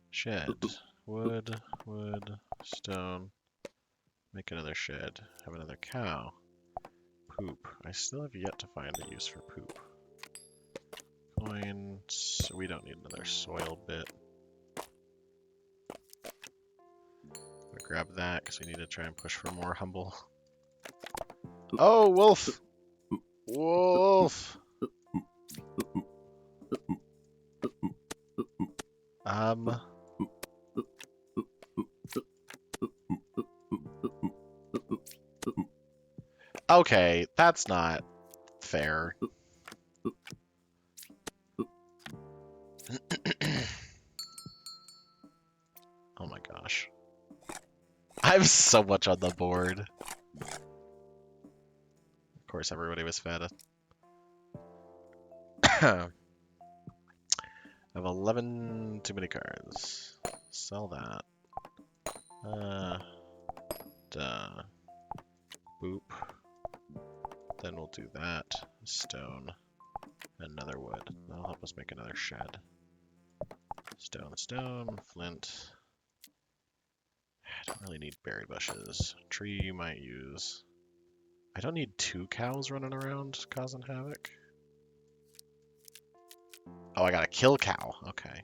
Shed. Wood, wood, stone. Make another shed. Have another cow. Poop. I still have yet to find a use for poop. Coins. We don't need another soil bit. I'll grab that because we need to try and push for more humble. Oh, wolf! Wolf! Okay, that's not fair. Oh my gosh. I have so much on the board. Of course, everybody was fed. I have 11 too many cards. Sell that. Duh. Boop. Then we'll do that. Stone. Another wood. That'll help us make another shed. Stone, stone, flint. I don't really need berry bushes. Tree you might use. I don't need 2 cows running around causing havoc. Oh, I gotta kill cow. Okay.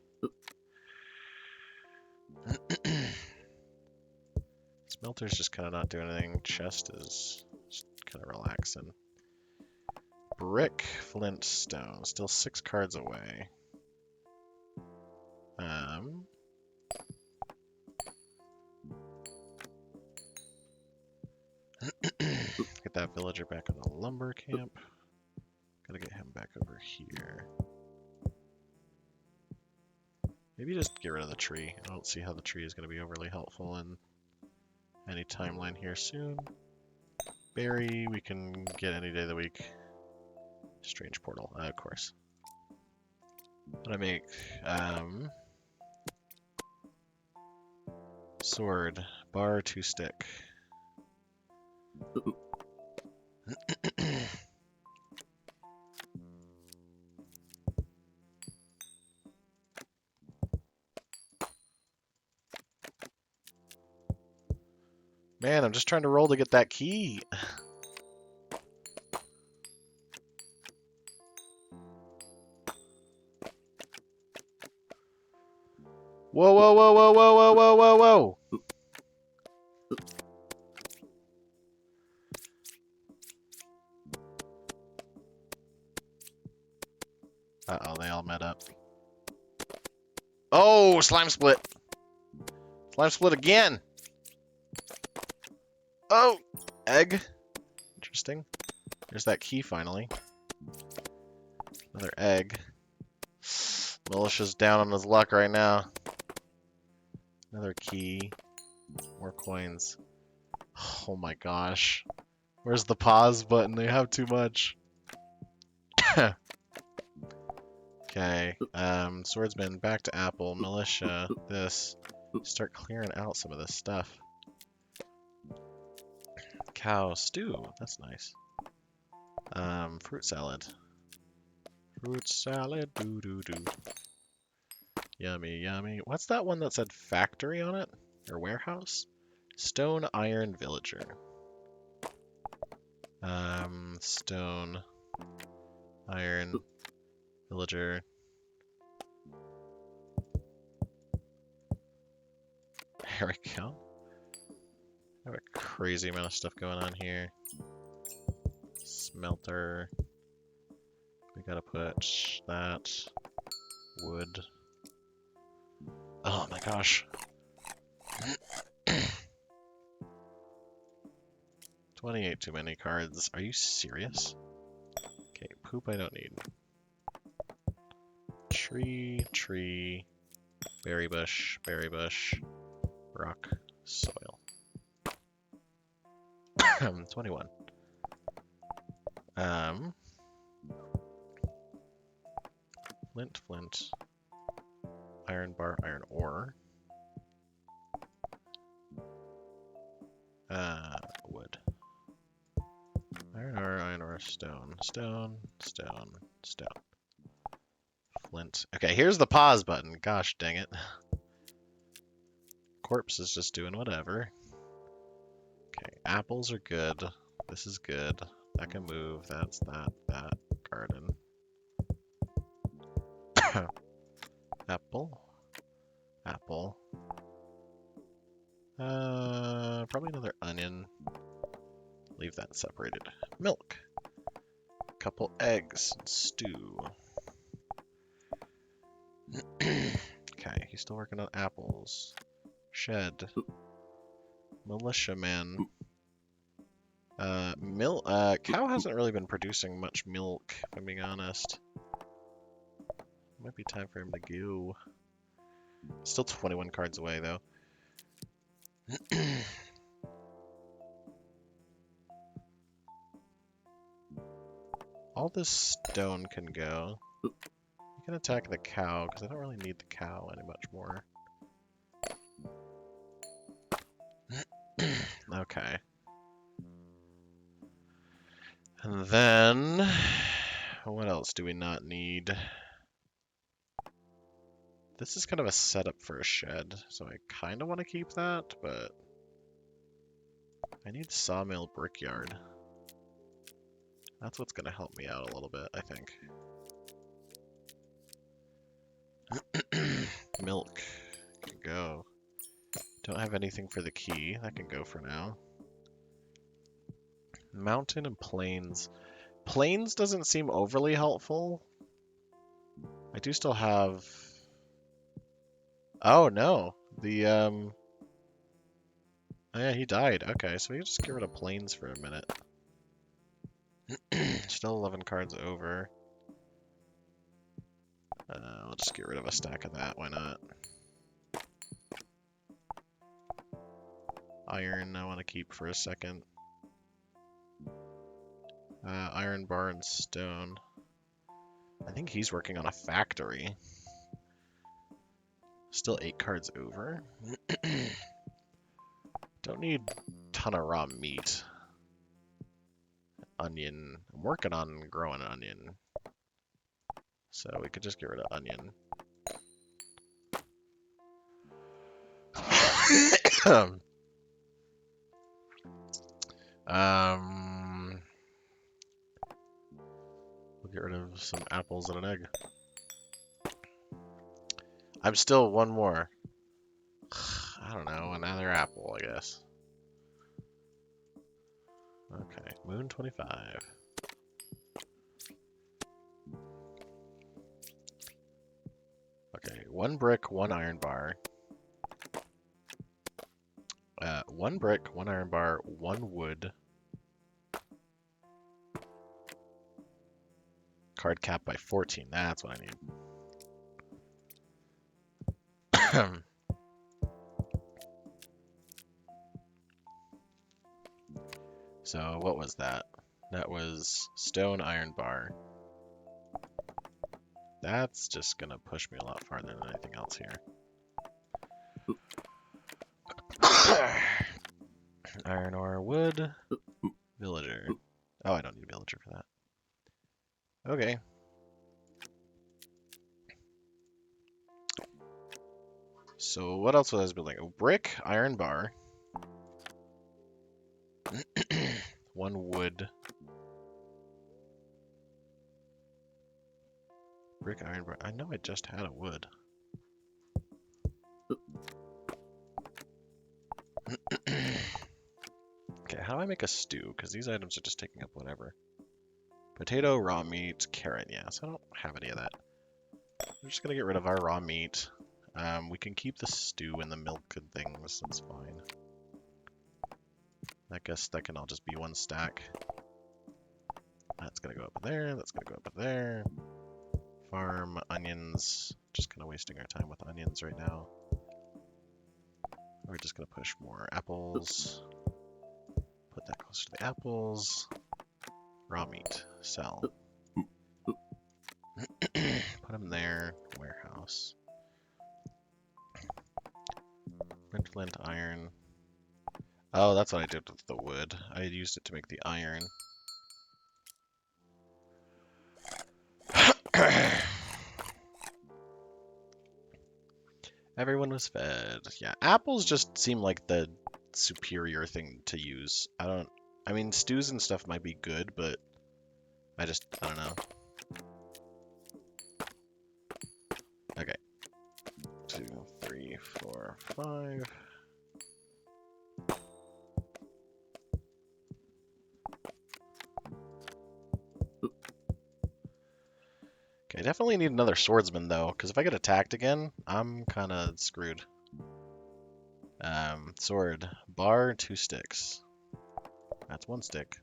Smelter's just kind of not doing anything. Chest is just kind of relaxing. Brick, flint, stone. Still 6 cards away. Get that villager back in the lumber camp. Gotta get him back over here. Maybe just get rid of the tree. I don't see how the tree is going to be overly helpful in any timeline here soon. Berry, we can get any day of the week. Strange portal, of course. What I make? Sword, bar, 2 stick. Man, I'm just trying to roll to get that key. Whoa, whoa, whoa, whoa, whoa, whoa, whoa, whoa, whoa. Uh-oh, they all met up. Oh, slime split. Slime split again. Oh, egg. Interesting. There's that key finally. Another egg. Militia's down on his luck right now. Another key. More coins. Oh my gosh. Where's the pause button? They have too much. Okay. Swordsman, back to apple. Militia, this. Start clearing out some of this stuff. Cow stew. That's nice. Fruit salad. Fruit salad. Doo doo doo. Yummy, yummy. What's that one that said factory on it? Or warehouse? Stone Iron Villager. Stone Iron Villager. There we go. I have a crazy amount of stuff going on here. Smelter. We gotta put that. Wood. Oh my gosh. 28 too many cards. Are you serious? Okay, poop I don't need. Tree, berry bush, rock, soil. 21. Flint, iron bar, iron ore. Wood. Iron ore, stone. Flint. Okay, here's the pause button. Gosh dang it. Corpse is just doing whatever. Okay, apples are good. This is good. That can move. That's that. Garden. Apple. Probably another onion. Leave that separated. Milk. Couple eggs. Stew. Okay, he's still working on apples. Shed. Militiaman. Cow hasn't really been producing much milk, if I'm being honest. Might be time for him to go. Still 21 cards away, though. All this stone can go. You can attack the cow, because I don't really need the cow any much more. Okay. And then, what else do we not need? This is kind of a setup for a shed, so I kind of want to keep that, but I need sawmill brickyard. That's what's going to help me out a little bit, I think. Milk can go. Don't have anything for the key. That can go for now. Mountain and plains. Plains doesn't seem overly helpful. I do still have... Oh, no. The, Oh, yeah, he died. Okay, so we can just get rid of plains for a minute. Still 11 cards over. I'll just get rid of a stack of that. Why not? Iron I want to keep for a second. Iron bar and stone. I think he's working on a factory. Still 8 cards over. Don't need a ton of raw meat. Onion. I'm working on growing an onion. So we could just get rid of onion. We'll get rid of some apples and an egg. I'm still one more. I don't know, another apple, I guess. Okay, Moon 25. Okay, 1 brick, 1 iron bar. 1 brick, 1 iron bar, 1 wood. Card cap by 14. That's what I need. So what was that? That was stone iron bar. That's just gonna push me a lot farther than anything else here. Iron ore, wood, villager. Oh, I don't need a villager for that. Okay. So what else was I building? A brick, iron bar. 1 wood. Brick, iron bar. I know I just had a wood. Okay, how do I make a stew? Because these items are just taking up whatever. Potato, raw meat, carrot. Yeah, so I don't have any of that. We're just gonna get rid of our raw meat. We can keep the stew and the milk and things. That's fine. I guess that can all just be 1 stack. That's gonna go up there. That's gonna go up there. Farm onions. Just kind of wasting our time with onions right now. We're just gonna push more apples. Put that closer to the apples. Raw meat. Sell. Put them there. Warehouse. Flint, iron. Oh, that's what I did with the wood. I used it to make the iron. Everyone was fed. Yeah, apples just seem like the superior thing to use. I mean, stews and stuff might be good, but I don't know. Okay. 2, 3, 4, 5. Okay, I definitely need another swordsman, though, because if I get attacked again, I'm kind of screwed. Sword. Bar, 2 sticks. That's 1 stick.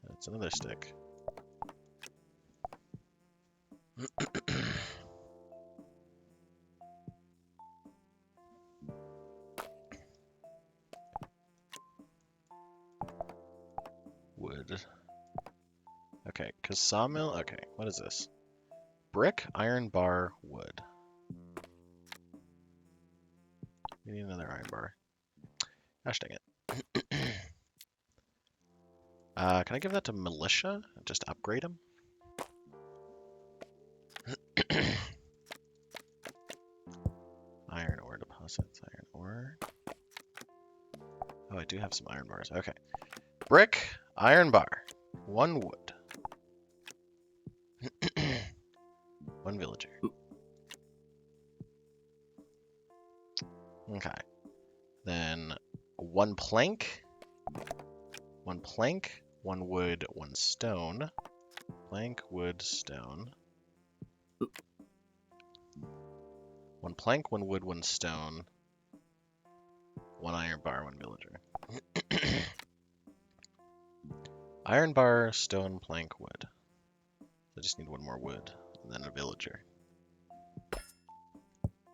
That's another stick. Wood. Okay, because sawmill... Okay, what is this? Brick, iron bar, wood. We need another iron bar. Gosh dang it. Can I give that to militia? Just upgrade him? Iron ore deposits, iron ore. Oh, I do have some iron bars. Okay. Brick, iron bar, 1 wood. 1 villager. Okay. Then 1 plank. 1 plank, 1 wood, 1 stone. Plank, wood, stone. 1 plank, 1 wood, 1 stone. 1 iron bar, 1 villager. Iron bar, stone, plank, wood. I just need 1 more wood. and then a villager.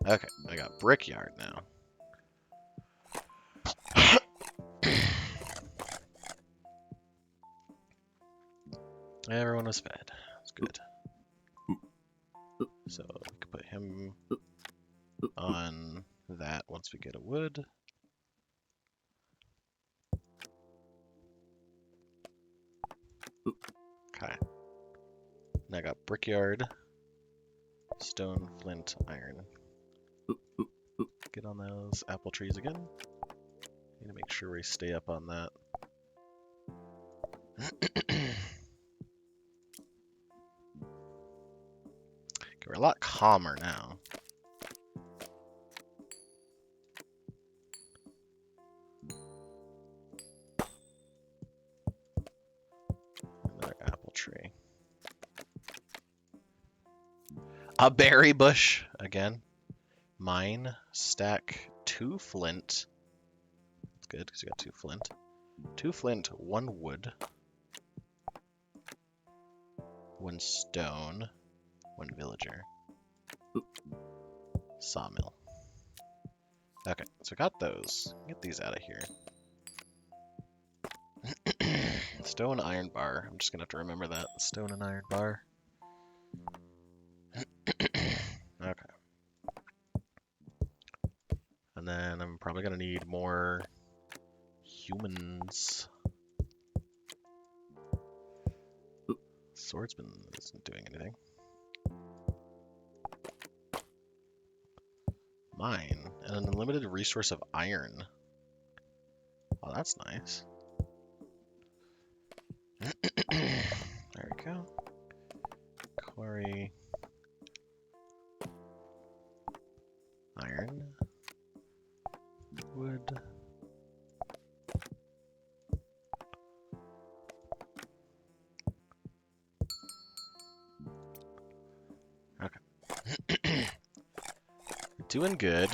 Okay, I got brickyard now. Everyone was fed. That's good. So we can put him on that once we get a wood. Okay. Now I got brickyard, stone, flint, iron. Get on those apple trees again. Need to make sure we stay up on that. Okay, we're a lot calmer now. Another apple tree. A berry bush again. Mine. Stack 2 flint. That's good because you got 2 flint. 2 flint, 1 wood. 1 stone. 1 villager. Sawmill. Okay, so we got those. Get these out of here. Stone iron bar. I'm just gonna have to remember that. Stone and iron bar. Okay. And then I'm probably gonna need more humans. Swordsman isn't doing anything. Mine. And an unlimited resource of iron. Oh, that's nice. There we go. Quarry. Iron. Wood. Okay. Doing good.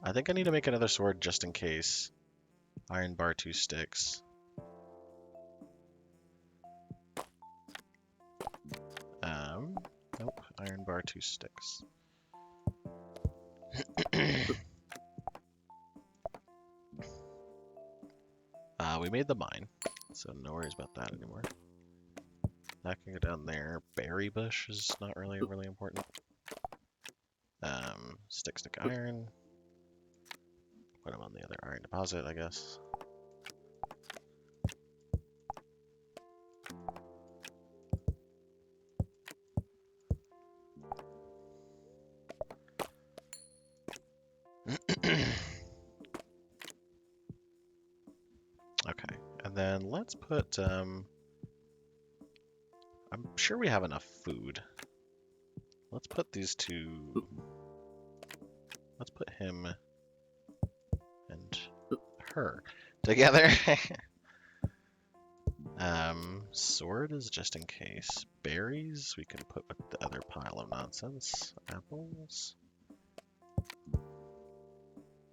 I think I need to make another sword just in case. Iron bar, 2 sticks. Nope. Iron bar, 2 sticks. We made the mine, so no worries about that anymore. That can go down there. Berry bush is not really important. Stick iron. Put them on the other iron deposit, I guess. Okay, and then let's put, I'm sure we have enough food. Let's put these two, let's put him and her together. Sword is just in case. Berries we can put with the other pile of nonsense. Apples.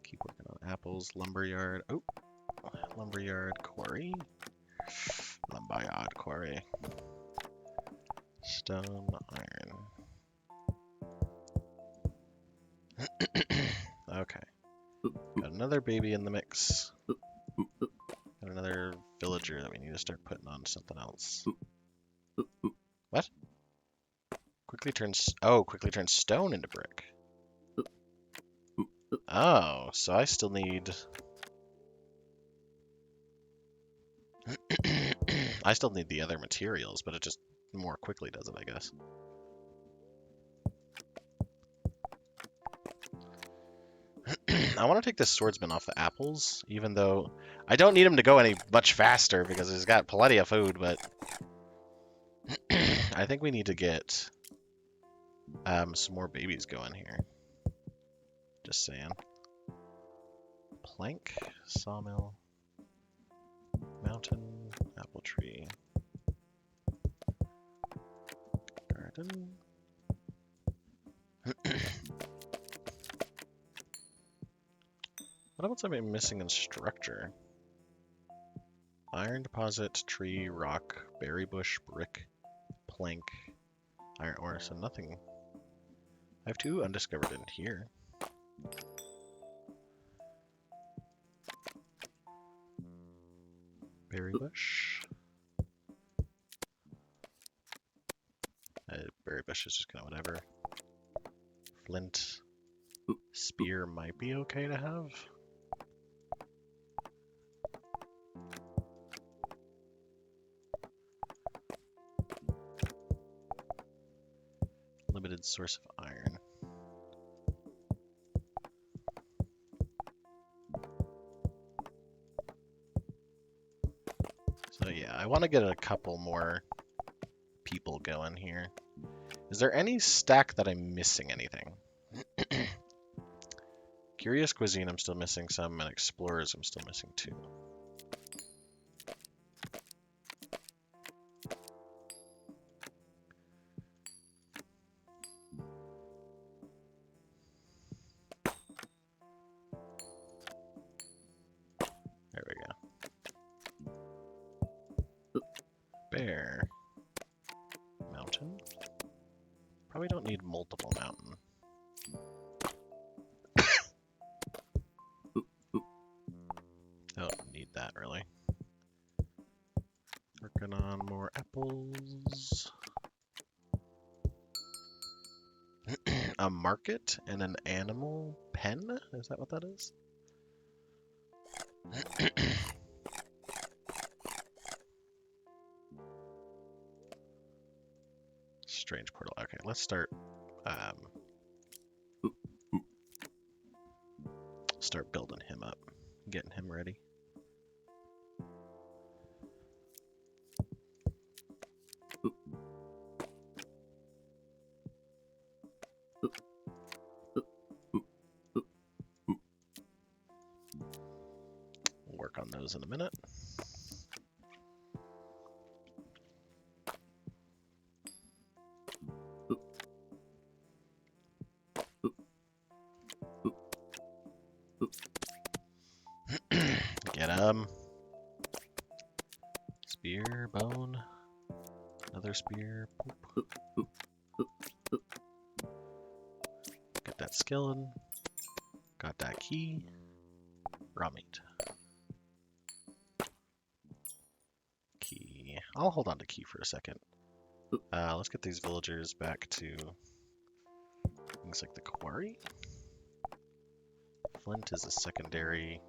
Keep working on apples. Lumberyard. Oh, lumberyard quarry. Lumberyard quarry. Stone, iron. Okay. Got another baby in the mix. Got another villager that we need to start putting on something else. What? Quickly turn stone into brick. Oh, so I still need... I still need the other materials, but it just more quickly does it, I guess. I want to take this swordsman off the apples, even though I don't need him to go any much faster because he's got plenty of food, but I think we need to get some more babies going here. Just saying. Plank, sawmill, mountain, apple tree, garden. What else am I missing in structure? Iron deposit, tree, rock, berry bush, brick, plank, iron ore, so nothing. I have 2 undiscovered in here. Berry bush. Berry bush is just kind of whatever. Flint. Spear might be okay to have. Limited source of iron. So yeah, I want to get a couple more people going here. Is there any stack that I'm missing anything? Curious Cuisine, I'm still missing some, and Explorers, I'm still missing 2. There we go. Bear. Mountain. Probably don't need multiple mountain. Don't need that, really. Working on more apples. A market and an animal pen? Is that what that is? Strange portal. Okay, let's start start building him up, getting him ready. We'll work on those in a minute. Get him. Spear, bone, another spear. Boop. Get that skeleton. Got that key. Raw meat. Key. I'll hold on to key for a second. Let's get these villagers back to things like the quarry. Flint is a secondary.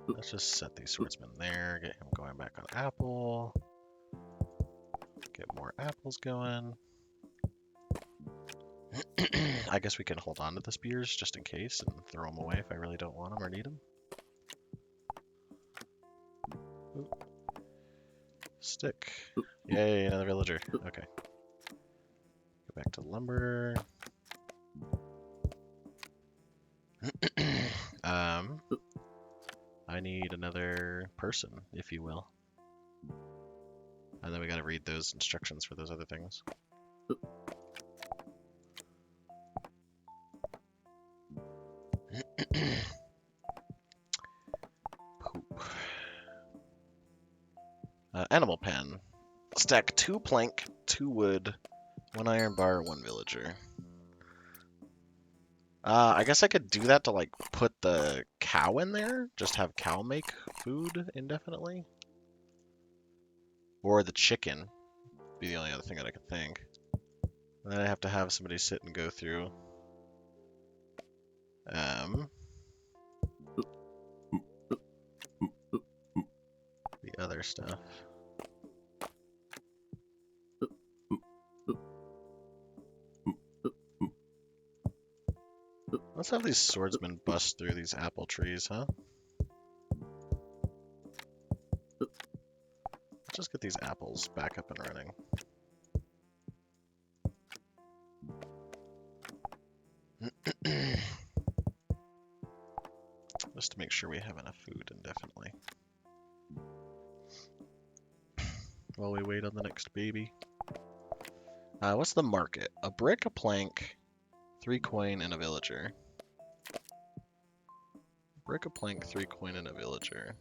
Let's just set these swordsmen there. Get him going back on apple. Get more apples going. I guess we can hold on to the spears just in case and throw them away if I really don't want them or need them. Ooh. Stick. Yay, another villager. Okay. Go back to lumber. I need another person, if you will. And then we gotta read those instructions for those other things. Poop. Animal pen. Stack 2 plank, 2 wood, 1 iron bar, 1 villager. I guess I could do that to like put the cow in there. Just have cow make food indefinitely. Or the chicken. Be the only other thing that I could think. And then I have to have somebody sit and go through the other stuff. Let's have these swordsmen bust through these apple trees, huh? Let's just get these apples back up and running. Just to make sure we have enough food indefinitely. While we wait on the next baby. What's the market? A brick, a plank, 3 coin, and a villager. Brick, a plank, 3 coin, and a villager.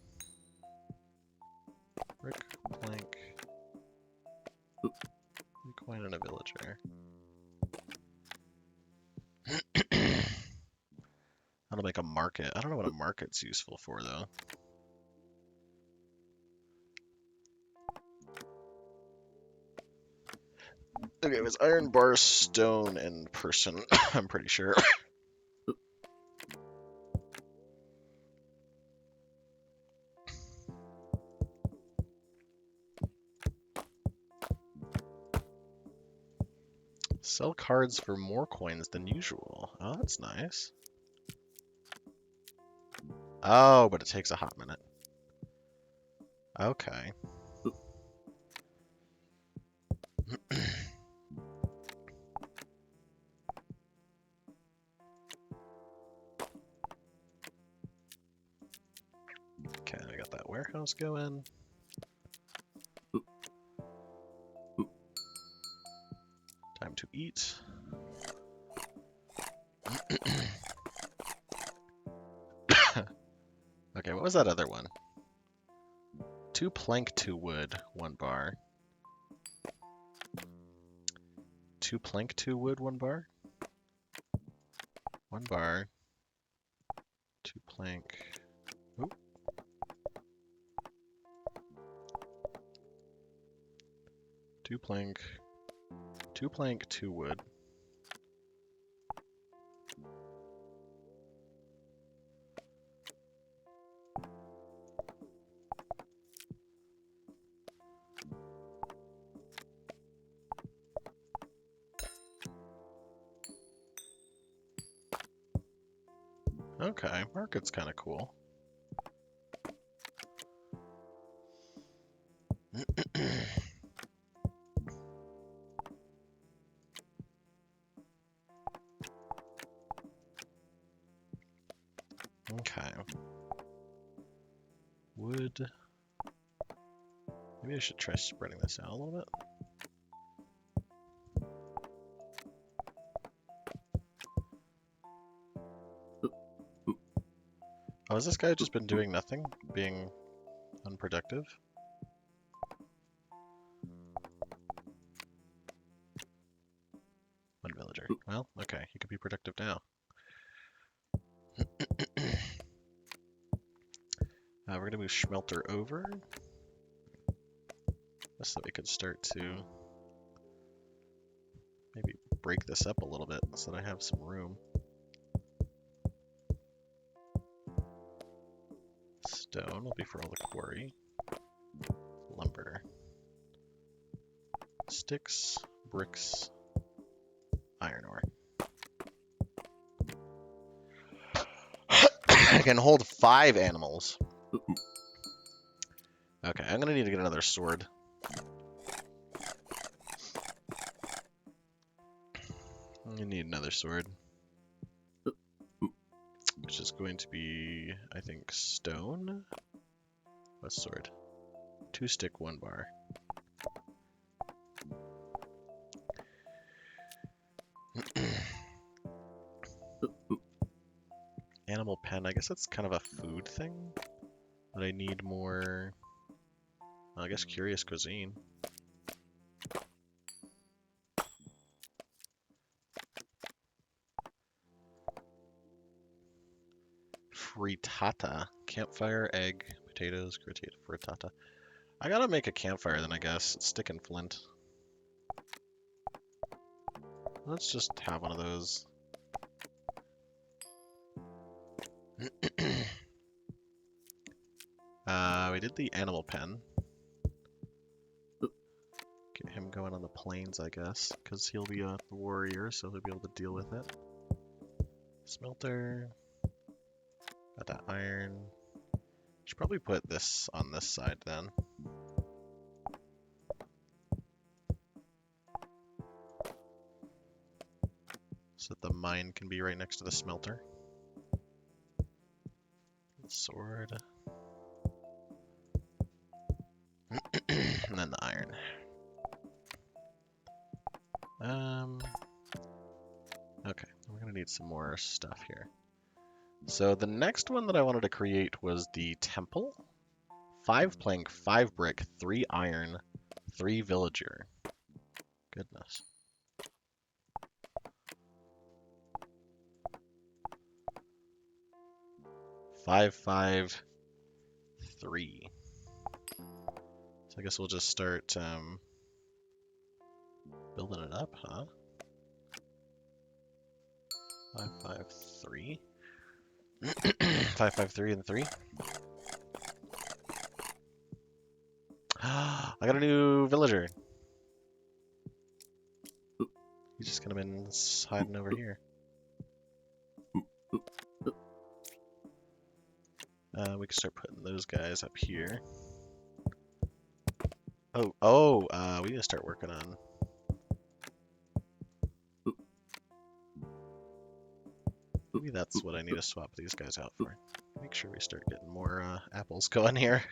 Brick, plank, Coin and a villager. How to make a market. I don't know what a market's useful for, though. Okay, it was iron, bar, stone, and person. I'm pretty sure. Sell cards for more coins than usual. Oh, that's nice. Oh, but it takes a hot minute. Okay. Okay, I got that warehouse going. Time to eat. Okay, what was that other one? 2 plank, 2 wood, 1 bar. 2 plank, 2 wood, 1 bar? 1 bar. 2 plank. Ooh. 2 plank. 2 plank, 2 wood. Okay, market's kind of cool. Okay. Wood. Maybe I should try spreading this out a little bit. Oh, has this guy just been doing nothing? Being unproductive? One villager. Well, okay, he could be productive now. We're gonna move Schmelter over. Just so we could start to maybe break this up a little bit so that I have some room. Stone will be for all the quarry. Lumber. Sticks, bricks, iron ore. I can hold 5 animals. Okay, I'm gonna need to get another sword. I'm gonna need another sword. Which is going to be, I think, stone? What sword? 2 stick, 1 bar. Animal pen, I guess that's kind of a food thing. But I need more, well, I guess, curious cuisine. Frittata. Campfire, egg, potatoes, frittata. I gotta make a campfire then, I guess. Stick and flint. Let's just have one of those. We did the animal pen. Get him going on the plains, I guess, because he'll be a warrior, so he'll be able to deal with it. Smelter. Got that iron. Should probably put this on this side then. So that the mine can be right next to the smelter. Sword. And then the iron. Okay, we're gonna need some more stuff here. So the next one that I wanted to create was the temple. 5 plank, 5 brick, 3 iron, 3 villager. Goodness. 553. So I guess we'll just start building it up, huh? 553. 553 and 3. I got a new villager. He's just gonna been hiding over here. We can start putting those guys up here. We need to start working on. Maybe that's what I need to swap these guys out for. Make sure we start getting more apples going here.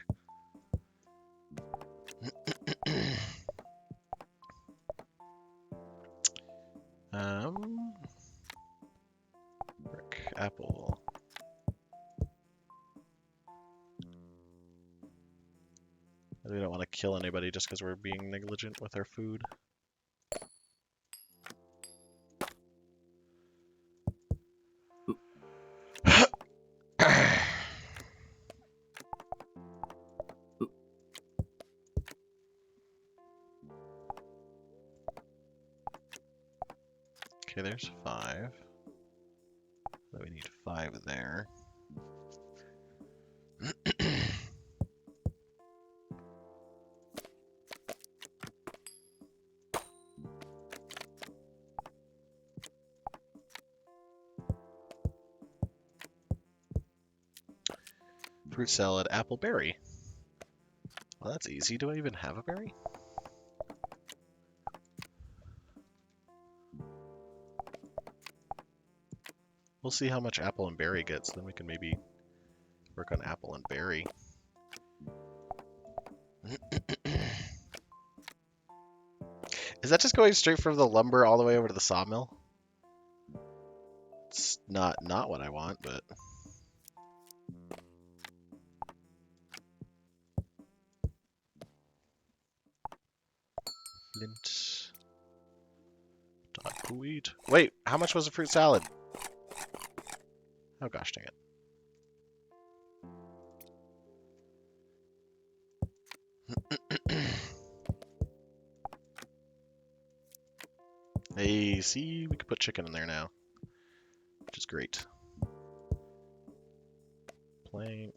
Brick, apple. We don't want to kill anybody just because we're being negligent with our food. Okay, there's 5. So we need 5 there. Fruit salad, apple, berry. Well, that's easy. Do I even have a berry? We'll see how much apple and berry gets, then we can maybe work on apple and berry. Is that just going straight from the lumber all the way over to the sawmill? It's not what I want, but... Flint. Dog wheat. Wait, how much was a fruit salad? Oh gosh dang it. Hey, see, we can put chicken in there now, which is great. Plank.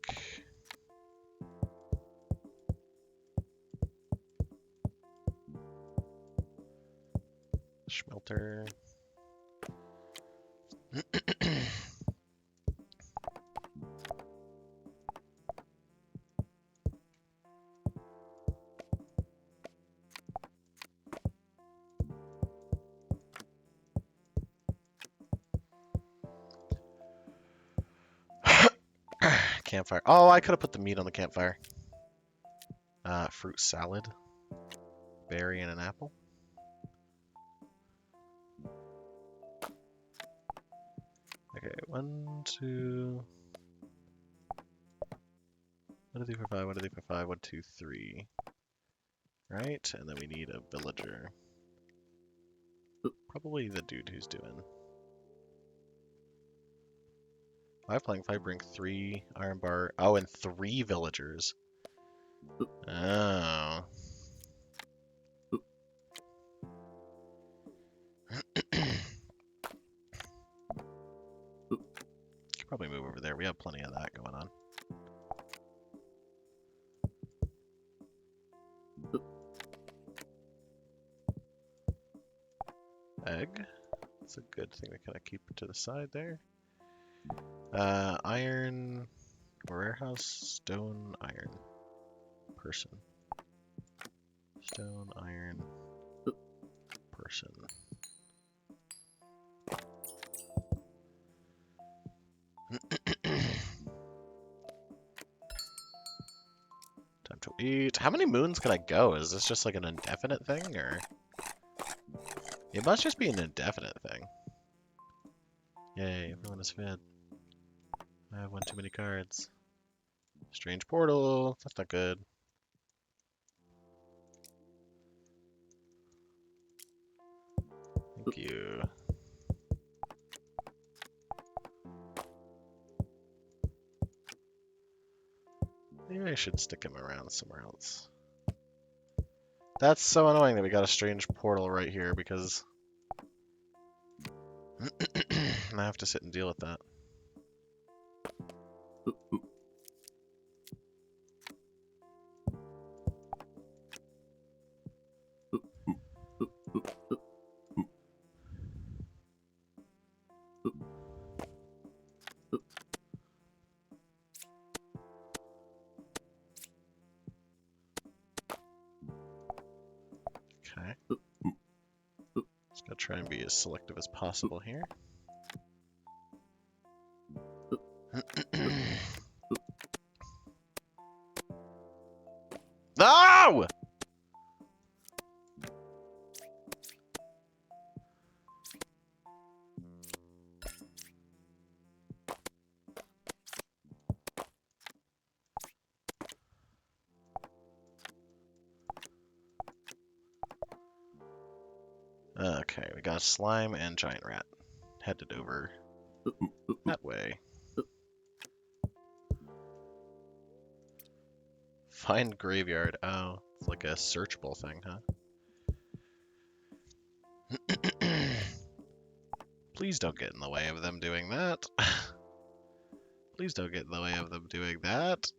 Smelter. Campfire. Oh, I could have put the meat on the campfire. Fruit salad. Berry and an apple. Okay, 1, 2... 1, 2, 3, 4, 5, 1, 2, 3, 4, 5, 1, 2, 3. Right, and then we need a villager. Probably the dude who's doing. 5 plank, 5 bring 3 iron bar. Oh, and 3 villagers. Oh. Could probably move over there. We have plenty of that going on. Egg. That's a good thing to kind of keep to the side there. Iron. Warehouse. Stone. Iron. Person. Stone. Iron. Person. Time to eat. How many moons can I go? Is this just like an indefinite thing, or? It must just be an indefinite thing. Yay, everyone is fed. I have one too many cards. Strange portal. That's not good. Thank you. Maybe I should stick him around somewhere else. That's so annoying that we got a strange portal right here because I have to sit and deal with that. Okay. Just gotta try and be as selective as possible here. No! Okay, we got slime and giant rat. Headed over that way. Find graveyard. Oh, it's like a searchable thing, huh? Please don't get in the way of them doing that. Please don't get in the way of them doing that.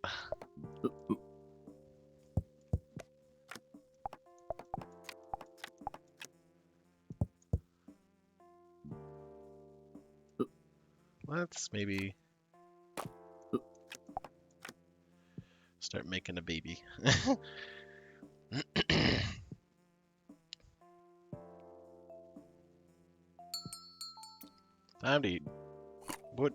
Let's maybe start making a baby. Time to eat. Wood.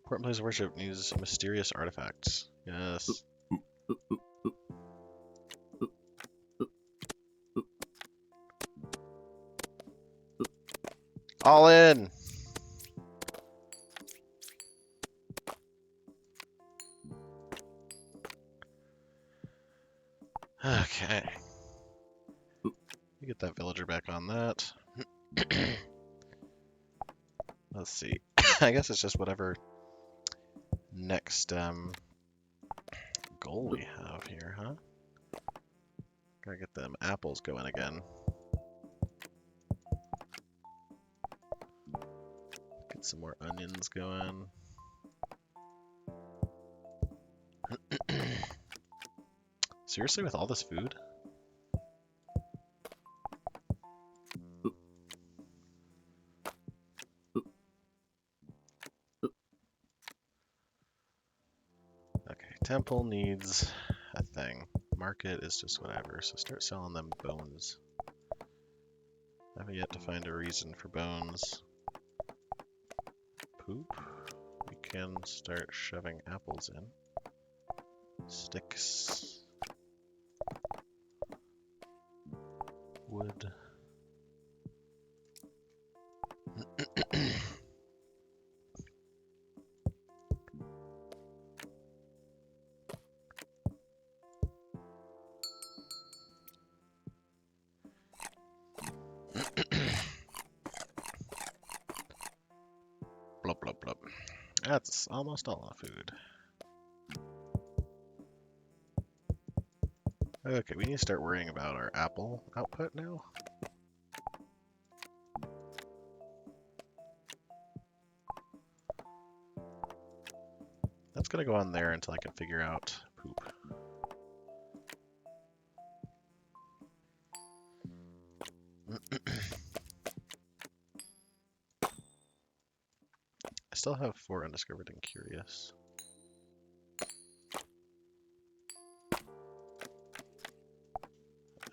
Important place of worship needs mysterious artifacts. Yes. All in! Okay. You get that villager back on that. Let's see. I guess it's just whatever next goal we have here, huh? Gotta get them apples going again. Get some more onions going. Seriously, with all this food? Okay, temple needs a thing. Market is just whatever, so start selling them bones. I have yet to find a reason for bones. Poop. We can start shoving apples in. Sticks. Wood. Blub, blub, blub. That's almost all our food. Okay, we need to start worrying about our apple output now. That's gonna go on there until I can figure out poop. I still have 4 undiscovered and curious.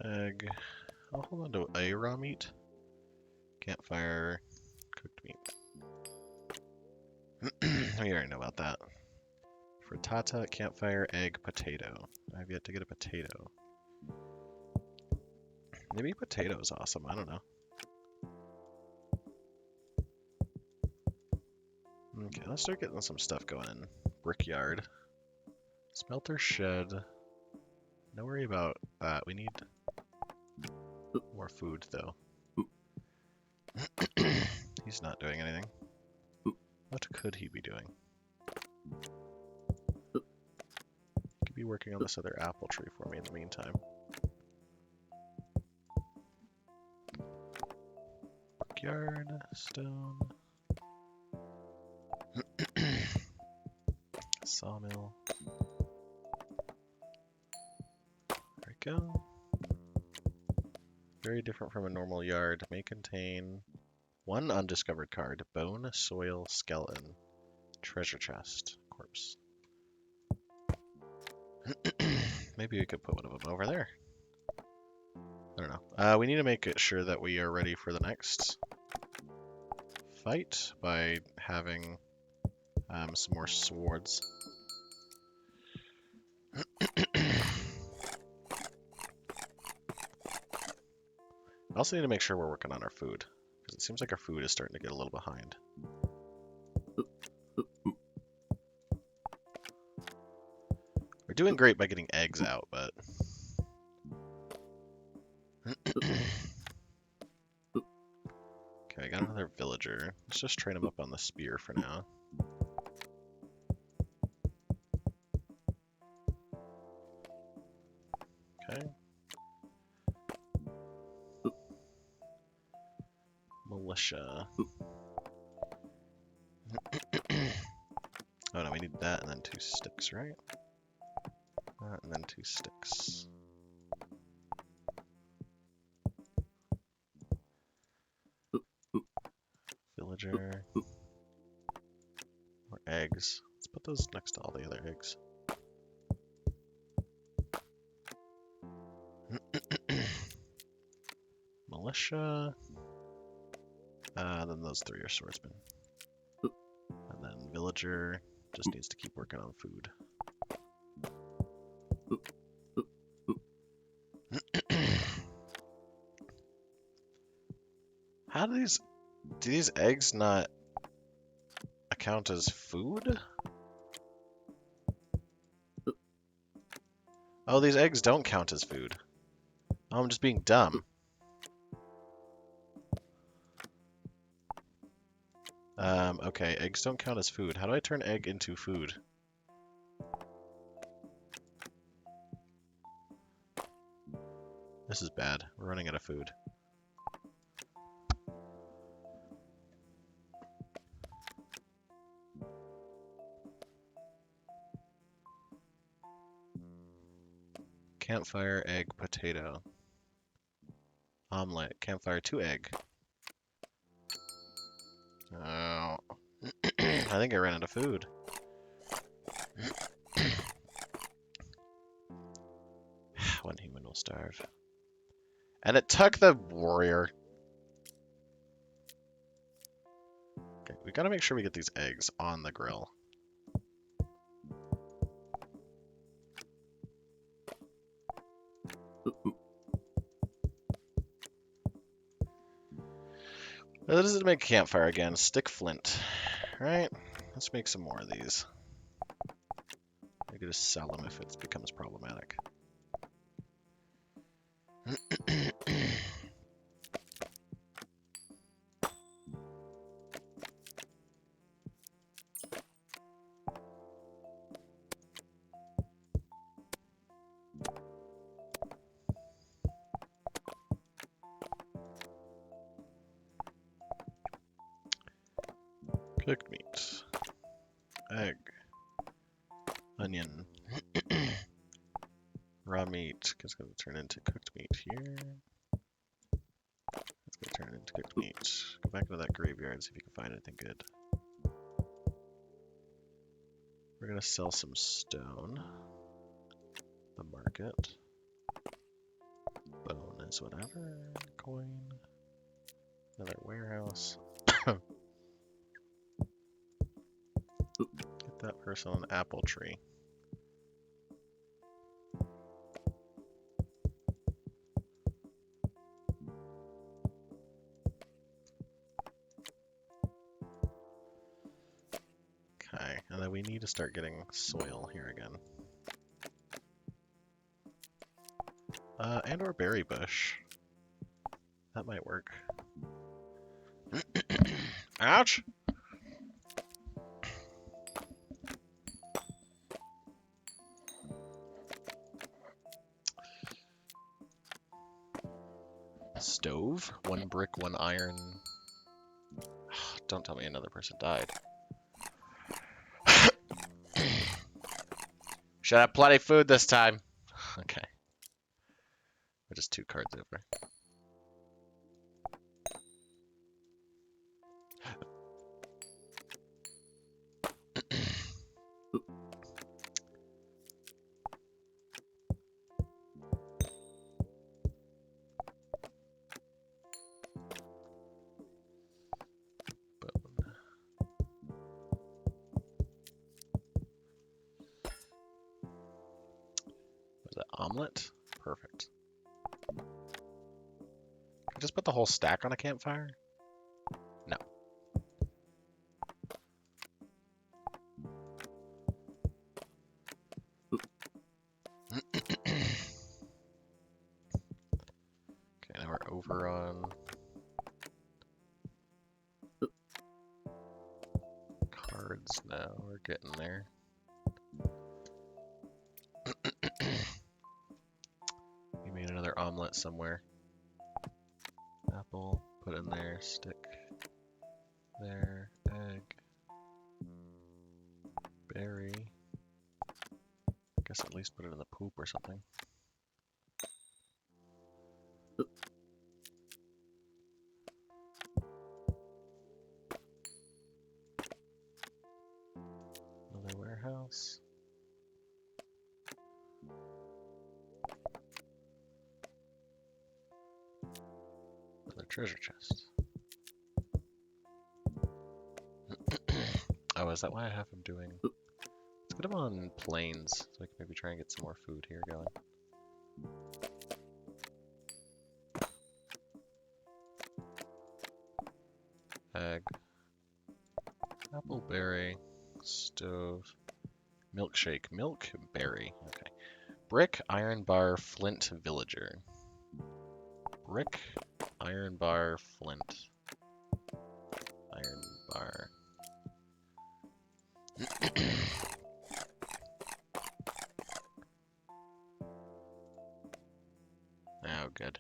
Egg. I'll hold on to a raw meat. Campfire, cooked meat. We already know about that. Frittata, campfire, egg, potato. I've yet to get a potato. Maybe potato is awesome. I don't know. Okay, let's start getting some stuff going in. Brickyard. Smelter shed. No worry about that. We need more food, though. He's not doing anything. What could he be doing? He could be working on this other apple tree for me in the meantime. Brickyard, stone. Sawmill. There we go. Very different from a normal yard. May contain one undiscovered card. Bone, soil, skeleton. Treasure chest. Corpse. Maybe we could put one of them over there. I don't know. We need to make it sure that we are ready for the next fight by having some more swords. I also need to make sure we're working on our food, because it seems like our food is starting to get a little behind. We're doing great by getting eggs out, but... Okay, I got another villager. Let's just train him up on the spear for now. Okay. Militia. Oh no, we need that and then 2 sticks, right? That and then 2 sticks. Villager. More eggs. Let's put those next to all the other eggs. Militia. Then those 3 are swordsmen. And then villager just needs to keep working on food. How do these eggs not account as food? Oh, these eggs don't count as food. Oh, I'm just being dumb. Okay, eggs don't count as food. How do I turn egg into food? This is bad. We're running out of food. Campfire, egg, potato. Omelette. Campfire, 2 egg. Oh. I think I ran out of food. One human will starve. And it took the warrior. Okay, we gotta make sure we get these eggs on the grill. This is to make a campfire again. Stick flint. Right? Let's make some more of these. I could just sell them if it becomes problematic. Cooked meat. Egg. Onion. Raw meat. It's going to turn into cooked meat here. It's going to turn into cooked meat. Go back into that graveyard and see if you can find anything good. We're going to sell some stone. The market. Bone is whatever. Coin. Another warehouse. Get that person an apple tree. Okay, and then we need to start getting soil here again. And or berry bush. That might work. Ouch! Stove? 1 brick, 1 iron. Don't tell me another person died. Should have plenty of food this time. Okay. We're just 2 cards over. Was that omelet? Perfect. Just put the whole stack on a campfire? No. Okay, now we're over on cards now. We're getting there. We made another omelet somewhere. Apple, put in there, stick there, egg, berry. I guess at least put it in the poop or something. Another warehouse. Another treasure chest. Oh, is that why I have him doing... Let's get him on plains, so I can maybe try and get some more food here going. Egg. Apple, berry, stove, milkshake, milk, berry. Okay. Brick, iron bar, flint, villager. Brick, iron bar, flint. Iron bar. Oh, good.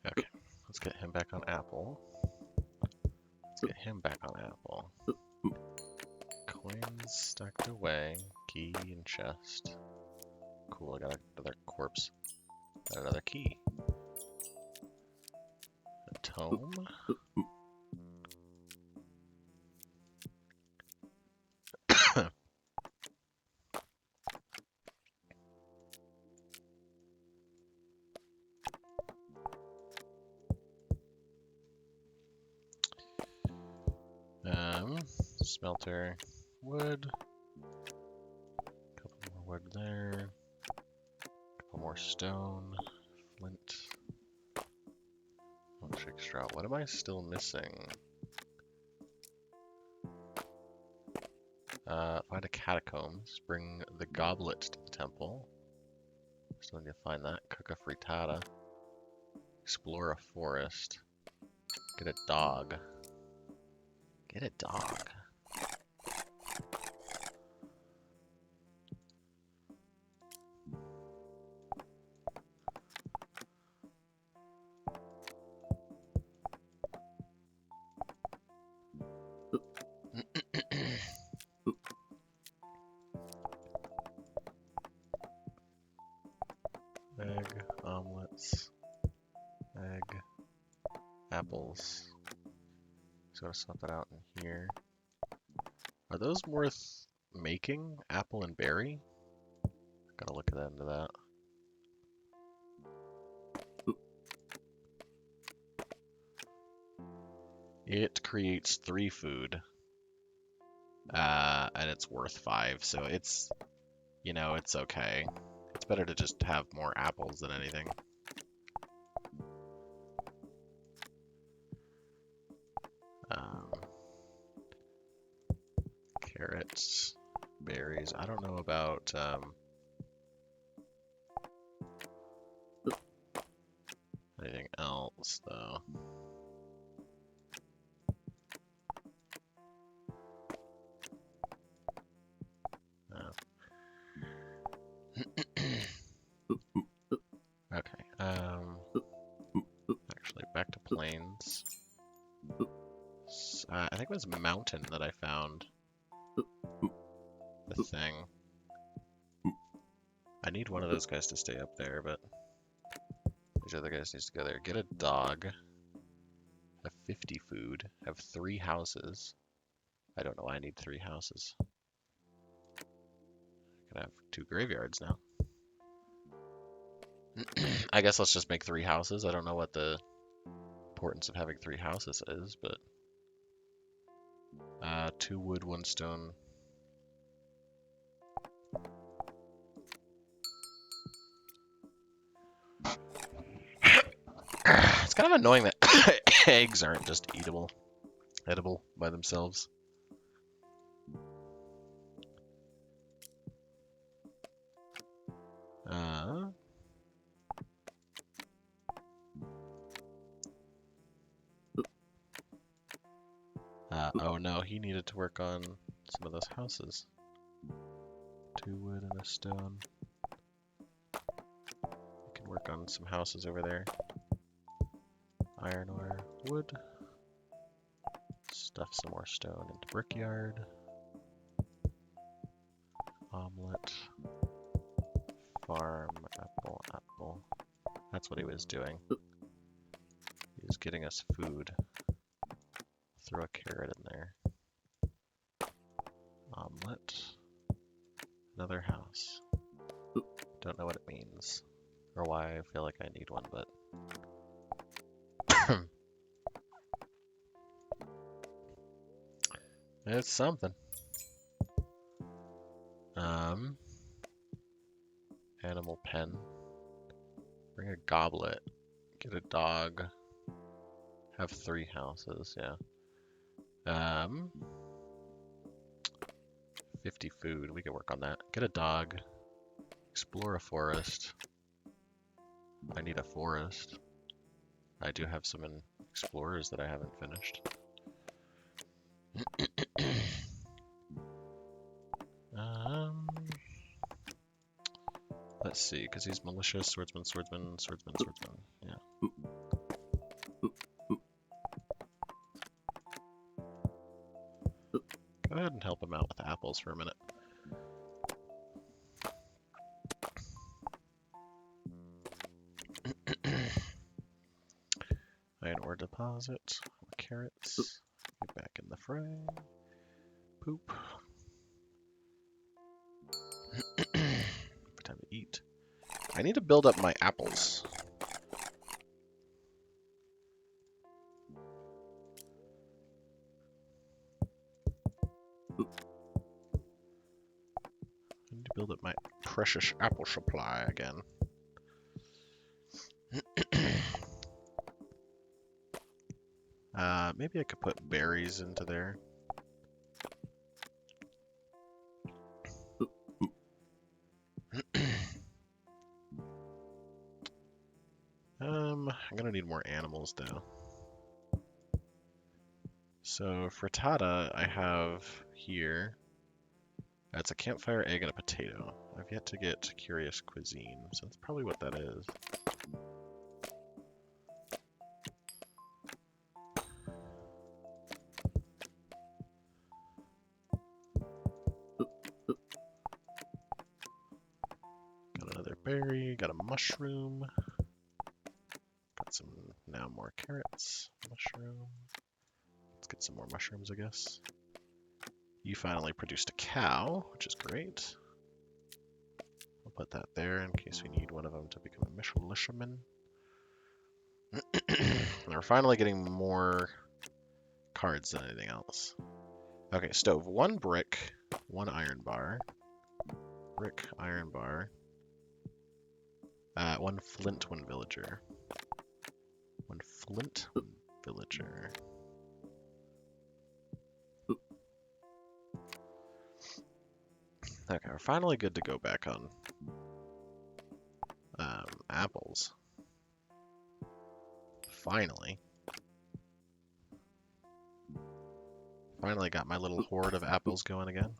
Okay, let's get him back on apple. Let's get him back on apple. Coins stacked away. Key and chest. Cool, I got another corpse. Got another key. A tome. Smelter. Wood. Couple more wood there. Couple more stone. Flint. Milkshake extra. What am I still missing? Find a catacombs. Bring the goblet to the temple. Still need to find that. Cook a frittata. Explore a forest. Get a dog. Get a dog. Egg, omelets, egg, apples. So gotta swap that out in here. Are those worth making? Apple and berry? Gotta look at that into that. It creates 3 food. And it's worth 5, so it's, you know, it's okay. It's better to just have more apples than anything. Carrots, berries. I don't know about anything else, though. Okay. Actually, back to plains. I think it was mountain that I found the thing. I need one of those guys to stay up there, but these other guys need to go there. Get a dog. Have 50 food. Have 3 houses. I don't know why I need 3 houses. I can have 2 graveyards now. I guess let's just make 3 houses. I don't know what the importance of having 3 houses is, but 2 wood, 1 stone. It's kind of annoying that eggs aren't just edible by themselves. Oh no, he needed to work on some of those houses. 2 wood and a stone. We can work on some houses over there. Iron ore, wood. Stuff some more stone into brickyard. Omelet. Farm, apple. That's what he was doing. He was getting us food. Throw a carrot in there. Omelet. Another house. Don't know what it means. Or why I feel like I need one, but... It's something. Animal pen. Bring a goblet. Get a dog. Have 3 houses, yeah. 50 food. We can work on that. Get a dog. Explore a forest. I need a forest. I do have some explorers that I haven't finished. Let's see, because he's militia, swordsman. Yeah. Go ahead and help him out with apples for a minute. Iron ore deposit. Carrots. Get back in the fray. Poop. Time to eat. I need to build up my apples. I need to build up my precious apple supply again. Maybe I could put berries into there. I'm gonna need more animals though. So frittata I have here. That's a campfire, egg, and a potato. I've yet to get curious cuisine, so that's probably what that is. Got another berry, got a mushroom. Got some, now more carrots, mushroom. Let's get some more mushrooms, I guess. You finally produced a cow, which is great. I'll put that there in case we need one of them to become a Michelin. We're finally getting more cards than anything else. Okay, stove. 1 brick, 1 iron bar. Brick, iron bar. 1 flint, 1 villager. 1 flint, 1 villager. Okay, we're finally good to go back on apples. Finally. Finally got my little horde of apples going again.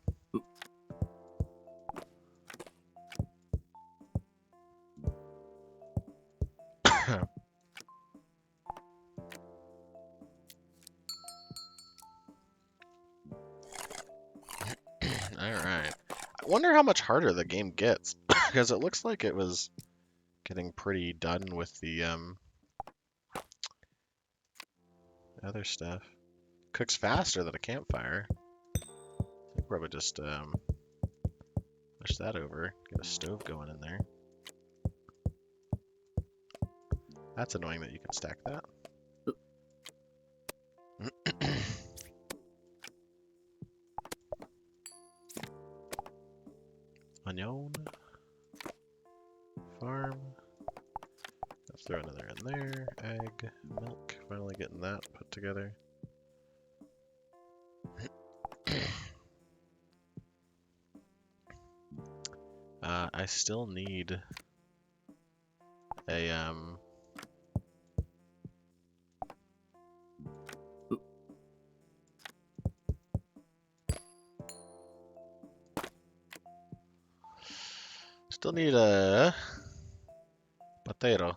Alright. I wonder how much harder the game gets, because it looks like it was getting pretty done with the other stuff. Cooks faster than a campfire. I think probably just push that over, get a stove going in there. That's annoying that you can stack that. Onion. Farm. Let's throw another in there. Egg. Milk. Finally getting that put together. I still need a still need a potato.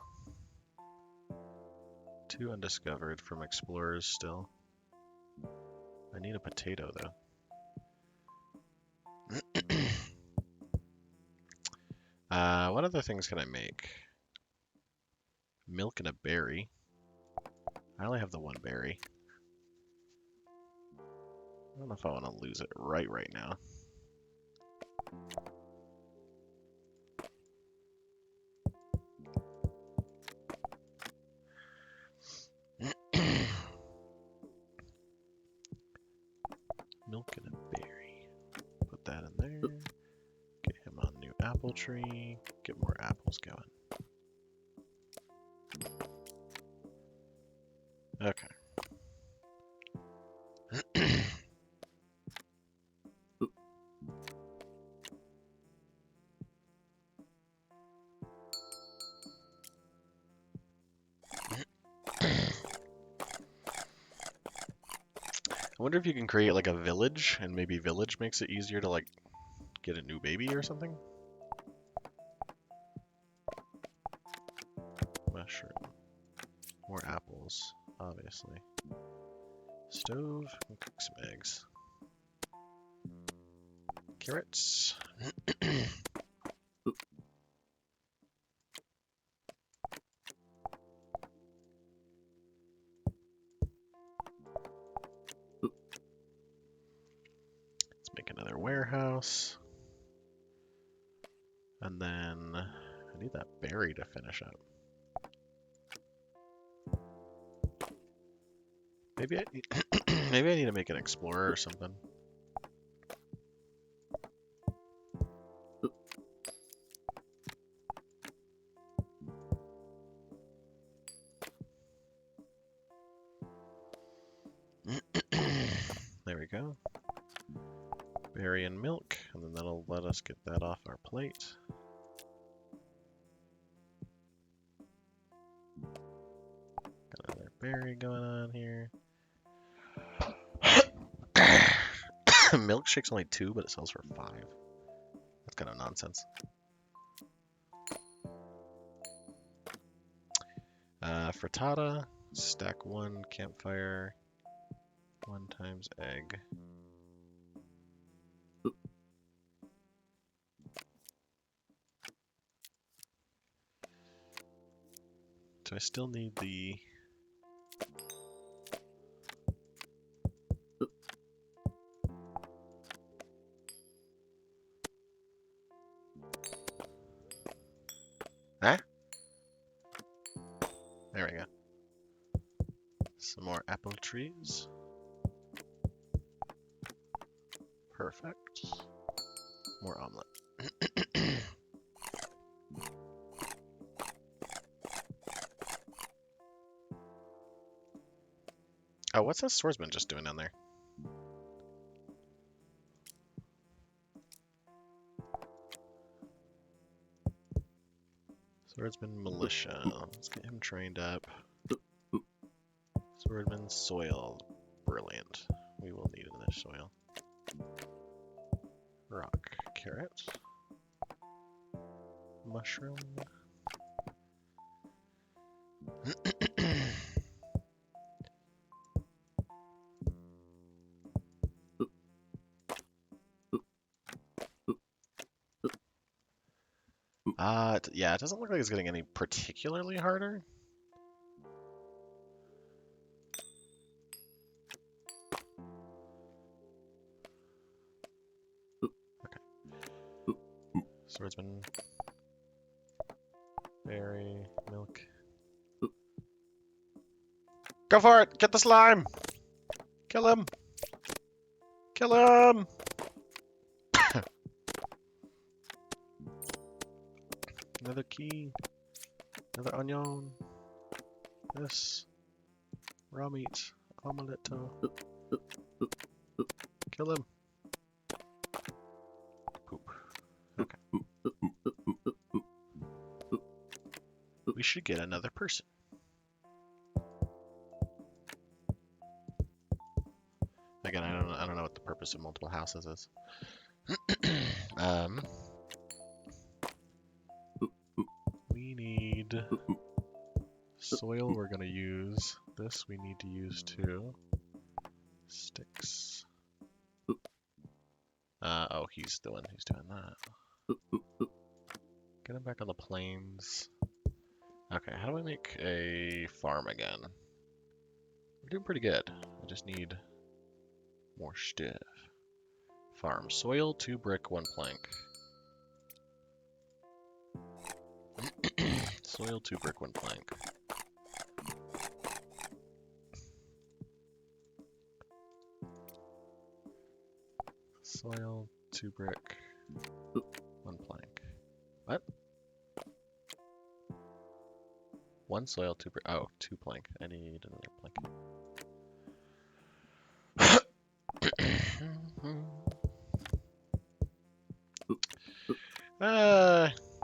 2 undiscovered from explorers still. I need a potato though. What other things can I make? Milk and a berry. I only have the 1 berry. I don't know if I want to lose it right now. Milk and a berry. Put that in there. Get him on new apple tree. Get more apples going. Okay. I wonder if you can create like a village, and maybe village makes it easier to like get a new baby or something. Mushroom. More apples, obviously. Stove, and cook some eggs. Carrots. Let's make another warehouse. And then I need that berry to finish up. Maybe I need maybe I need to make an explorer or something. go. Berry and milk, and then that'll let us get that off our plate. Got another berry going on here. Milkshake's only 2, but it sells for 5. That's kind of nonsense. Frittata, stack 1 campfire, 1 times egg. So I still need the... Huh? There we go. Some more apple trees. Perfect. More omelet. Oh, what's that swordsman just doing down there? Swordsman militia. Let's get him trained up. Swordsman soil. Brilliant. We will need another soil. Rock. Carrot. Mushroom. Yeah, it doesn't look like it's getting any particularly harder. Okay. Swordsman. Berry. Milk. Go for it! Get the slime! Kill him! Kill him! Another key. Another onion. This. Raw meat. Omelette. Kill him. Poop. Okay. We should get another person. Again, I don't know what the purpose of multiple houses is. We need soil. We're gonna use this. We need to use 2 sticks. Oh, he's the one who's doing that. Get him back on the plains. Okay, how do I make a farm again? We're doing pretty good. I just need more stuff. Farm. Soil, 2 brick, 1 plank. Soil, 2 brick, 1 plank. Soil, 2 brick, 1 plank. What? 1 soil, 2 brick. Oh, 2 plank. I need another plank.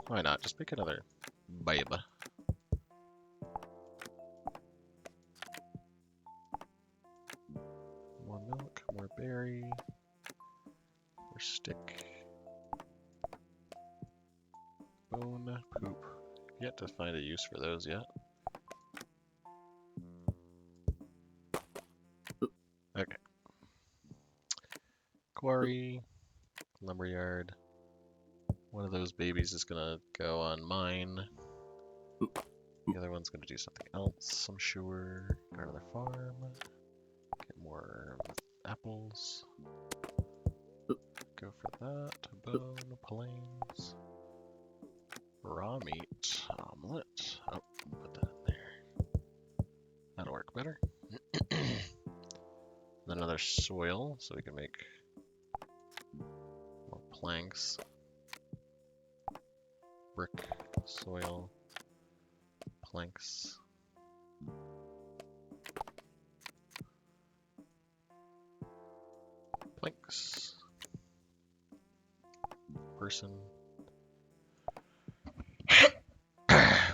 Why not? Just make another babe. More milk, more berry, more stick. Bone, poop. Yet to find a use for those yet. Okay. Quarry, lumberyard. One of those babies is gonna go on mine. The other one's gonna do something else, I'm sure. Go to another farm. Get more apples. Go for that. Bone, plains. Raw meat, omelet. Oh, put that in there. That'll work better. Then another soil, so we can make more planks. Brick, soil, planks. Thanks. Person.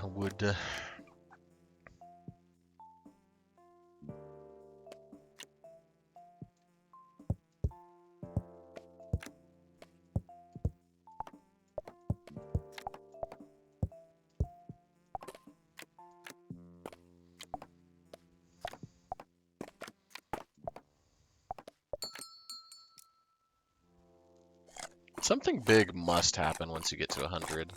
Wood. Something big must happen once you get to 100.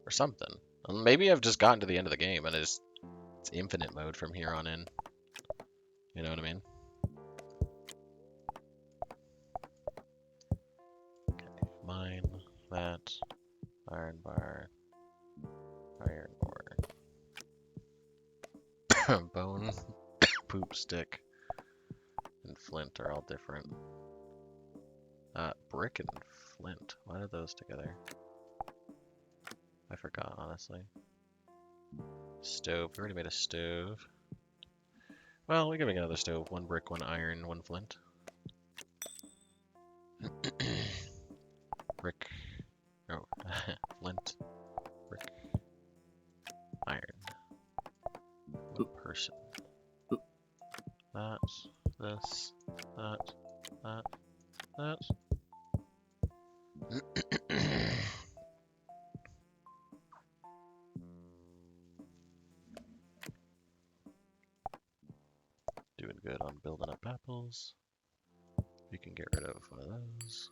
Or something. Maybe I've just gotten to the end of the game and it's infinite mode from here on in. You know what I mean? Okay, mine, that, iron bar, iron ore, bone, poop stick, and flint are all different. Brick and flint. Why are those together? I forgot, honestly. Stove. We already made a stove. Well, we can make another stove. 1 brick, 1 iron, 1 flint. Brick. Oh, flint. Brick. Iron. 1 person. That. This. That. That. That. Doing good on building up apples. We can get rid of one of those.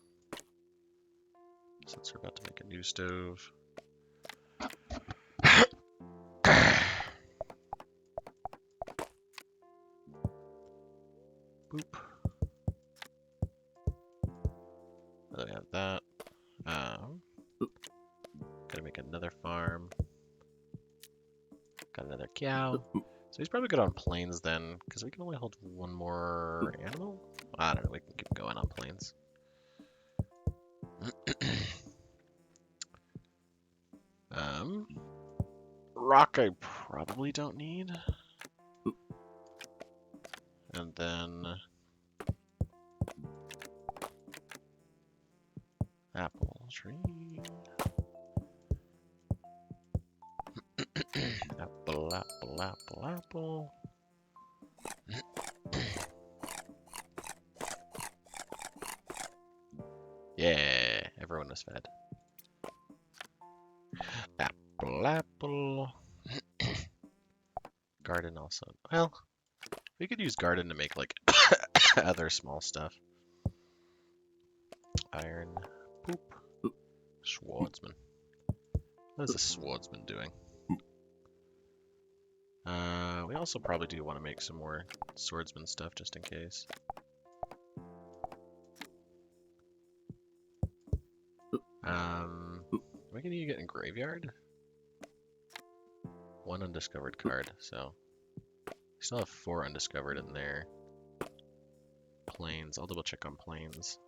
Since we're about to make a new stove. Boop. Then we have that. Gotta make another farm. Got another cow. So he's probably good on plains then, because we can only hold 1 more animal? I don't know, we can keep going on plains. Rock I probably don't need. And then apple tree. Apple, apple, apple, apple. Yeah, everyone is fed. Apple, apple. Garden also. Well, we could use garden to make like other small stuff. Iron. Poop. Swordsman. What is the swordsman doing? We also probably do want to make some more swordsman stuff just in case. Am I gonna get in graveyard? 1 undiscovered card, so we still have 4 undiscovered in there. Plains. I'll double check on plains.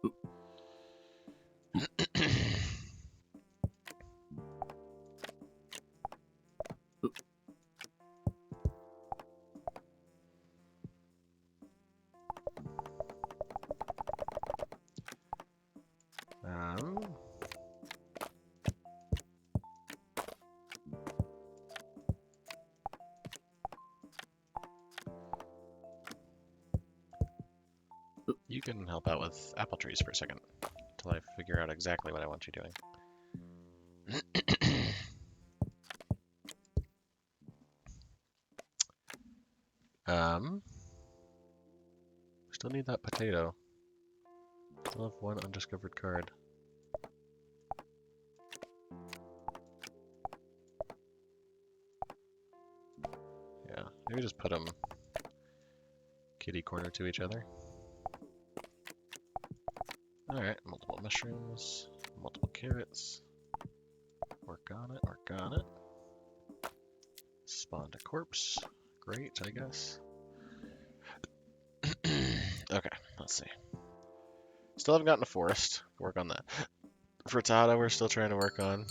You can help out with apple trees for a second, until I figure out exactly what I want you doing. Still need that potato. Still have 1 undiscovered card. Yeah, maybe just put them kitty corner to each other. Alright, multiple mushrooms, multiple carrots. Work on it, work on it. Spawned a corpse. Great, I guess. Okay, let's see. Still haven't gotten a forest. Work on that. Frittata we're still trying to work on.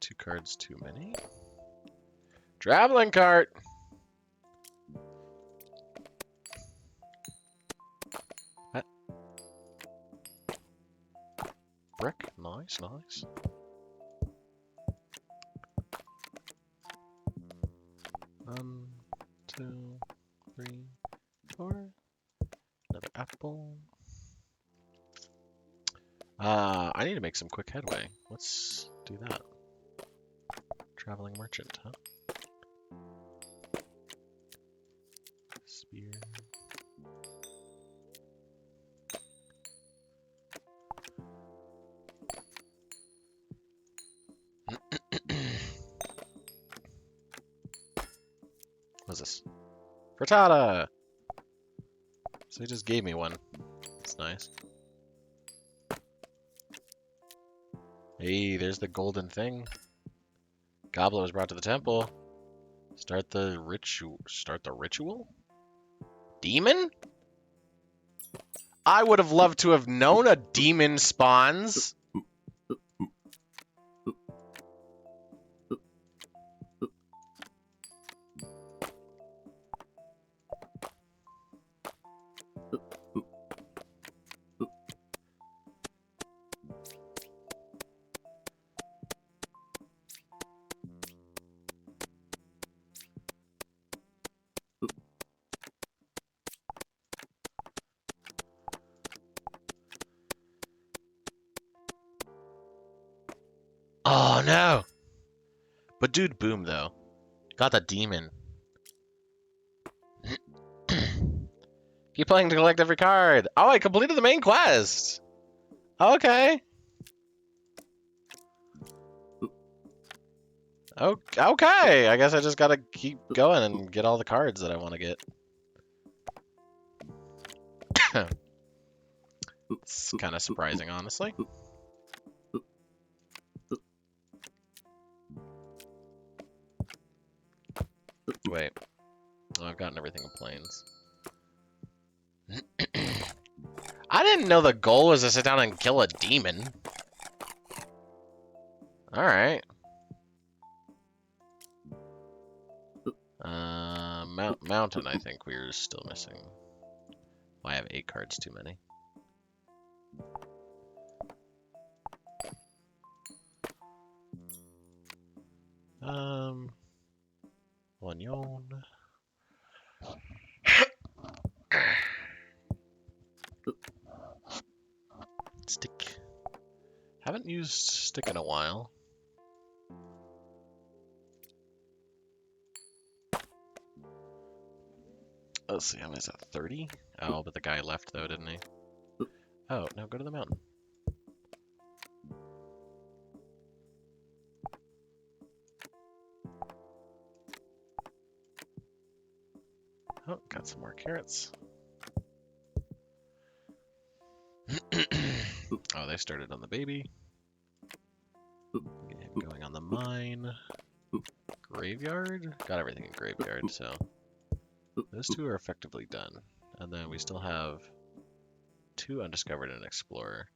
2 cards too many. Traveling cart! What? Brick? Nice, nice. One, 2, 3, 4. Another apple. I need to make some quick headway. Let's do that. Traveling merchant, huh? Spear. What's this? Frittata! So he just gave me one. That's nice. Hey, there's the golden thing. Goblet was brought to the temple. Start the ritual. Start the ritual? Demon? I would have loved to have known a demon spawns. Oh no! But dude, boom though. Got the demon. Keep playing to collect every card. Oh, I completed the main quest. Okay. Okay. I guess I just gotta keep going and get all the cards that I want to get. It's kind of surprising, honestly. Wait. Oh, I've gotten everything in planes. I didn't know the goal was to sit down and kill a demon. Alright. Mountain, I think we're still missing. Well, I have 8 cards too many. Onion. Stick. Haven't used stick in a while. Let's see, how many is that? 30? Oh, but the guy left though, didn't he? Oh, now go to the mountain. Oh, got some more carrots. Oh, they started on the baby. Get him going on the mine. Graveyard? Got everything in graveyard, so those 2 are effectively done. And then we still have 2 undiscovered and explorer.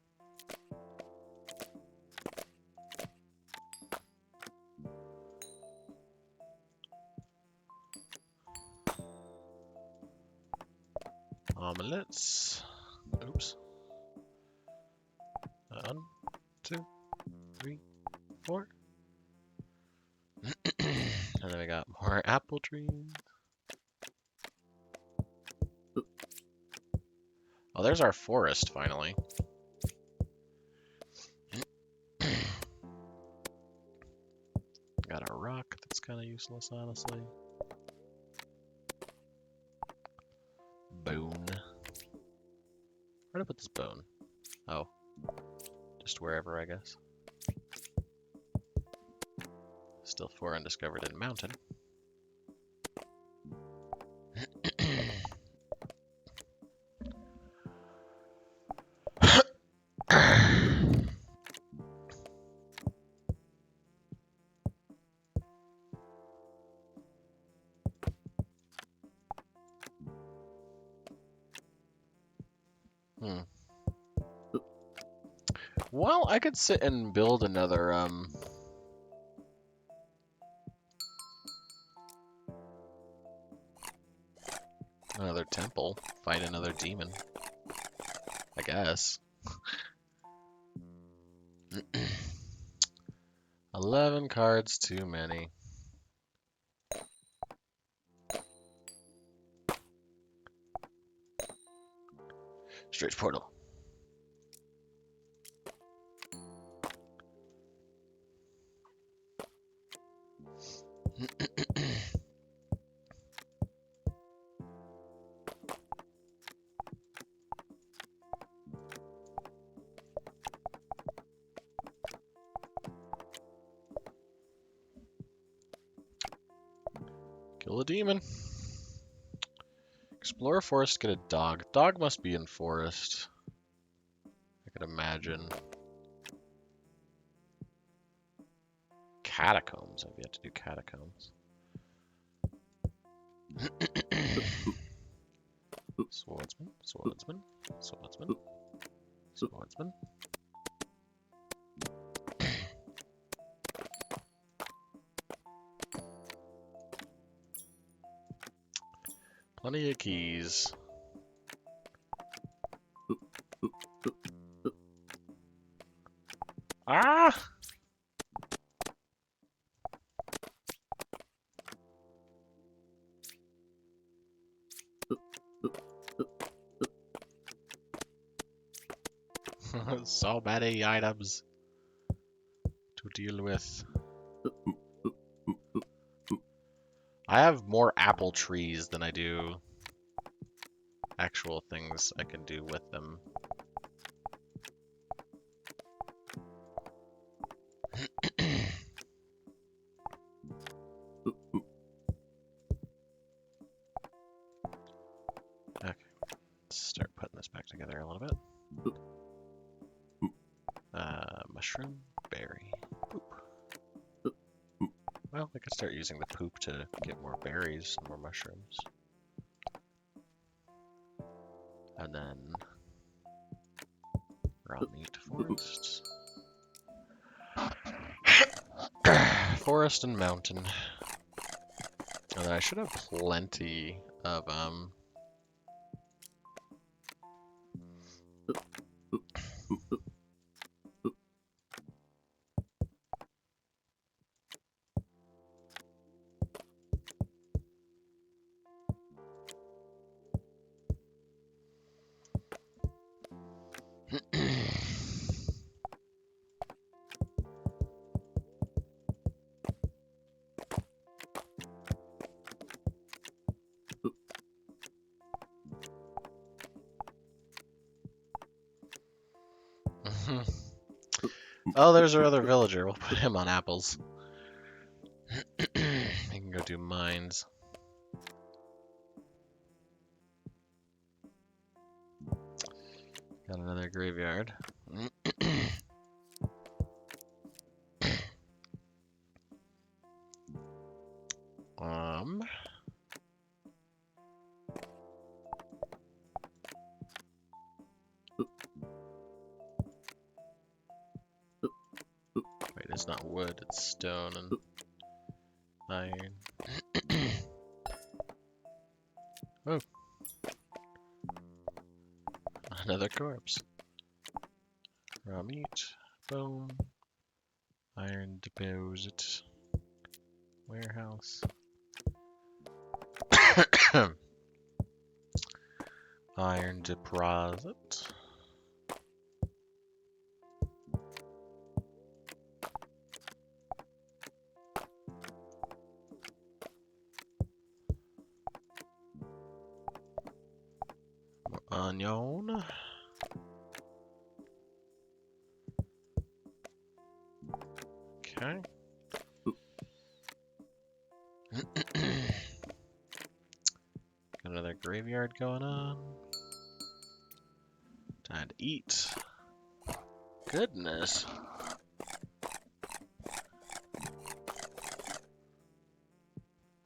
Omelets. Oops. 1, 2, 3, 4. And then we got more apple trees. Oh, there's our forest, finally. Got a rock that's kind of useless, honestly. Bone. Where'd I put this bone? Oh. Just wherever, I guess. Still 4 undiscovered in mountain. Well, I could sit and build another temple, fight another demon. I guess. 11 cards too many. Strange portal. Kill a demon. Explore forest, get a dog. Dog must be in forest. I could imagine. Catacombs. I've yet to do catacombs. Swordsman, swordsman, swordsman, swordsman. Plenty of keys. Ah! So many items to deal with. I have more apple trees than I do actual things I can do with them. Okay, let's start putting this back together a little bit. Mushroom, berry, poop. Well, I could start using the poop to get more berries and more mushrooms. And then raw meat forests. Forest and mountain. And then I should have plenty of oh, there's our other villager. We'll put him on apples. He can go do mines. Got another graveyard. Wait, it's not wood, it's stone and iron. Oh. Another corpse. Raw meat, bone, iron deposit, warehouse. Iron deposit. Onion. Okay. Got another graveyard going on. Time to eat. Goodness.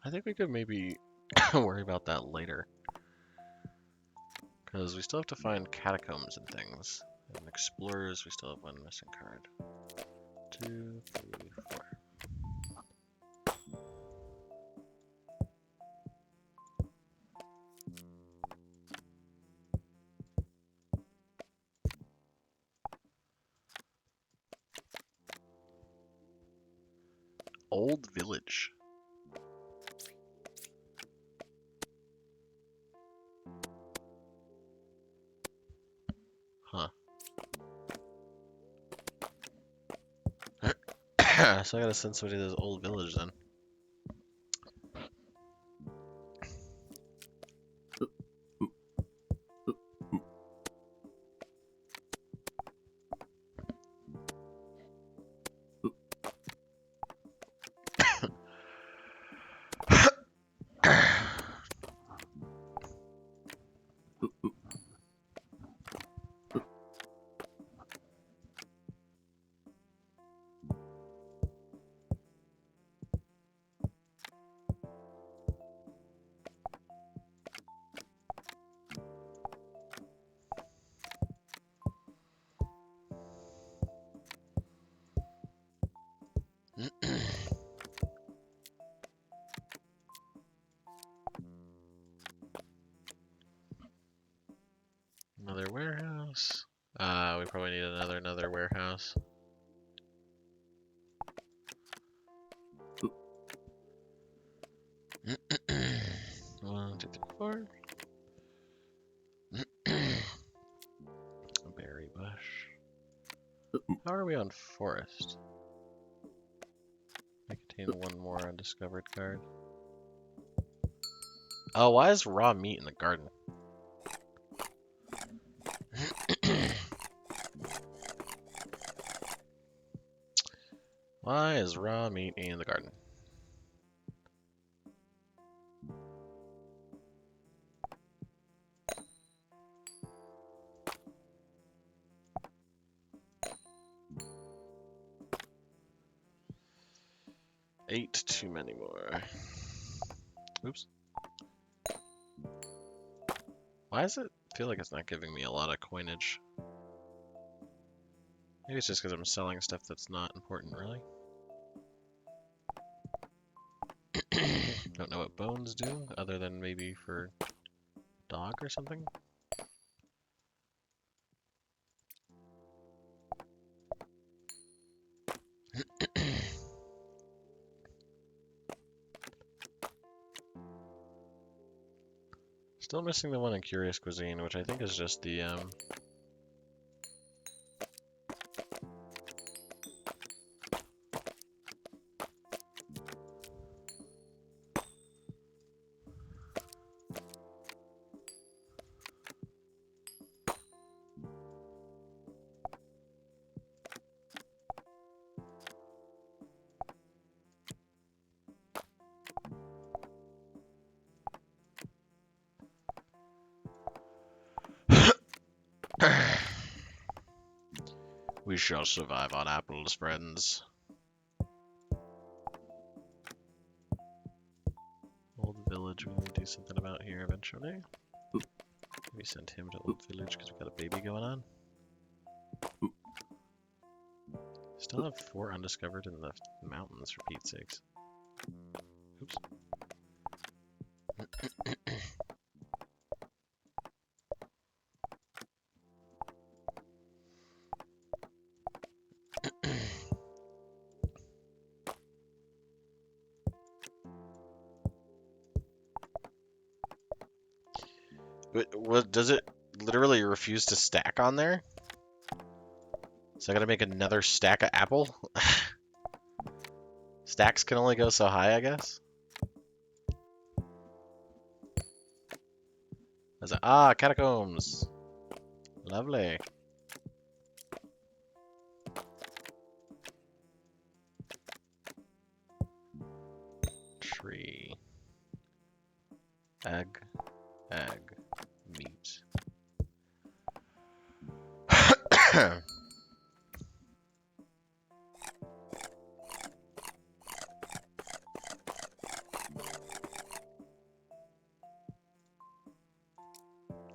I think we could maybe worry about that later. Because we still have to find catacombs and things. And explorers, we still have one missing card. 2, 3, 4. Old village. Huh. So I gotta send somebody to this old village then. Another warehouse. We probably need another warehouse. One, two, three, four. A berry bush. How are we on forest? I contain one more undiscovered card. Oh, why is raw meat in the garden? Why is raw meat in the garden? Eight too many more. Oops. Why does it feel like it's not giving me a lot of coinage? Maybe it's just because I'm selling stuff that's not important, really. Don't know what bones do, other than maybe for dog or something. Still missing the one in Curious Cuisine, which I think is just the, we shall survive on apples, friends. Old village, we need to do something about here eventually. Maybe send him to old village because we got a baby going on. Still have 4 undiscovered in the mountains, for Pete's sakes. Oops. But what does it literally refuse to stack on there? So I gotta make another stack of apple? Stacks can only go so high, I guess. Catacombs. Lovely. Tree. Egg. Meat.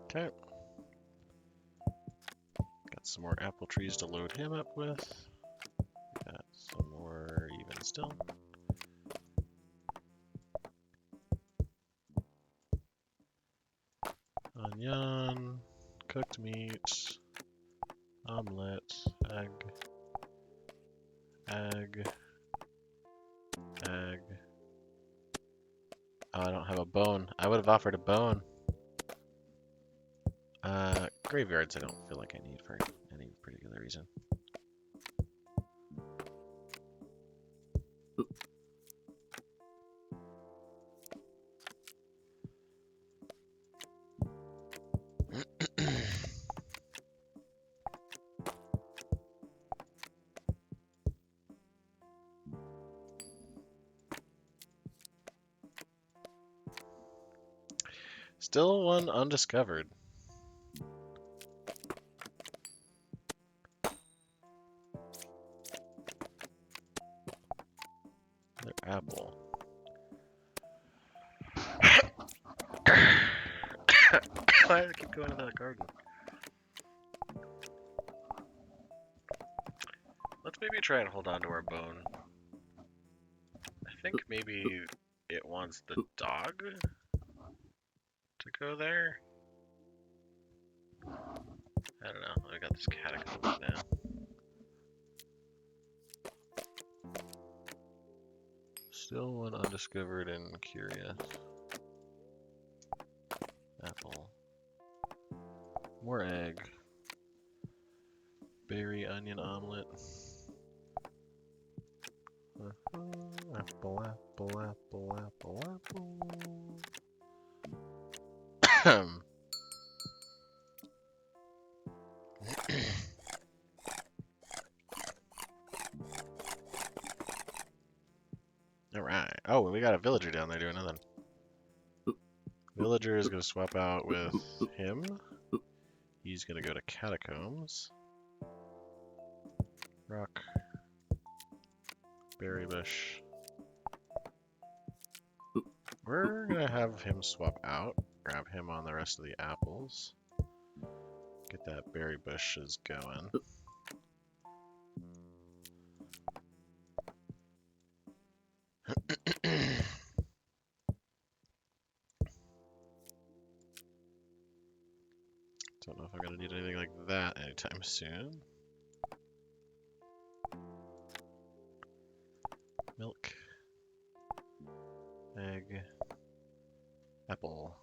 Okay. Got some more apple trees to load him up with. Got some more even still. Onion, cooked meat, omelet, egg, Egg. Oh, I don't have a bone. I would have offered a bone. Graveyards I don't feel like I need for any particular reason. Still one undiscovered. Another apple. Why do I keep going into the garden? Let's maybe try and hold on to our bone. I think maybe it wants the dog to go there. I don't know. I got this catacombs now. Still one undiscovered and curious. Apple. More egg. Berry onion omelet. Apple, apple, apple, apple, apple. Alright. Oh, we got a villager down there doing nothing. Villager is going to swap out with him. He's going to go to catacombs. Rock. Berry bush. We're going to have him swap out. Grab him on the rest of the apples. Get that berry bushes going. Don't know if I'm going to need anything like that anytime soon. Milk. Egg. Apple.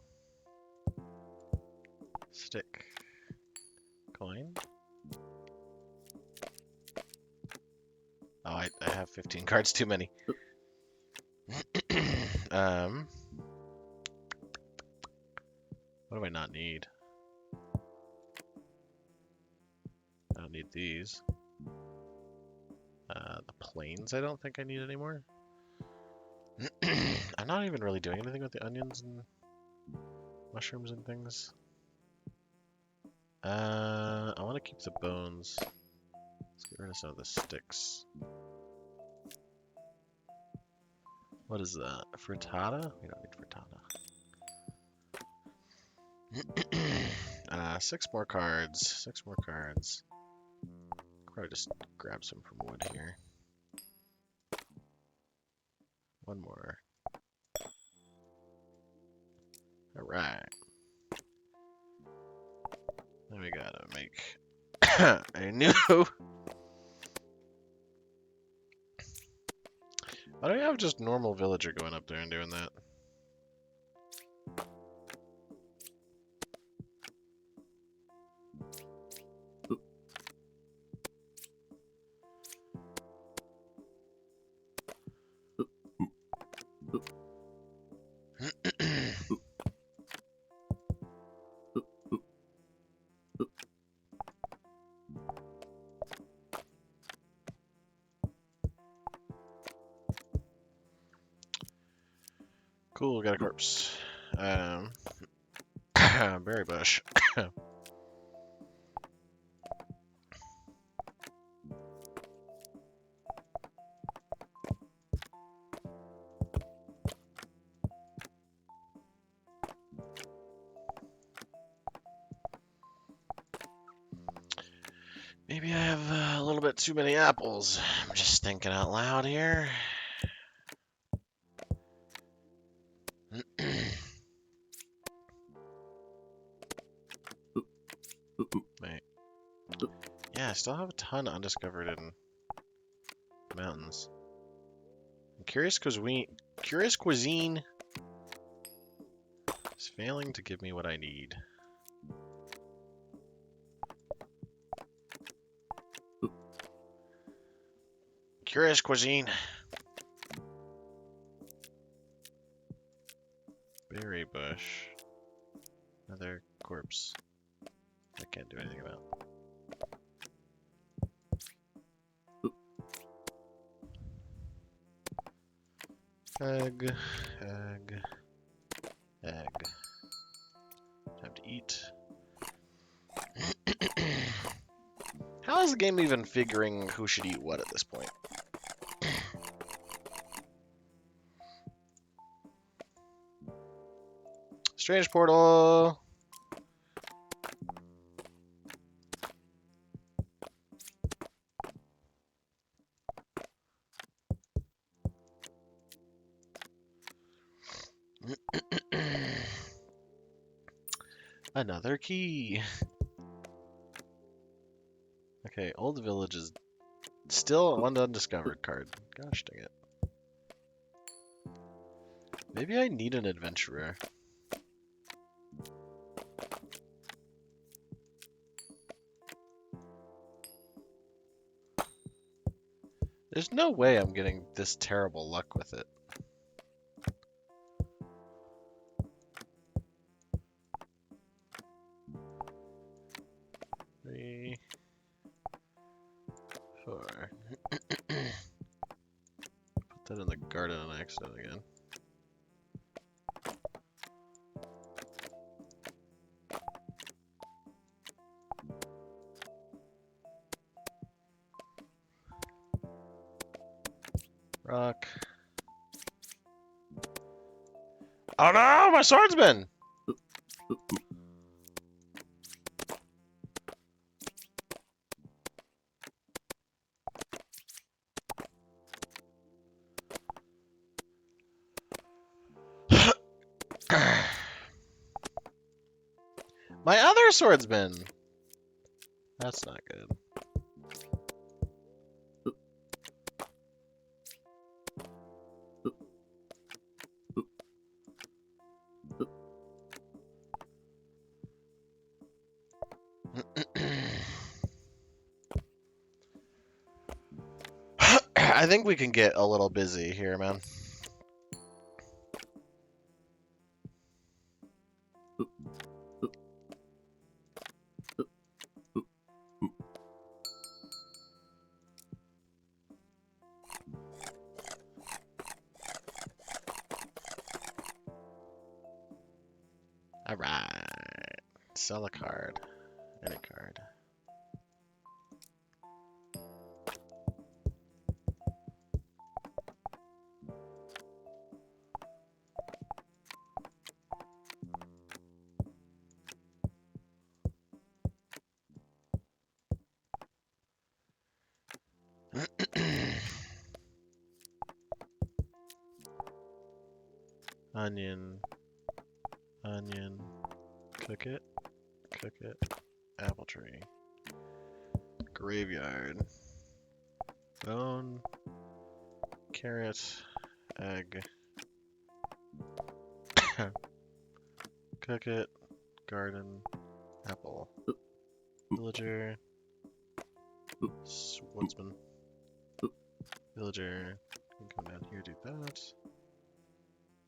Stick. Coin. Oh, I have 15 cards too many. What do I not need? I don't need these. The planes I don't think I need anymore. I'm not even really doing anything with the onions and mushrooms and things. I want to keep the bones. Let's get rid of some of the sticks. What is that? Frittata? We don't need frittata. 6 more cards. 6 more cards. Probably just grab some from wood here. 1 more. Alright. Then we gotta make a new. Why don't we have just normal villager going up there and doing that? Cool, got a corpse. Berry bush. Maybe I have a little bit too many apples. I'm just thinking out loud here. Wait. Yeah, I still have a ton undiscovered in mountains. Curious cuisine is failing to give me what I need. Curious cuisine. Berry bush. Another corpse. I can't do anything about. Egg. Time to eat. How is the game even figuring who should eat what at this point? Strange portal. Another key. Okay, old village is still one undiscovered card. Gosh dang it. Maybe I need an adventurer. There's no way I'm getting this terrible luck with it. 3, 4. Put that in the garden on accident again. Rock. Oh no, my swordsman! My other swordsman! That's not good. I think we can get a little busy here, man. Alright. Sell a card. Any card. Onion. Onion. Cook it. Cook it. Apple tree. Graveyard. Bone. Carrot. Egg. Cook it. Garden. Apple. Villager. Woodsman. Villager. You can come down here, do that.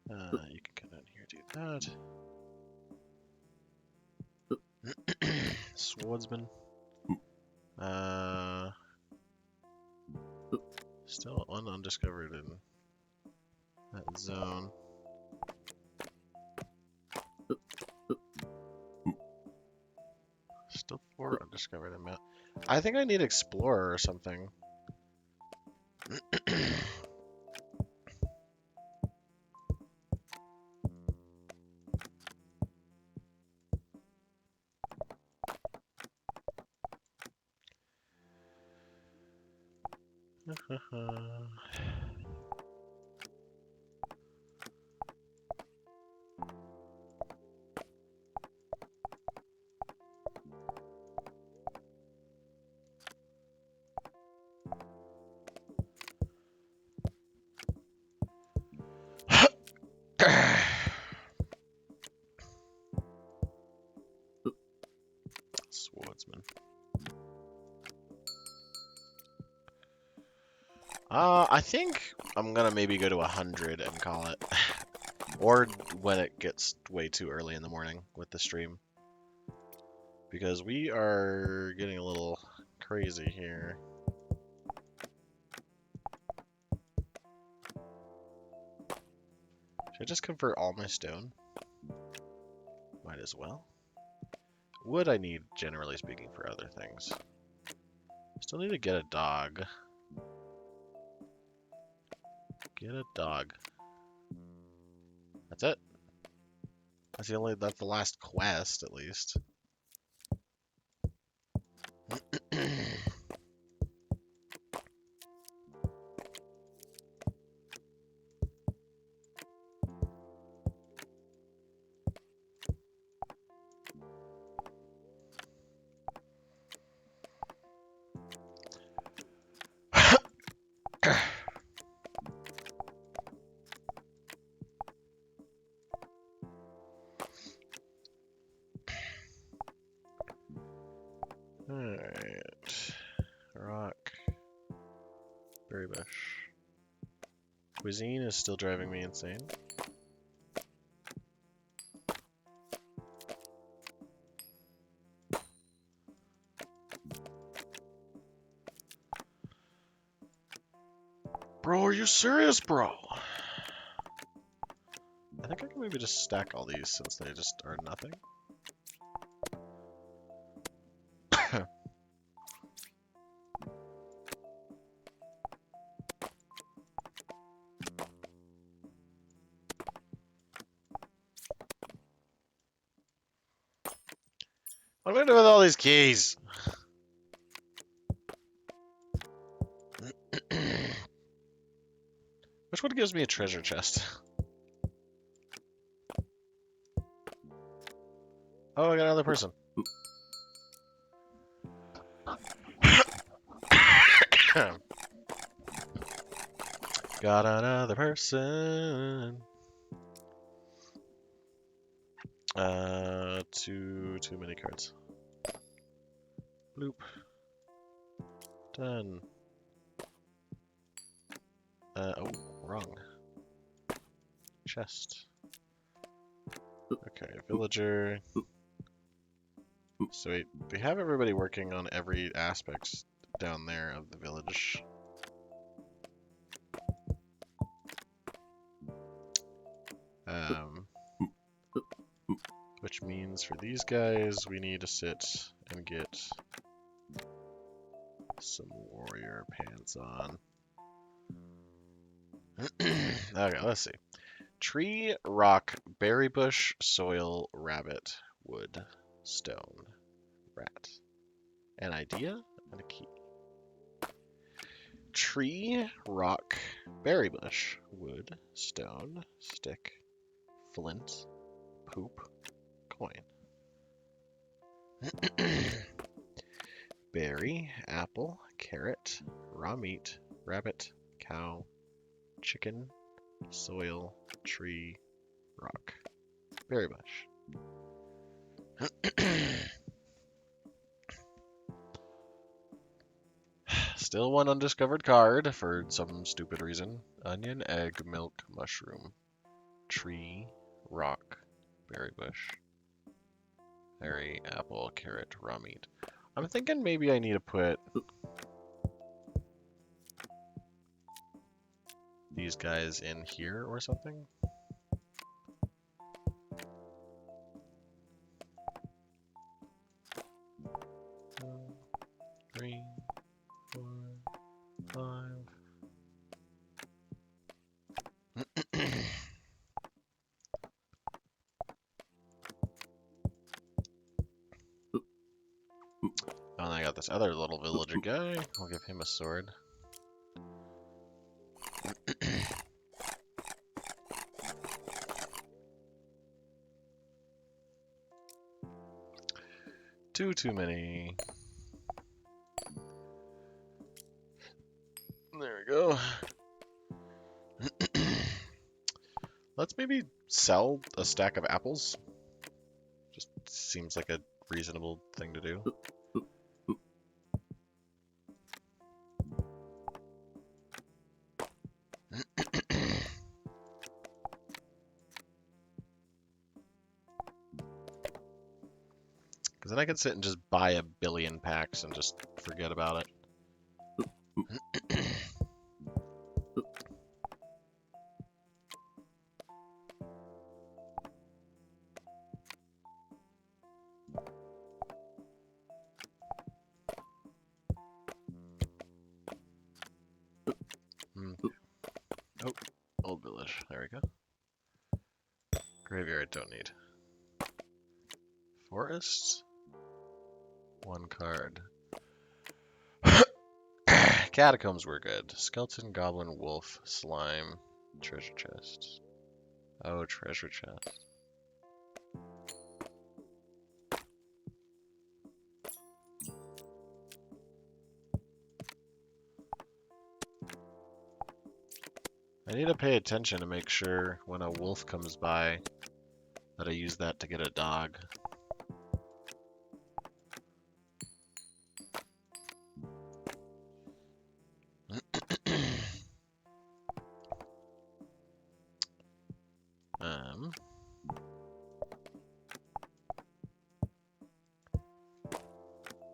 You can come down here, do that. Swordsman. Still undiscovered in that zone. Still 4 undiscovered in map. I think I need Explorer or something. woodsman. I think I'm gonna maybe go to 100 and call it. Or when it gets way too early in the morning with the stream. Because we are getting a little crazy here. Should I just convert all my stone? Might as well. Wood I need, generally speaking, for other things. Still need to get a dog. Get a dog. That's it. That's the last quest, at least. Alright. Rock. Berry bush. Cuisine is still driving me insane. Bro, are you serious, bro? I think I can maybe just stack all these since they just are nothing. What am I doing with all these keys? Which one gives me a treasure chest? Oh, I got another person. Got another person. Too many cards. Bloop. Done. Oh, wrong. Chest. Okay, villager. So we have everybody working on every aspect down there of the village. Which means for these guys, we need to sit and get some warrior pants on. Okay, let's see. Tree, rock, berry bush, soil, rabbit, wood, stone, rat. An idea and a key. Tree, rock, berry bush, wood, stone, stick, flint, poop, coin. Berry, apple, carrot, raw meat, rabbit, cow, chicken, soil, tree, rock, berry bush. Still one undiscovered card for some stupid reason. Onion, egg, milk, mushroom, tree, rock, berry bush, berry, apple, carrot, raw meat. I'm thinking maybe I need to put these guys in here or something. 3, 4, 5. Oh, and I got this other little villager guy. I'll give him a sword. Too many. There we go. Let's maybe sell a stack of apples. Just seems like a reasonable thing to do. Because then I could sit and just buy a billion packs and just forget about it. Oh, Old Village. There we go. Graveyard, don't need. Forest? 1 card. Catacombs were good. Skeleton, Goblin, Wolf, Slime, Treasure Chest. Oh, Treasure Chest. I need to pay attention to make sure when a wolf comes by that I use that to get a dog. um,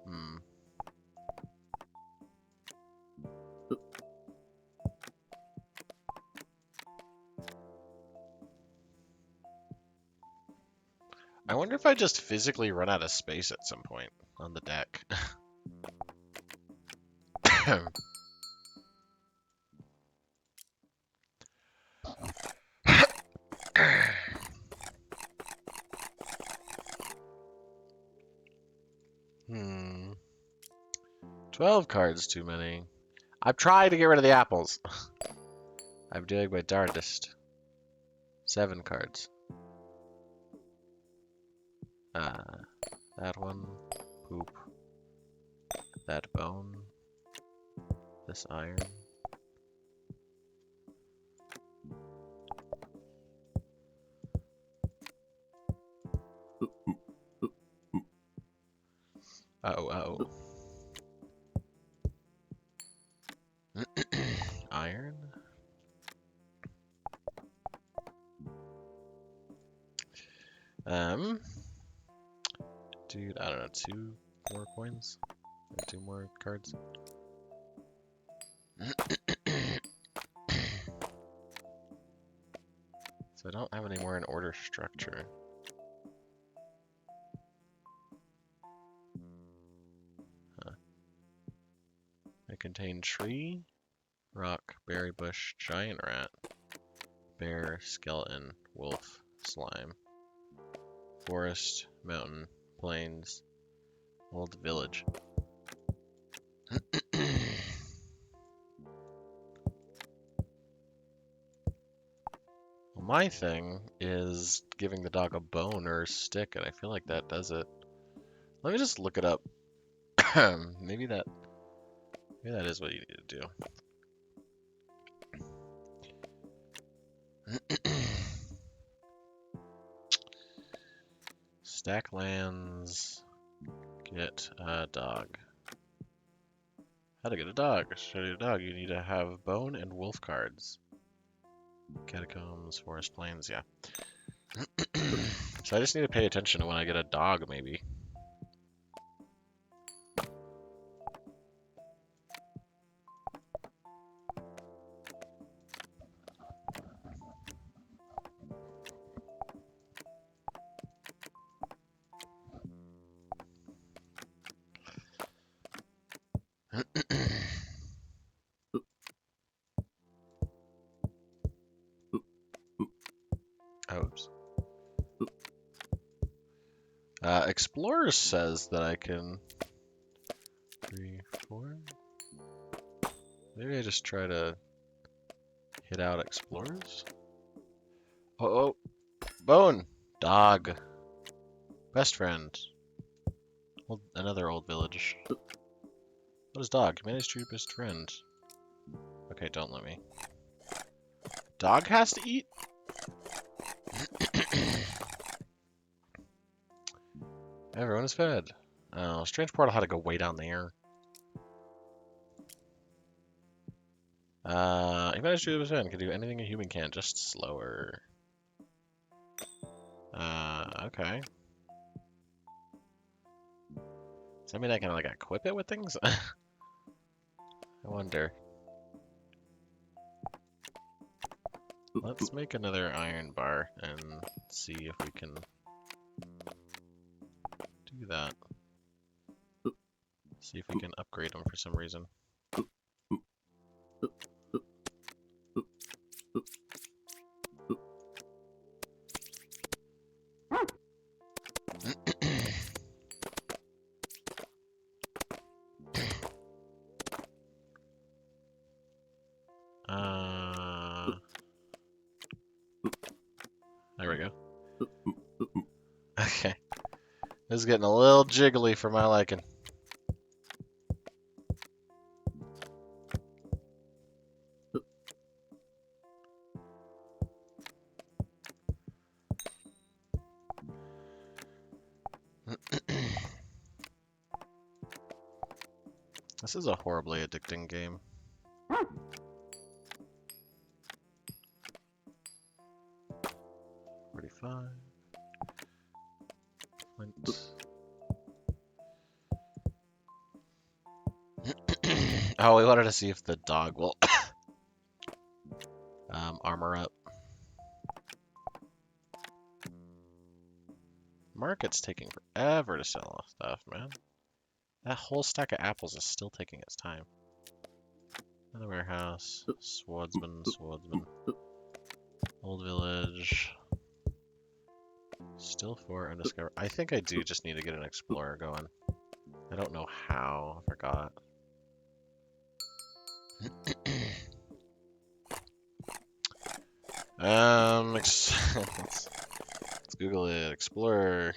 hmm. I wonder if I just physically run out of space at some point on the deck. Hmm. 12 cards too many. I've tried to get rid of the apples. I'm doing my darndest. 7 cards. That one. Poop. That bone. This iron. Uh-oh. Iron. Dude, I don't know, 2 more coins? Or 2 more cards? So I don't have any more in order structure. Huh. They contain tree, rock, berry bush, giant rat, bear, skeleton, wolf, slime, forest, mountain, plains, old village. Well, my thing is giving the dog a bone or a stick, and I feel like that does it. Let me just look it up. Maybe that is what you need to do. Stacklands, get a dog. How to get a dog? Show you a dog. You need to have bone and wolf cards. Catacombs, forest, plains, yeah. So I just need to pay attention to when I get a dog, maybe. Oops. Explorers says that I can... 3, 4... Maybe I just try to hit out explorers? Oh, bone! Dog. Best friend. Another old village. What is dog? Manage to your best friend. Okay, don't let me. Dog has to eat? Everyone is fed. Oh, strange portal had to go way down there. He managed to do this can do anything a human can, just slower. Okay. Does that mean I can, like, equip it with things? I wonder. Let's make another iron bar and see if we can do that. See if we can upgrade them for some reason. There we go. Okay. This is getting a little jiggly for my liking. This is a horribly addicting game. 45. Oh, we wanted to see if the dog will armor up. Market's taking forever to sell off stuff, man. That whole stack of apples is still taking its time. Another warehouse. Swordsman. Old village. Still 4 undiscovered. I think I do just need to get an explorer going. I don't know how. I forgot. Let's Google it. Explorer.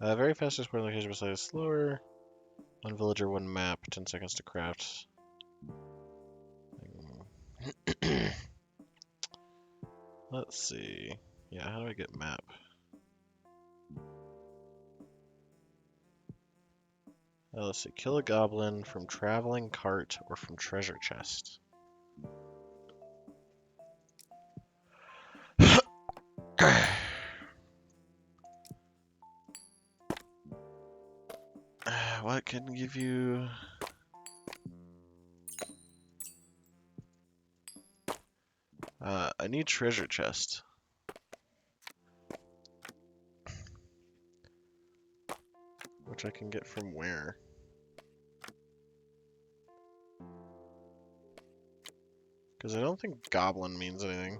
Very fast exploring location besides slower. 1 villager, 1 map, 10 seconds to craft. Let's see. Yeah, how do I get map? Let's see. Kill a goblin from traveling cart or from treasure chest. What can give you... I need treasure chest. Which I can get from where? Because I don't think goblin means anything.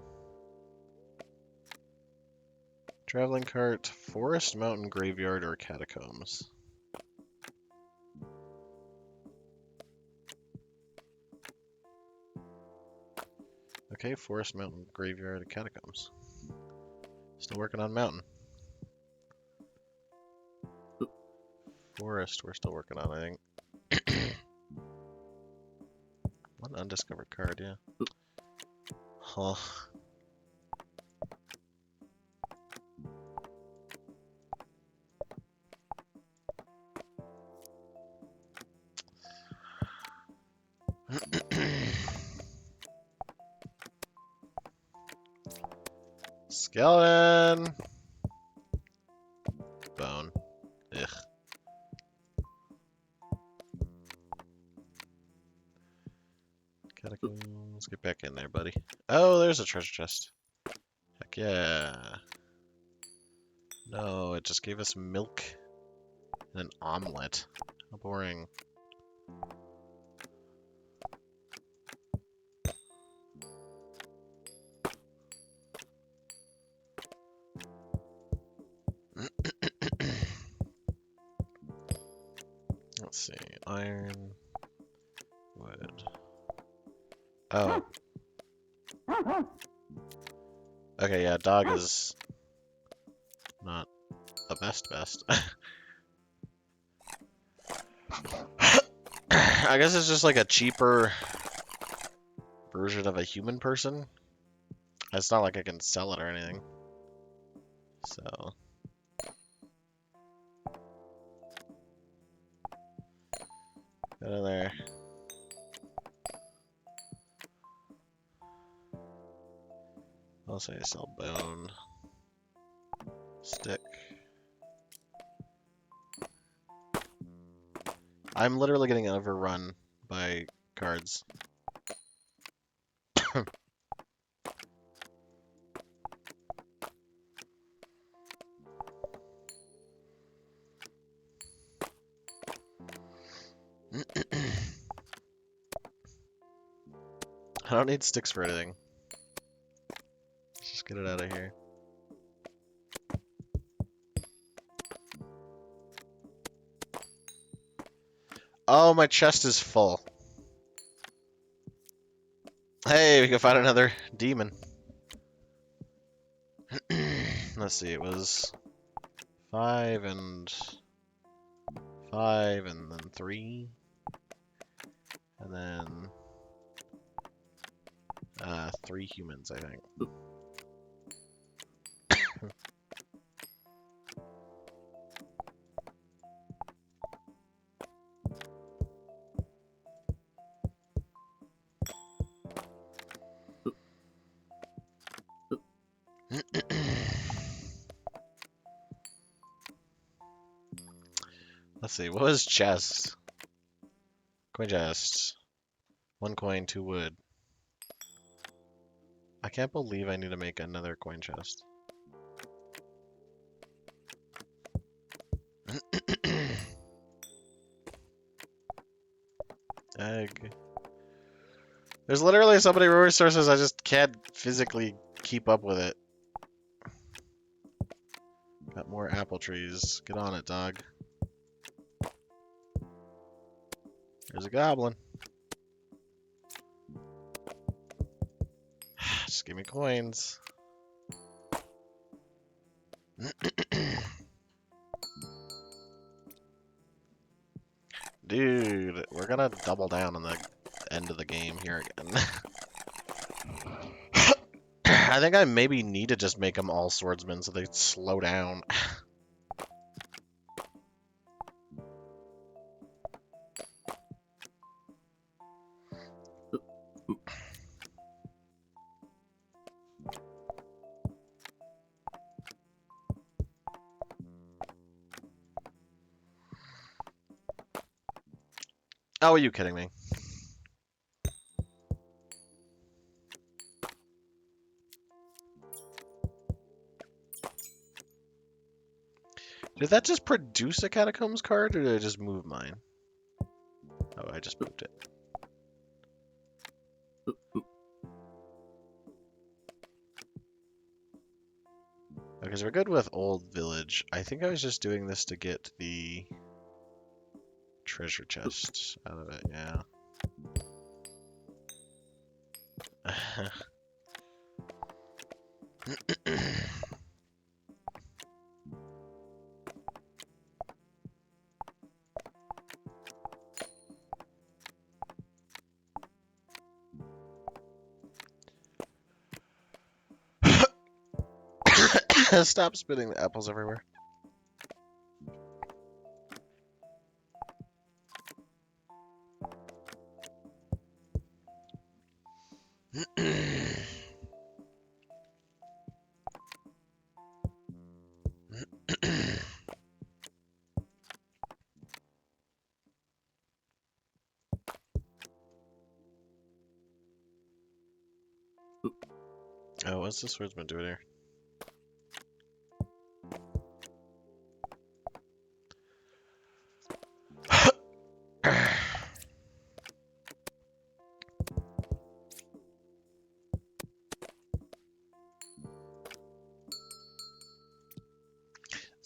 Traveling cart, forest, mountain, graveyard, or catacombs. Okay, forest, mountain, graveyard, and catacombs. Still working on mountain. Forest, we're still working on, I think. One undiscovered card, yeah. Huh. Skeleton! Bone. Ugh. Catacombs, get back in there, buddy. Oh, there's a treasure chest. Heck yeah. No, it just gave us milk and an omelet. How boring. Let's see. Iron. Wood. Oh. Okay, yeah, dog is not the best. I guess it's just like a cheaper version of a human person. It's not like I can sell it or anything. So. Go in there. I'll say sell bone. Stick. I'm literally getting overrun by cards. I don't need sticks for anything. Let's just get it out of here. Oh, my chest is full. Hey, we can find another demon. Let's see, it was 5 and 5 and then 3. And then 3 humans, I think. Let's see, what was chest? Coin chest. 1 coin, 2 wood. I can't believe I need to make another coin chest. Egg. There's literally so many resources, I just can't physically keep up with it. Got more apple trees. Get on it, dog. There's a goblin. Just give me coins. Dude, we're gonna double down on the end of the game here again. I think I maybe need to just make them all swordsmen so they slow down. Oh, are you kidding me? Did that just produce a catacombs card, or did I just move mine? Oh, I just moved it. Because we're good with Old Village. I think I was just doing this to get the treasure chest out of it, yeah. Stop spitting the apples everywhere. Oh, what's the swordsman doing here?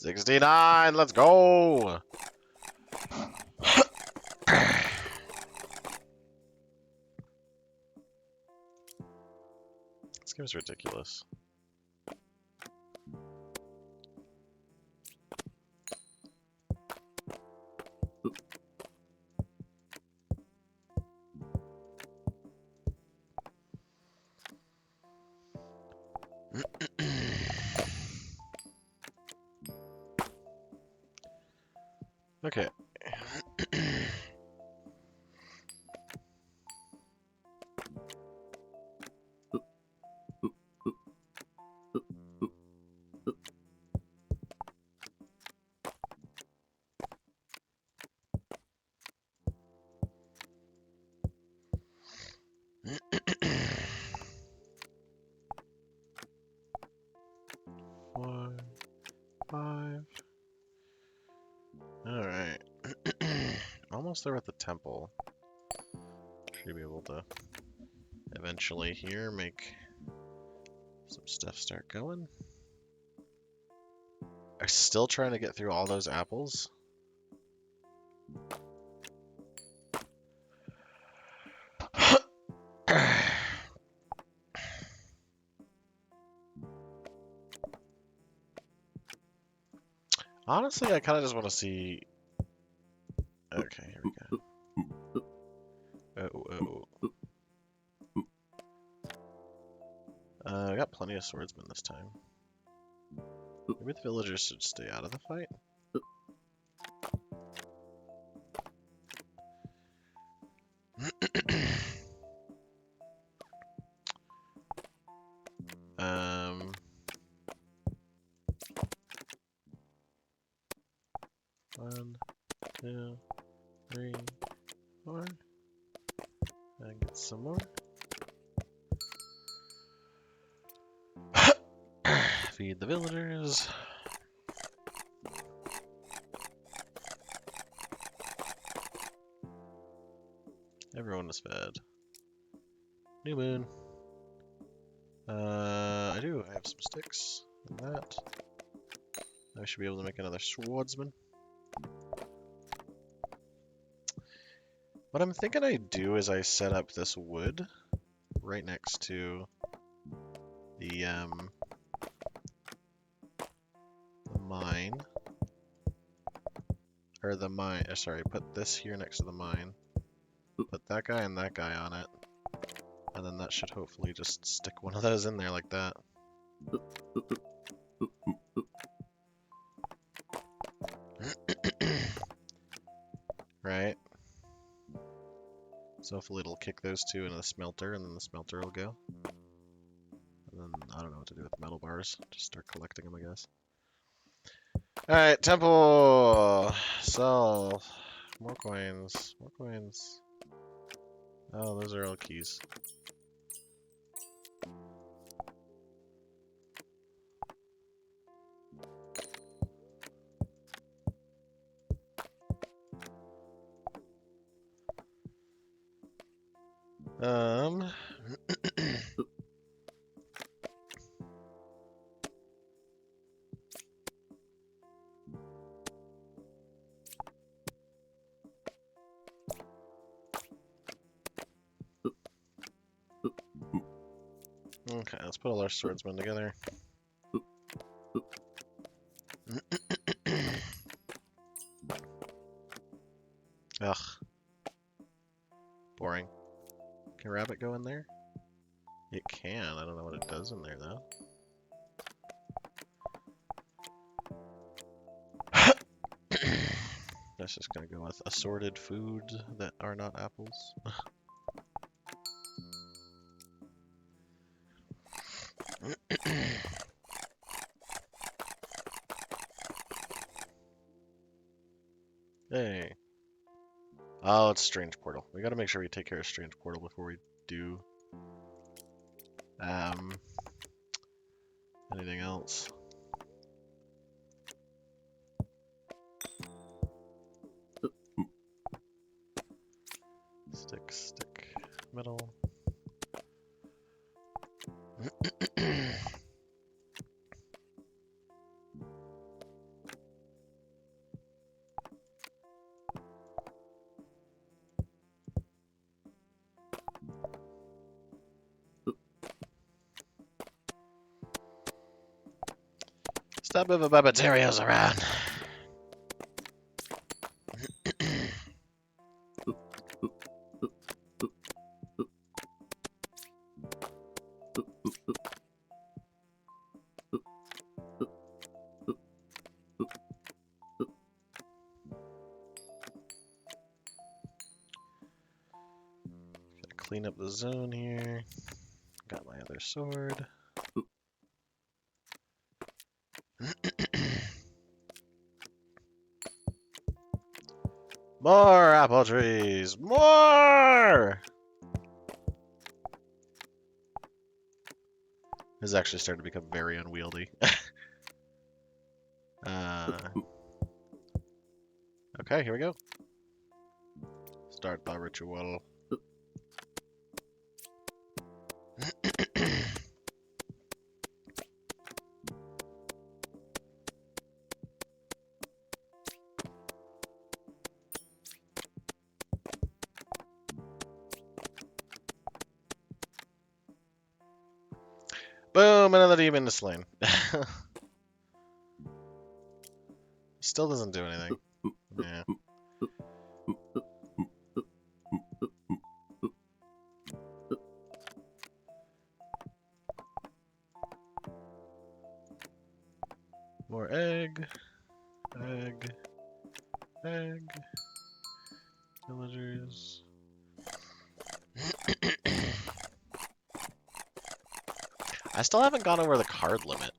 $69, let's go! This game's ridiculous. Okay. Four, five. Alright. Almost there at the temple. Should be able to eventually here make some stuff start going. I'm still trying to get through all those apples. Honestly, I kind of just want to see... Okay, here we go. I got plenty of swordsmen this time. Maybe the villagers should stay out of the fight? One, two, three, four. And get some more. Feed the villagers. Everyone is fed. New moon. I do. I have some sticks and that. I should be able to make another swordsman. What I'm thinking I do is I set up this wood right next to the mine. Or the mine, sorry, put this here next to the mine. Put that guy and that guy on it. And then that should hopefully just stick one of those in there like that. Right? So hopefully it'll kick those two into the smelter, and then the smelter will go. And then I don't know what to do with metal bars. Just start collecting them, I guess. Alright, temple! Sell. More coins. More coins. Oh, those are all keys. Okay, let's put all our swordsmen together. Ugh. Boring. Can Rabbit go in there? It can. I don't know what it does in there, though. That's just gonna go with assorted food that are not apples. Hey. Oh, it's Strange Portal. We gotta make sure we take care of Strange Portal before we do anything else. Stick, metal. Stop moving my materials around. clean up the zone here. Got my other sword. More apple trees! More! This is actually starting to become very unwieldy. Okay, here we go. Start the ritual. Boom! Another demon is slain. Still doesn't do anything. Yeah. More egg. Egg. Egg. Villagers. I still haven't gone over the card limit.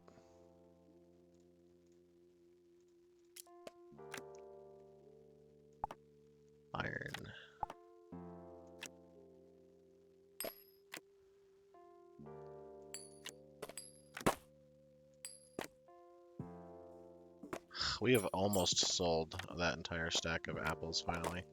Iron. We have almost sold that entire stack of apples finally.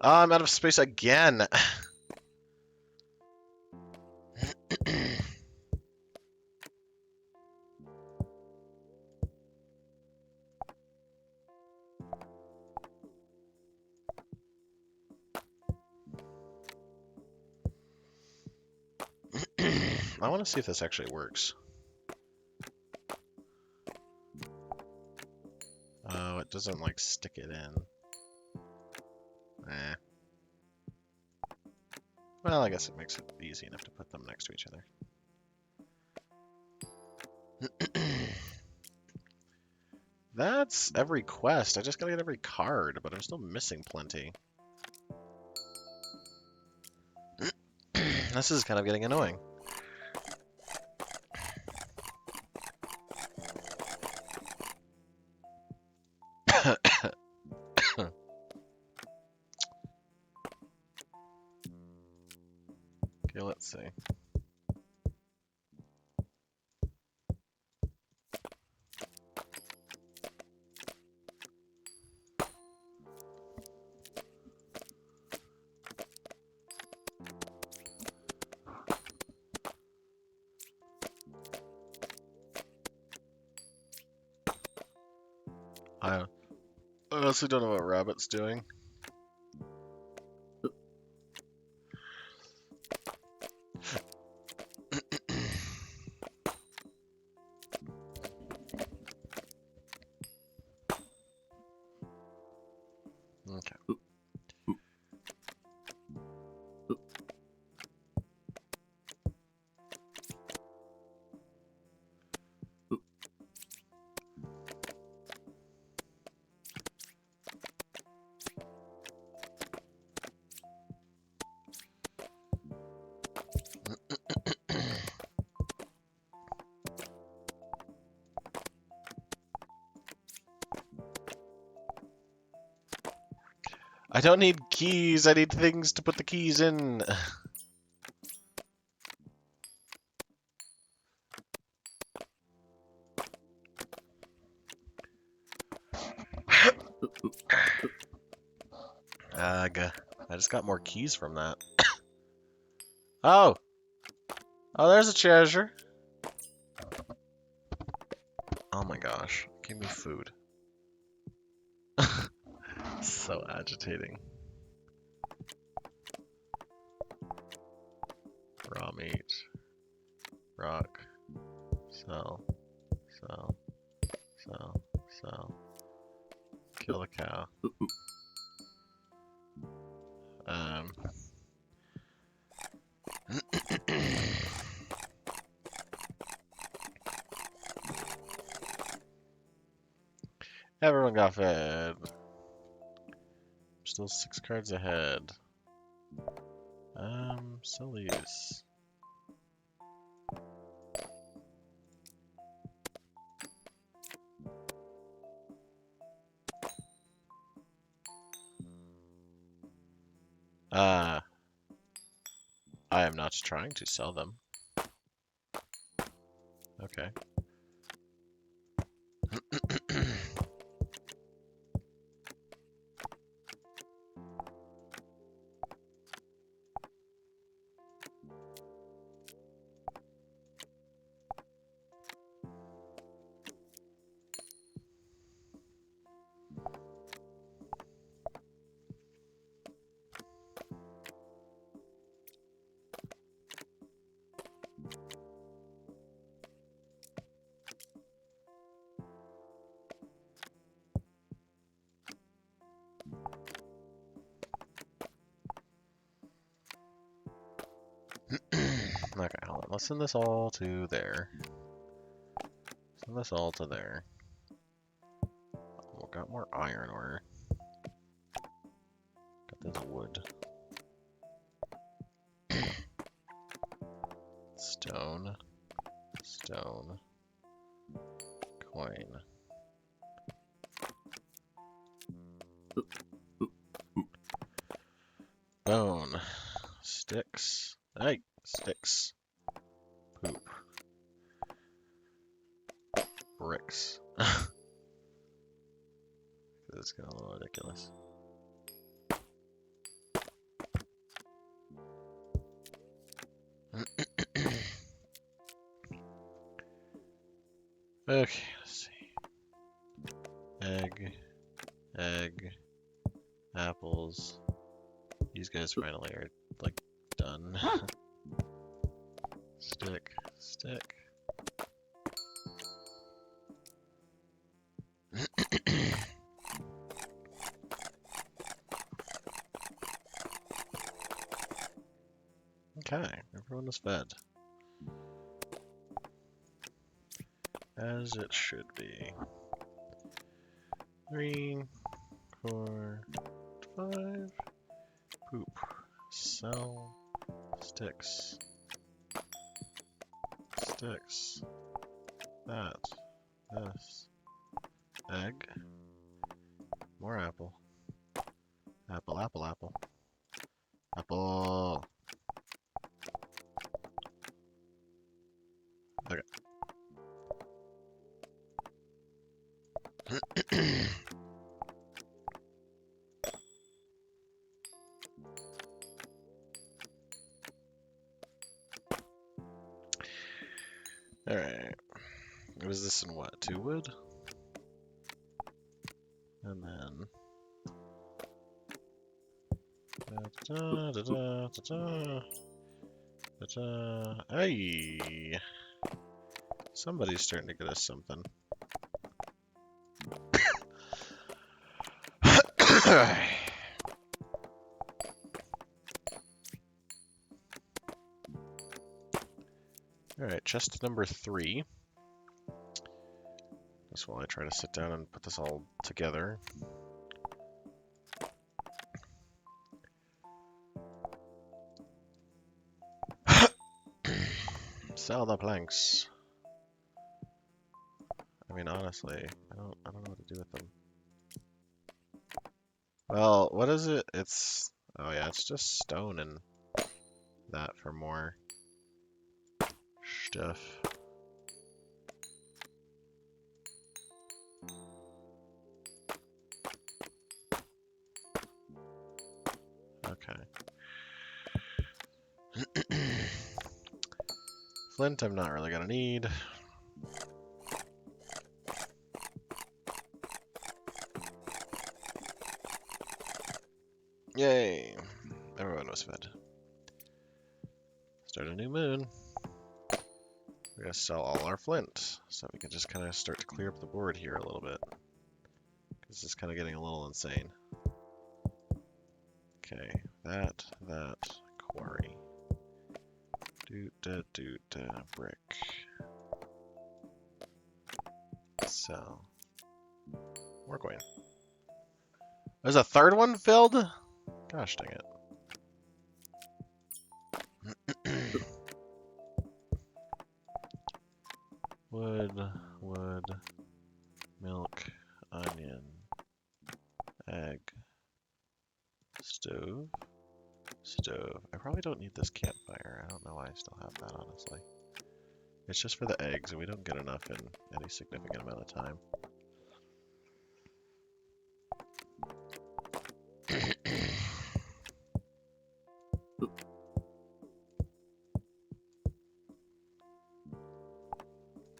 Oh, I'm out of space again. I want to see if this actually works. Oh, it doesn't like stick it in. Eh. Well, I guess it makes it easy enough to put them next to each other. That's every quest. I just gotta get every card, but I'm still missing plenty. This is kind of getting annoying. Okay, let's see. I honestly don't know what Rabbit's doing. Okay. I don't need keys, I need things to put the keys in. Ugh. I just got more keys from that. Oh! Oh, there's a treasure. Oh my gosh. Give me food. So agitating. Raw meat. Rock. Sell. Sell. Sell. Sell. Kill the cow. Um. Everyone got fed. Still 6 cards ahead. Sell these. I am not trying to sell them. Okay. Okay, hold on. Let's send this all to there. Send this all to there. Oh, got more iron ore. Got this wood. Stone. Stone. Coin. Bone. Sticks. Hey, sticks. Poop. Bricks. This is getting a little ridiculous. Okay, let's see. Egg. Egg. Apples. These guys finally are, like, done. Stick. Stick. Okay, everyone is fed. As it should be. 3, 4, 5. Poop. Sell. Sticks. Sticks. That. This. Egg. More apple. Apple, apple, apple. Apple. Okay. Alright. Was this in what? 2 wood? And then... Da, da, da, da, da, da, da. Hey! Somebody's starting to get us something. Alright, chest number 3. Just while I try to sit down and put this all together. Sell the planks. I mean, honestly, I don't know what to do with them. Well, what is it? It's, oh yeah, it's just stone and that for more stuff. Okay. Flint I'm not really gonna need. Yay! Everyone was fed. Start a new moon. We're gonna sell all our flint, so we can just kind of start to clear up the board here a little bit. Because it's kind of getting a little insane. Okay, that, quarry. Brick. Sell. More coin. There's a third one filled? Gosh dang it. Wood, milk, onion, egg, stove. I probably don't need this campfire. I don't know why I still have that, honestly. It's just for the eggs, and we don't get enough in any significant amount of time.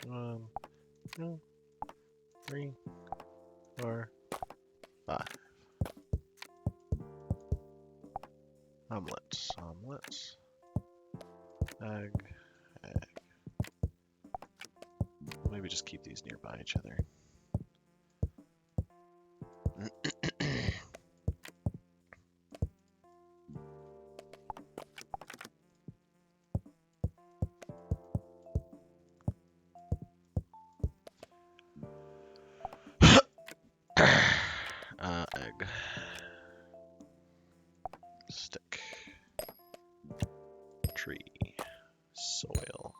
One, two, 3, 4, 5. Omelets. Egg. Maybe just keep these nearby each other. Egg. Stick. Tree. Soil.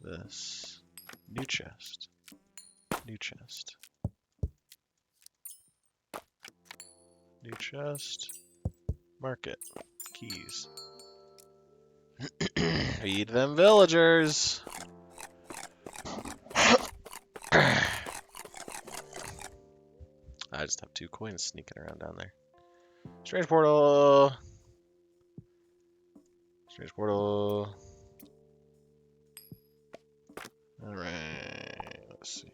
This. New chest. New chest. New chest. Market. Keys. Feed them villagers! I just have 2 coins sneaking around down there. Strange portal! Strange portal. Alright, let's see.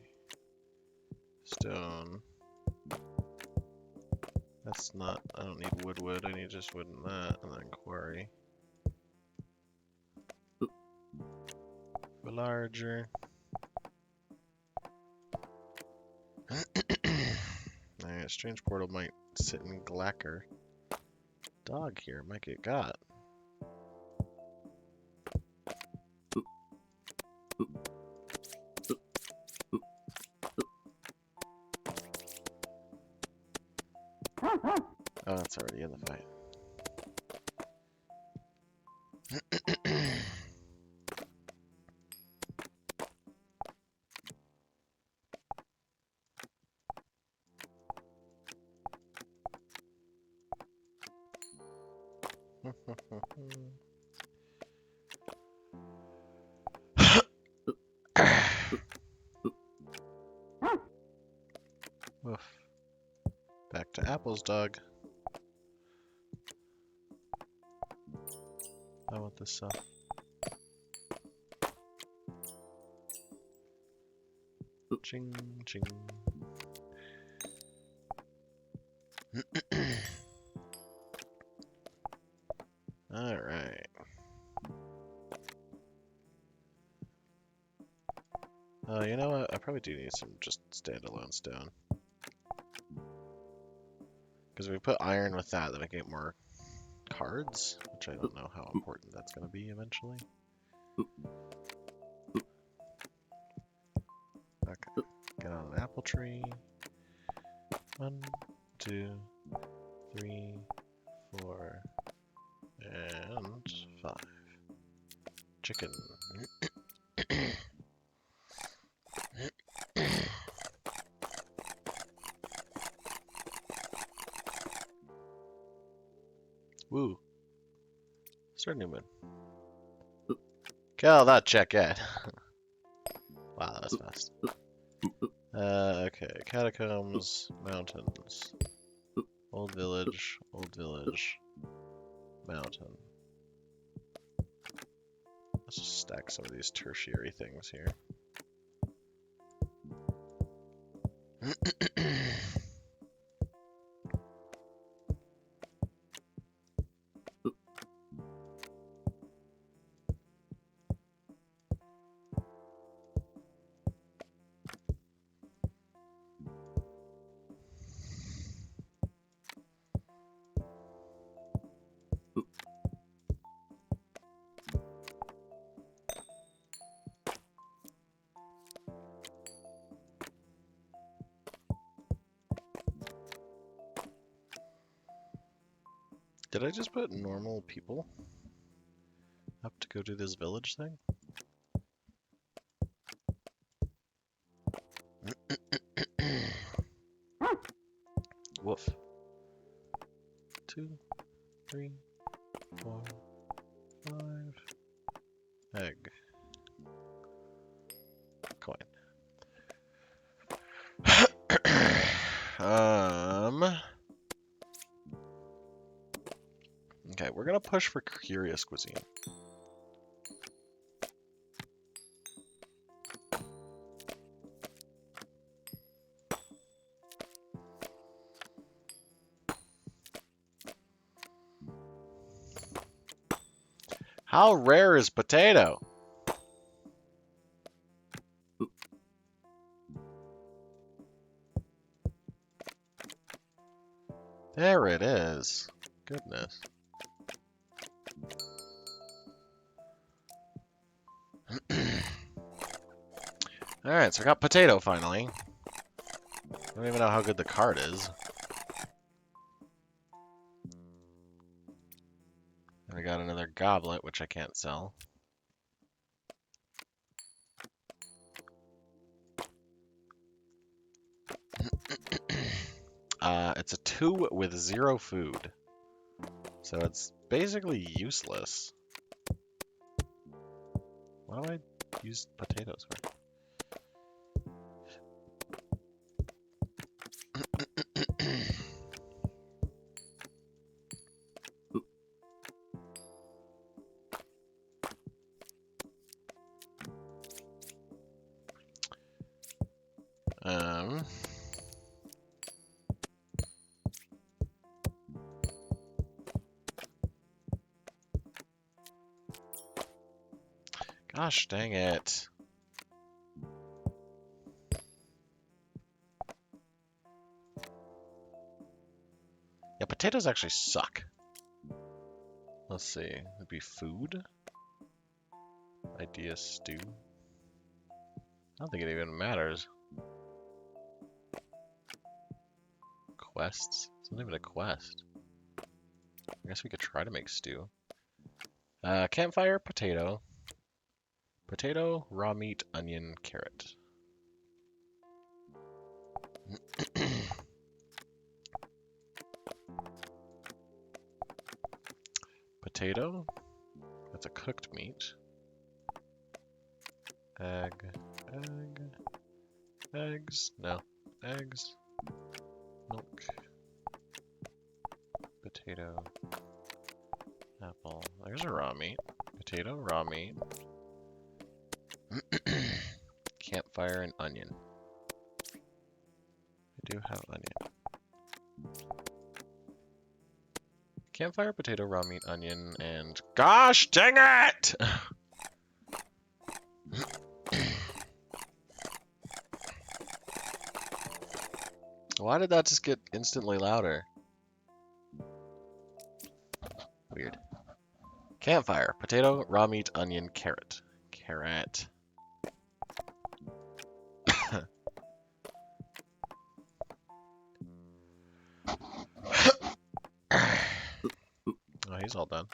Stone. That's not, I don't need wood, I need just wood and that, and then quarry. For larger. Alright, strange portal might sit in Glacker. Dog here might get got. Oh, that's already in the fight. Oof. Back to apples, dog. I want this stuff. Ching, ching. Alright. You know what? I probably do need some just standalone stone. Because if we put iron with that, then I get more cards, which I don't know how important that's going to be eventually. Okay, get on an apple tree. 1, 2, 3, 4, and 5. Chicken. Woo. Start a new moon. Kill that chicken. Wow, that was fast. Okay, catacombs, mountains, Old village, mountain. Let's just stack some of these tertiary things here. Did I just put normal people up to go do this village thing? Woof. 2, 3, 4, 5. Egg. Coin. Okay, we're gonna push for curious cuisine. How rare is potato? There it is. Goodness. Alright, so I got potato finally. I don't even know how good the card is. And I got another goblet, which I can't sell. It's a 2 with 0 food. So it's basically useless. What do I use potatoes for? Gosh dang it. Yeah, potatoes actually suck. Let's see. It'd be food. Idea stew. I don't think it even matters. Quests? It's not even a quest. I guess we could try to make stew. Campfire, potato. Potato, raw meat, onion, carrot. Potato. That's a cooked meat. Egg. Eggs. No. Eggs. Milk. Potato. Apple. There's a raw meat. Potato, raw meat. Campfire and onion. I do have onion. Campfire, potato, raw meat, onion, and... Gosh dang it! Why did that just get instantly louder? Weird. Campfire, potato, raw meat, onion, carrot. Carrot. Oh, he's all done.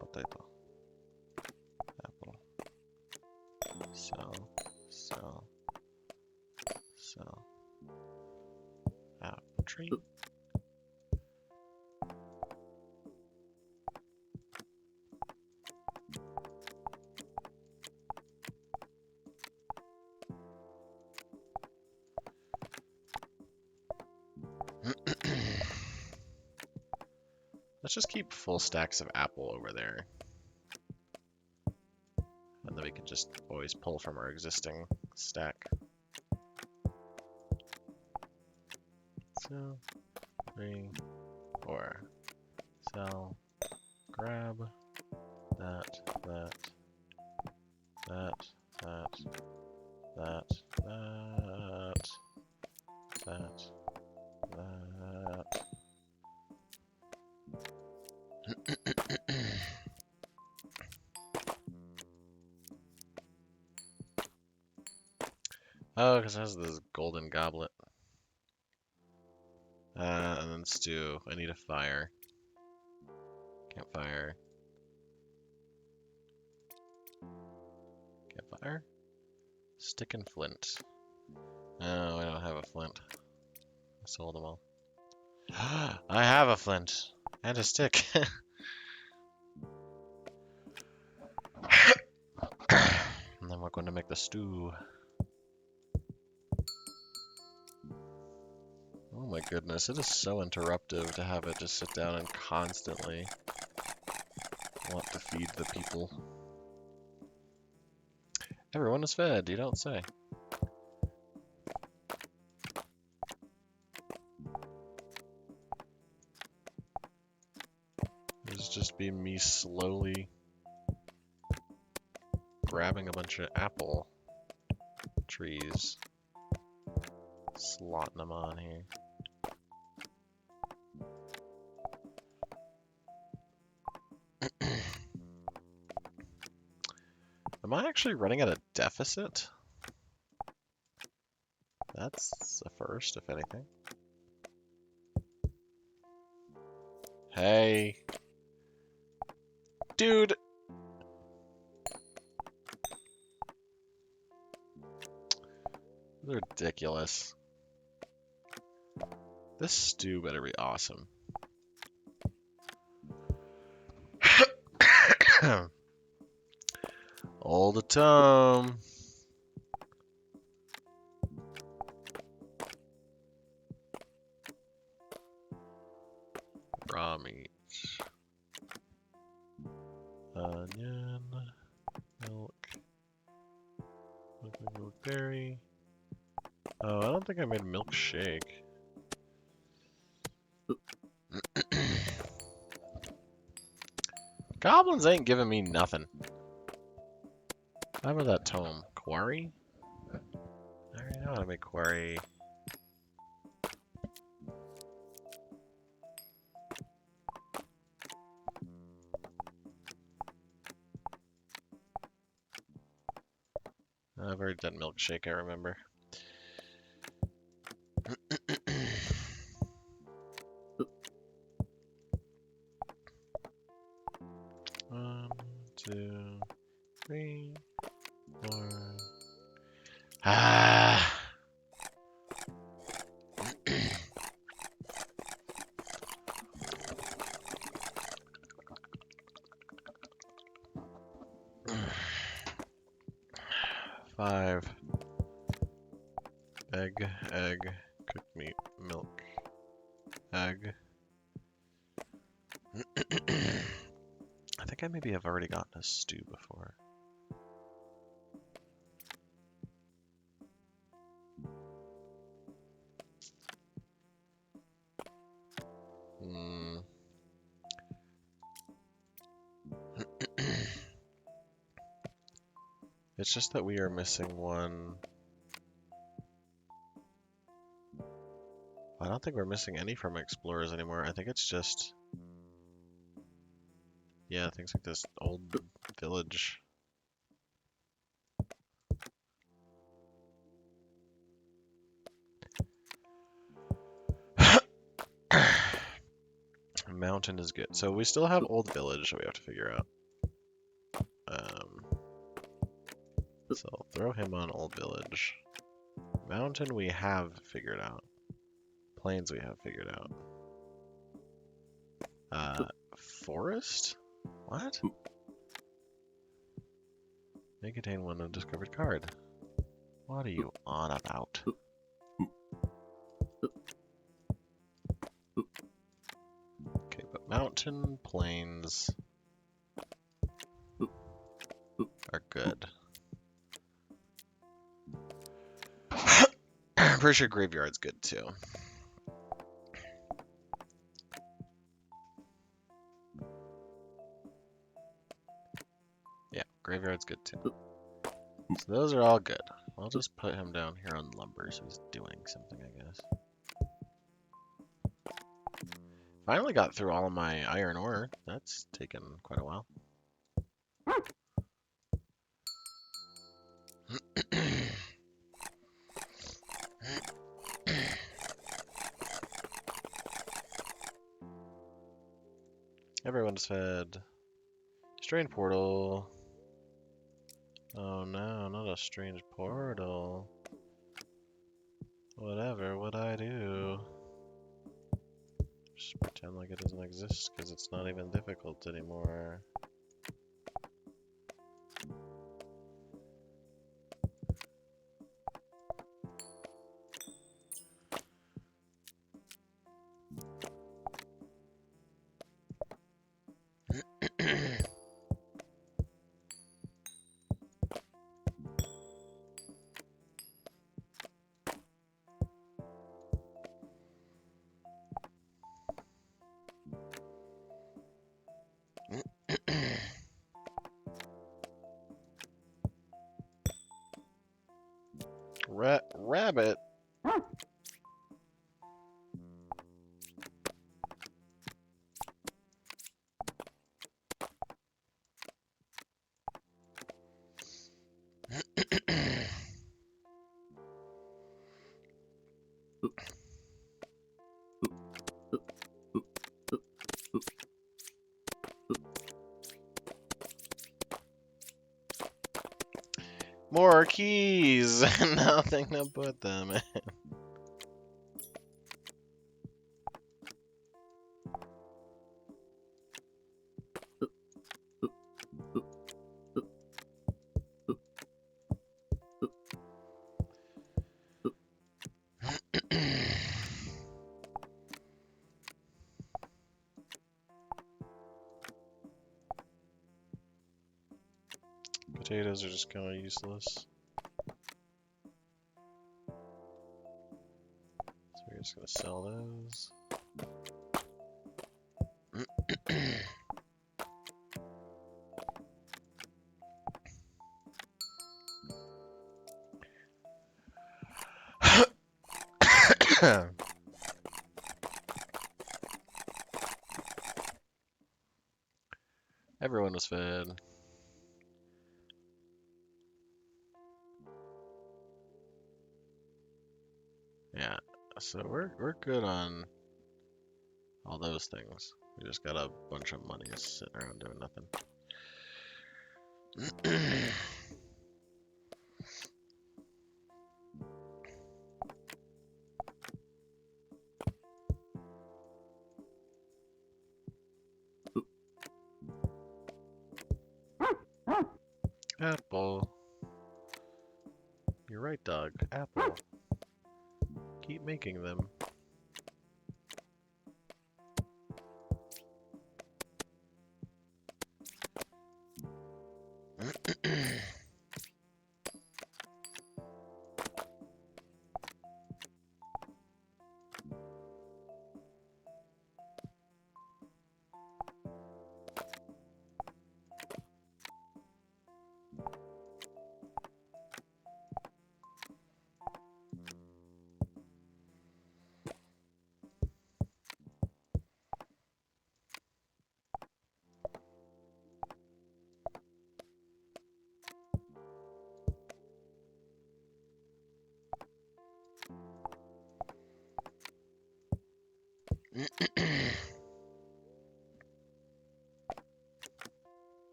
Potato. Apple. Sell. Apple tree. Let's just keep full stacks of apple over there. And then we can just always pull from our existing stack. So, 3, 4. Sell. Grab. That. That. That. That. That. That. That. That. Oh, because it has this golden goblet. And then stew. I need a fire. Campfire. Campfire? Stick and flint. Oh, I don't have a flint. I sold them all. I have a flint. And a stick. And then we're going to make the stew. Oh my goodness, it is so interruptive to have it just sit down and constantly want to feed the people. Everyone is fed, you don't say. This just be me slowly grabbing a bunch of apple trees, slotting them on here. Am I actually running at a deficit? That's a first, if anything. Hey. Dude. Ridiculous. This stew better be awesome. All the time. Raw meat. Onion. Milk. Berry. Oh, I don't think I made a milkshake. Goblins ain't giving me nothing. How about that tome? Quarry? I already know how to make quarry. I've already done milkshake, I remember. 1, 2, 3, 4. Ah! 5. Egg, cooked meat, milk, egg. I think I maybe have already gotten a stew before. It's just that we are missing one. I don't think we're missing any from explorers anymore. I think it's just... yeah, things like this old village. Mountain is good. So we still have old village that we have to figure out. So I'll throw him on old village. Mountain we have figured out. Plains we have figured out. Forest? What? May contain one undiscovered card. What are you on about? Okay, but Mountain plains are good. I'm pretty sure graveyard's good too. Yeah, graveyard's good too. So those are all good. I'll just put him down here on lumber so he's doing something, I guess. Finally got through all of my iron ore. That's taken quite a while. Everyone's fed. Strange portal. Oh no, not a strange portal. Whatever would I do? Just pretend like it doesn't exist because it's not even difficult anymore. Rabbit? More keys! Nothing to put them in. Potatoes are just kind of useless. So we're just gonna sell those. Everyone was fed. Yeah, so we're good on all those things. We just got a bunch of money sitting around doing nothing. Apple. You're right, dog. Apple. Keep making them.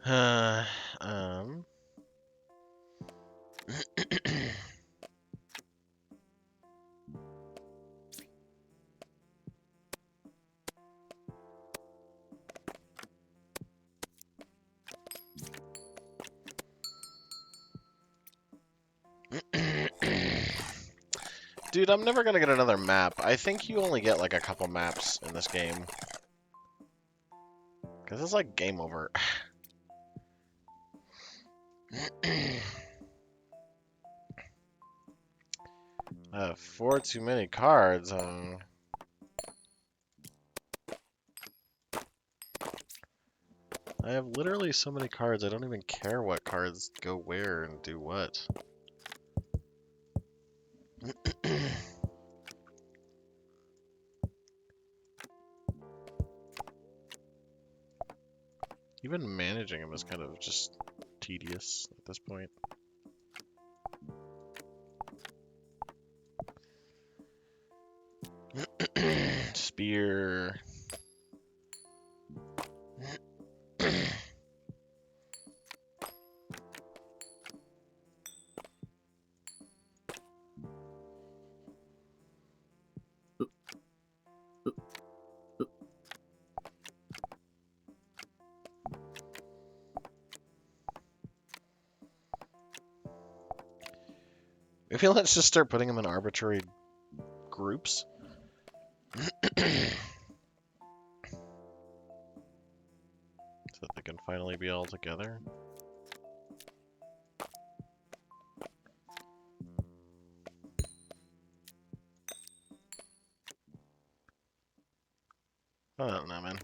Uh, um. Dude, I'm never gonna get another map. I think you only get like a couple maps in this game. Because it's like game over. Four too many cards. I have literally so many cards, I don't even care what cards go where and do what. Even managing them is kind of just tedious at this point. Spear. Maybe let's just start putting them in arbitrary groups. So that they can finally be all together. I don't know, man.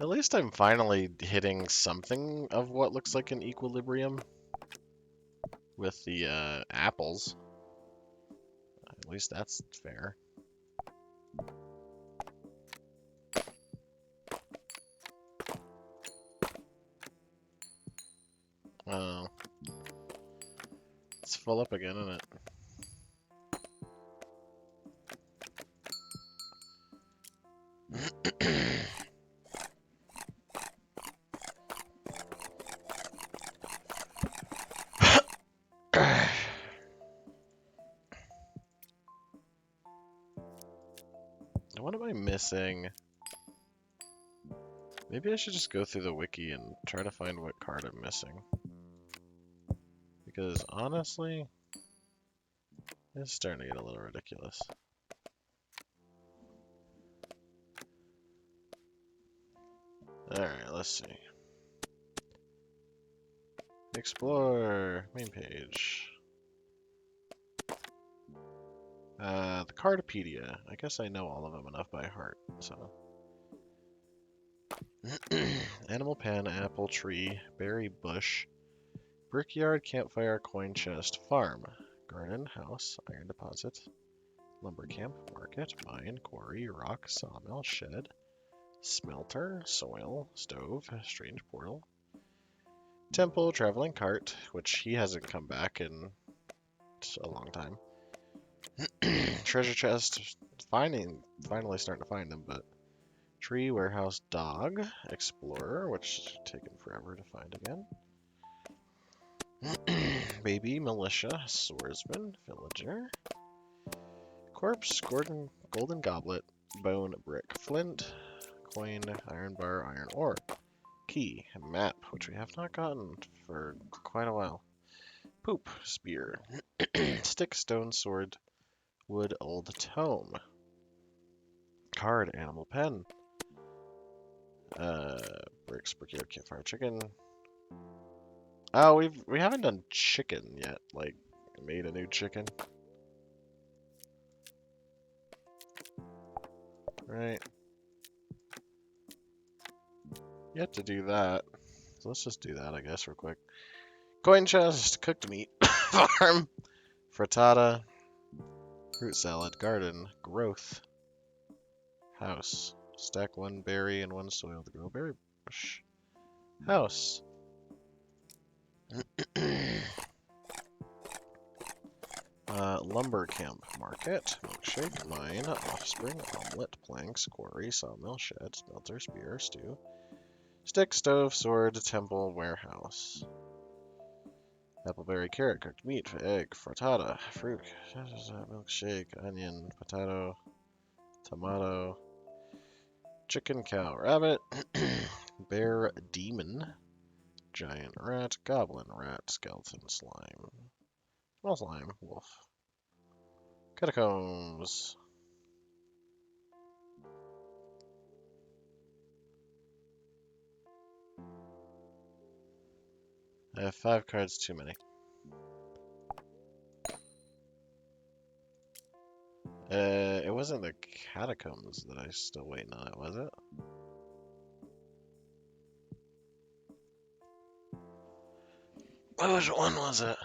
At least I'm finally hitting something of what looks like an equilibrium with the apples. At least that's fair. Oh. It's full up again, isn't it? What am I missing? Maybe I should just go through the wiki and try to find what card I'm missing. Because honestly, it's starting to get a little ridiculous. Alright, let's see. Explore, main page. The Cardopedia. I guess I know all of them enough by heart, so. Animal pen, apple tree, berry bush, brickyard, campfire, coin chest, farm, garden, house, iron deposit, lumber camp, market, mine, quarry, rock, sawmill, shed, smelter, soil, stove, strange portal, temple, traveling cart, which he hasn't come back in a long time. Treasure chest, finally starting to find them, but tree, warehouse, dog, explorer, which is taken forever to find again. Baby, militia, swordsman, villager, corpse, golden goblet, bone, brick, flint, coin, iron bar, iron ore, key, map, which we have not gotten for quite a while. Poop, spear, stick, stone, sword, wood, old tome, card, animal pen, bricks, brickyard, campfire, chicken. Oh, we haven't done chicken yet. Like, made a new chicken. Right. Yet to do that. So let's just do that, I guess, real quick. Coin chest, cooked meat, farm, frittata, fruit salad, garden, growth, house. Stack one berry and one soil to grow berry bush. House. Lumber camp, market, milkshake, mine, offspring, omelet, planks, quarry, sawmill, shed, smelter, spear, stew, stick, stove, sword, temple, warehouse. Appleberry, carrot, cooked meat, egg, frittata, fruit, milkshake, onion, potato, tomato, chicken, cow, rabbit, bear, demon, giant rat, goblin rat, skeleton, slime, small slime, wolf, catacombs. I have 5 cards too many. It wasn't the catacombs that I was still waiting on it, was it? Which one was it?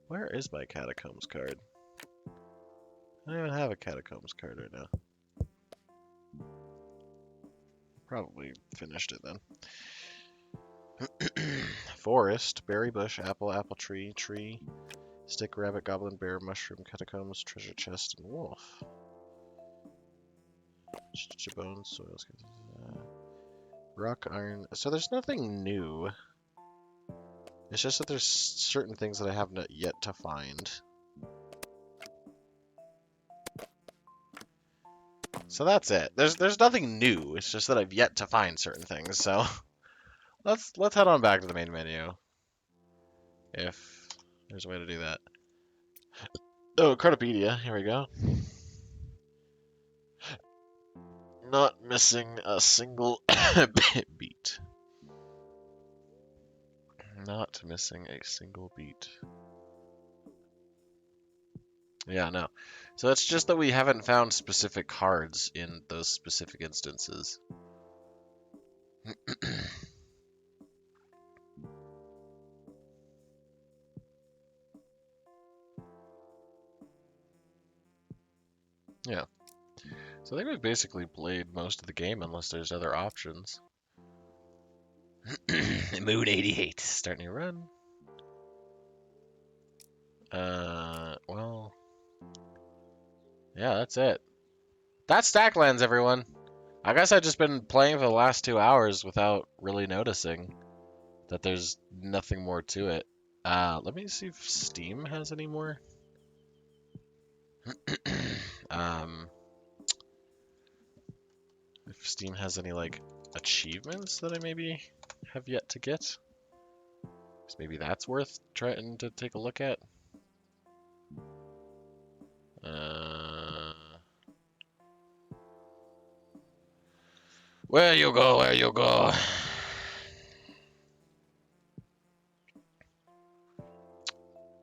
Where is my catacombs card? I don't even have a catacombs card right now. Probably finished it then. Forest, berry bush, apple, apple tree, tree, stick, rabbit, goblin, bear, mushroom, catacombs, treasure chest, and wolf. Bones, soil, rock, iron. So there's nothing new. It's just that there's certain things that I have not yet to find. So that's it. There's nothing new. It's just that I've yet to find certain things. So let's head on back to the main menu. If there's a way to do that. Oh, Cartopedia. Here we go. Not missing a single beat. Not missing a single beat. Yeah, no. So it's just that we haven't found specific cards in those specific instances. Yeah. So I think we've basically played most of the game unless there's other options. Moon 88 starting to run. Well, yeah, that's it. That's Stacklands, everyone. I guess I've just been playing for the last 2 hours without really noticing that there's nothing more to it. Let me see if Steam has any more. If Steam has any, like, achievements that I maybe have yet to get. So maybe that's worth trying to take a look at. Where you go, where you go.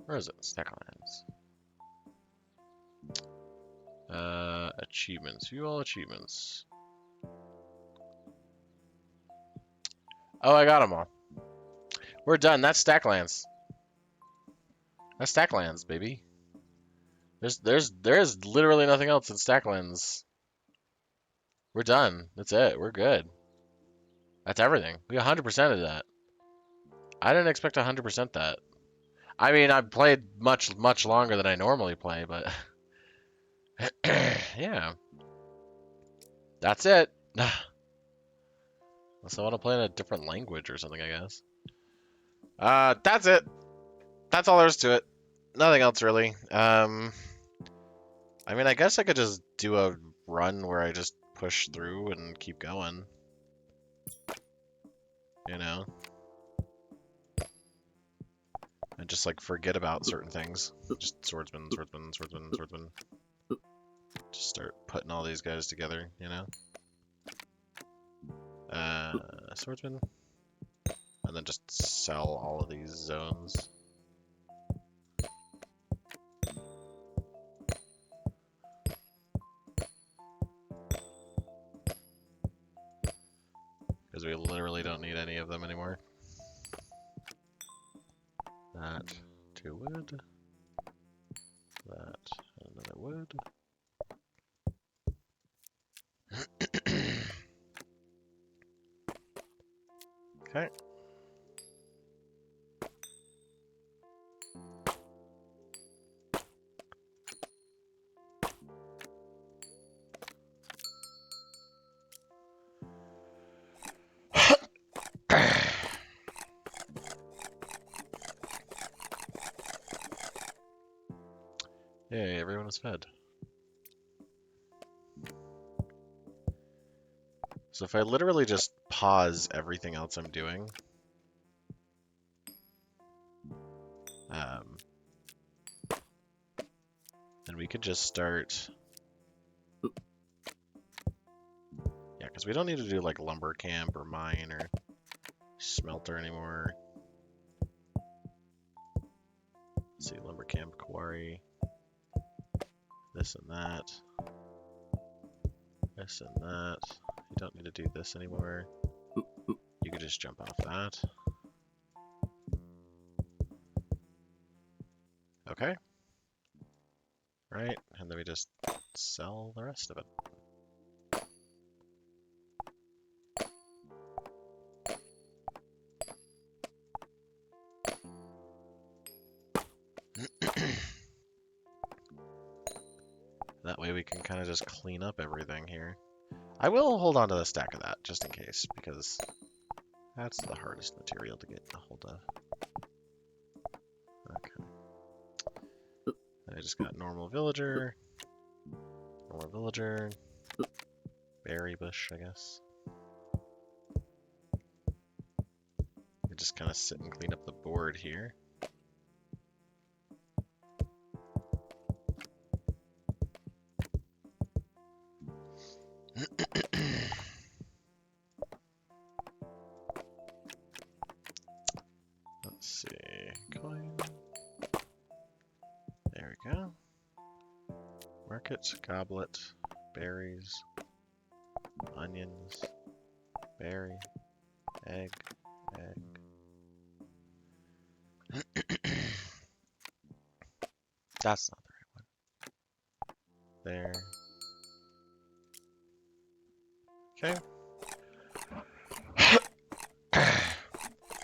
Where is it? Stacklands. Achievements. View all achievements. Oh, I got them all. We're done. That's Stacklands. That's Stacklands, baby. There's literally nothing else in Stacklands. We're done. That's it. We're good. That's everything. We 100% of that. I didn't expect 100% that. I mean, I've played much longer than I normally play, but yeah. That's it. Unless I want to play in a different language or something, I guess. That's it. That's all there is to it. Nothing else really. I mean, I guess I could just do a run where I just push through and keep going. You know? And just, like, forget about certain things. Just swordsman, swordsman, swordsman, swordsman. Just start putting all these guys together, you know? Swordsman. And then just sell all of these zones. Because we literally don't need any of them anymore. That, 2 wood. That, another wood. Okay. Yay, everyone is fed. So if I literally just pause everything else I'm doing, then we could just start. Yeah, because we don't need to do like lumber camp or mine or smelter anymore. Let's see, lumber camp, quarry, this and that, this and that. You don't need to do this anymore. You could just jump off that. Okay. Right, and then we just sell the rest of it. That way we can kind of just clean up everything here. I will hold on to the stack of that, just in case, because that's the hardest material to get a hold of. Okay. I just got normal villager, berry bush, I guess. I just kind of sit and clean up the board here. Let's see, coin. There we go. Market, goblet, berries, onions, berry, egg, egg. That's not the right one. There. Okay.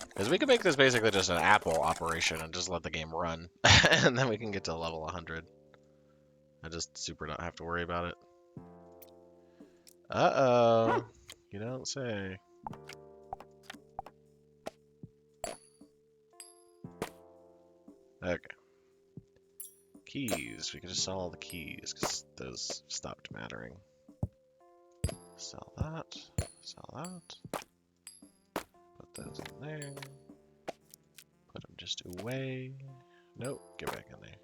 Because we could make this basically just an apple operation and just let the game run. And then we can get to level 100. I just super don't have to worry about it. Uh-oh. You don't say. Okay. Keys. We could just sell all the keys because those stopped mattering. Sell that. Sell that. Put those in there. Put them just away. Nope. Get back in there.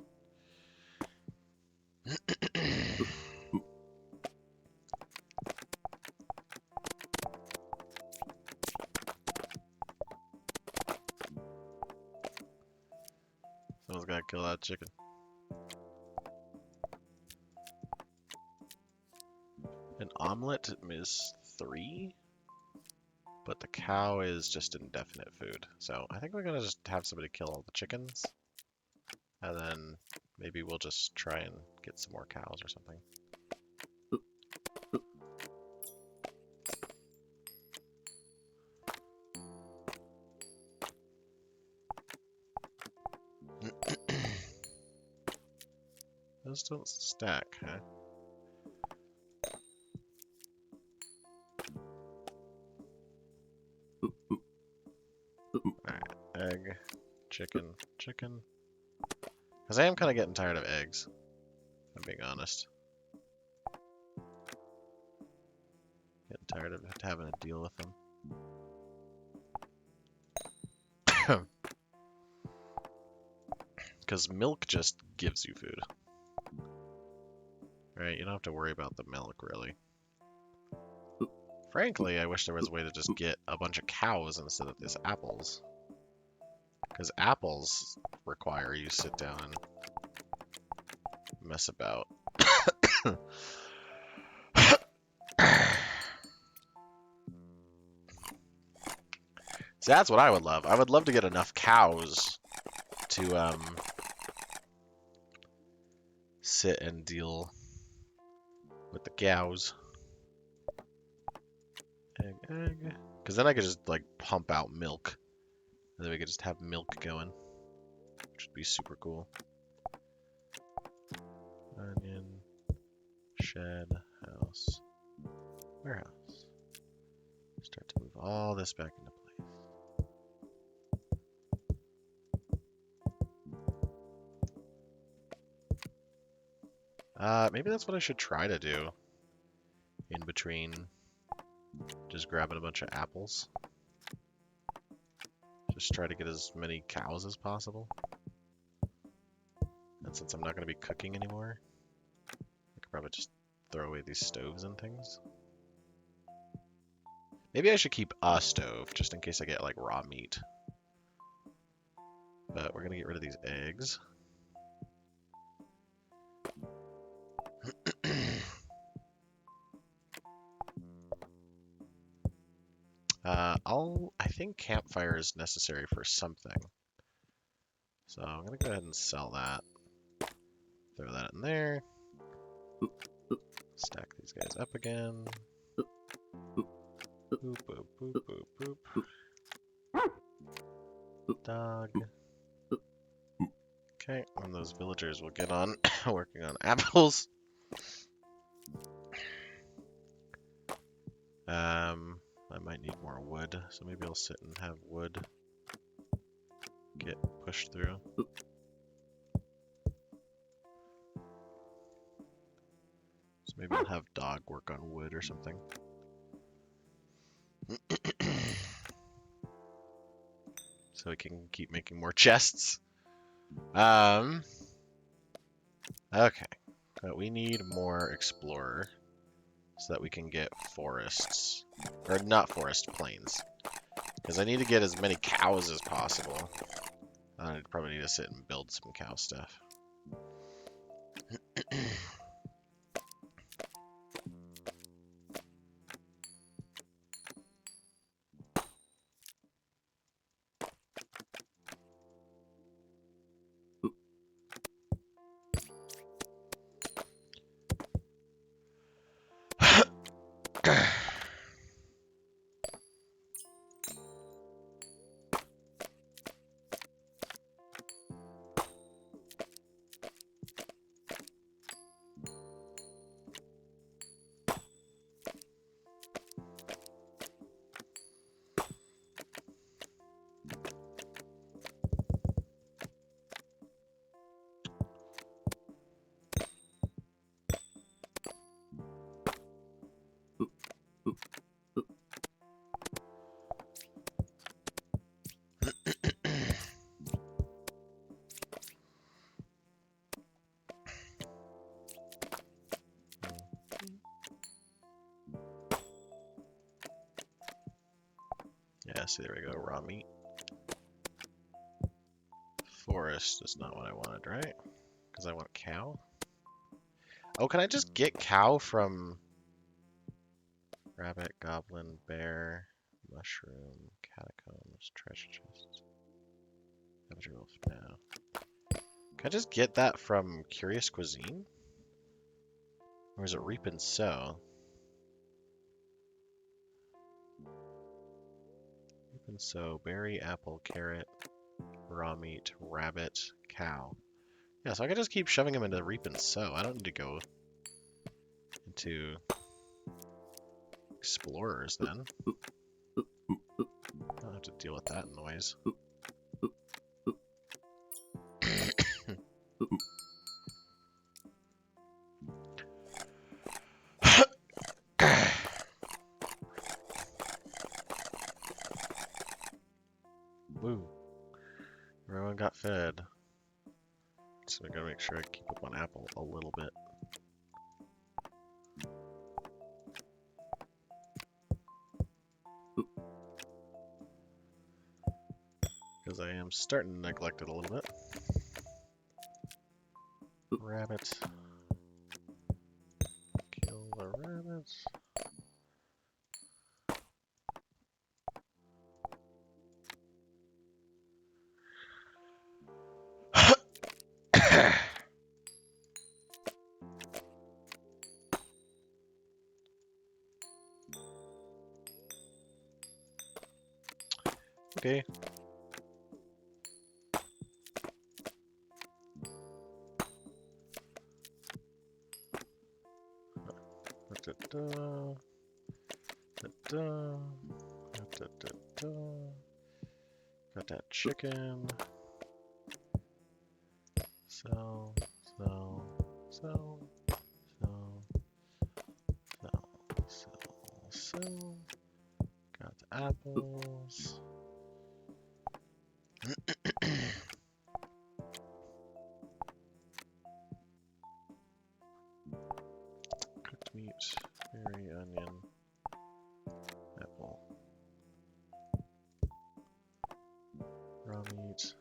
Someone's gotta kill that chicken. An omelet is 3, but the cow is just indefinite food. So I think we're gonna just have somebody kill all the chickens, and then maybe we'll just try and get some more cows or something. Those don't stack, huh? Alright, egg, chicken, chicken. Because I am kind of getting tired of eggs, if I'm being honest. Getting tired of having to deal with them. Because milk just gives you food. Right, you don't have to worry about the milk, really. Frankly, I wish there was a way to just get a bunch of cows instead of these apples. Because apples require you sit down and mess about. See, that's what I would love. I would love to get enough cows to sit and deal with the cows. Egg, egg. Because then I could just like pump out milk. And then we could just have milk going. Which would be super cool. Onion, shed, house, warehouse. Start to move all this back into place. Maybe that's what I should try to do in between just grabbing a bunch of apples. Just try to get as many cows as possible. And since I'm not going to be cooking anymore, I could probably just throw away these stoves and things. Maybe I should keep a stove just in case I get like raw meat. But we're going to get rid of these eggs. I think campfire is necessary for something. So I'm going to go ahead and sell that. Throw that in there. Stack these guys up again. Boop, boop, boop, boop, boop. Dog. Okay, and those villagers will get on working on apples. I might need more wood, so maybe I'll sit and have wood get pushed through. So maybe I'll have dog work on wood or something. So we can keep making more chests. Okay. But we need more explorer so that we can get forests. Or not forest, plains. Because I need to get as many cows as possible. I probably need to sit and build some cow stuff. Yeah, see, there we go, raw meat. Forest is not what I wanted, right? Because I want cow. Oh, can I just get cow from rabbit, goblin, bear, mushroom, catacombs, treasure chests? No. Can I just get that from Curious Cuisine? Or is it Reap and Sow? Reap and Sow, berry, apple, carrot, raw meat, rabbit, cow. Yeah, so I can just keep shoving them into Reap and Sow. I don't need to go into Explorers then. I don't have to deal with that noise. Woo. Everyone got fed. So I gotta make sure I keep up on apple a little bit. Because I am starting to neglect it a little bit. Rabbit. Kill the rabbits. Okay. Got that chicken. Sell. go. Got the apples. Cooked meat, berry, onion, apple, raw meat.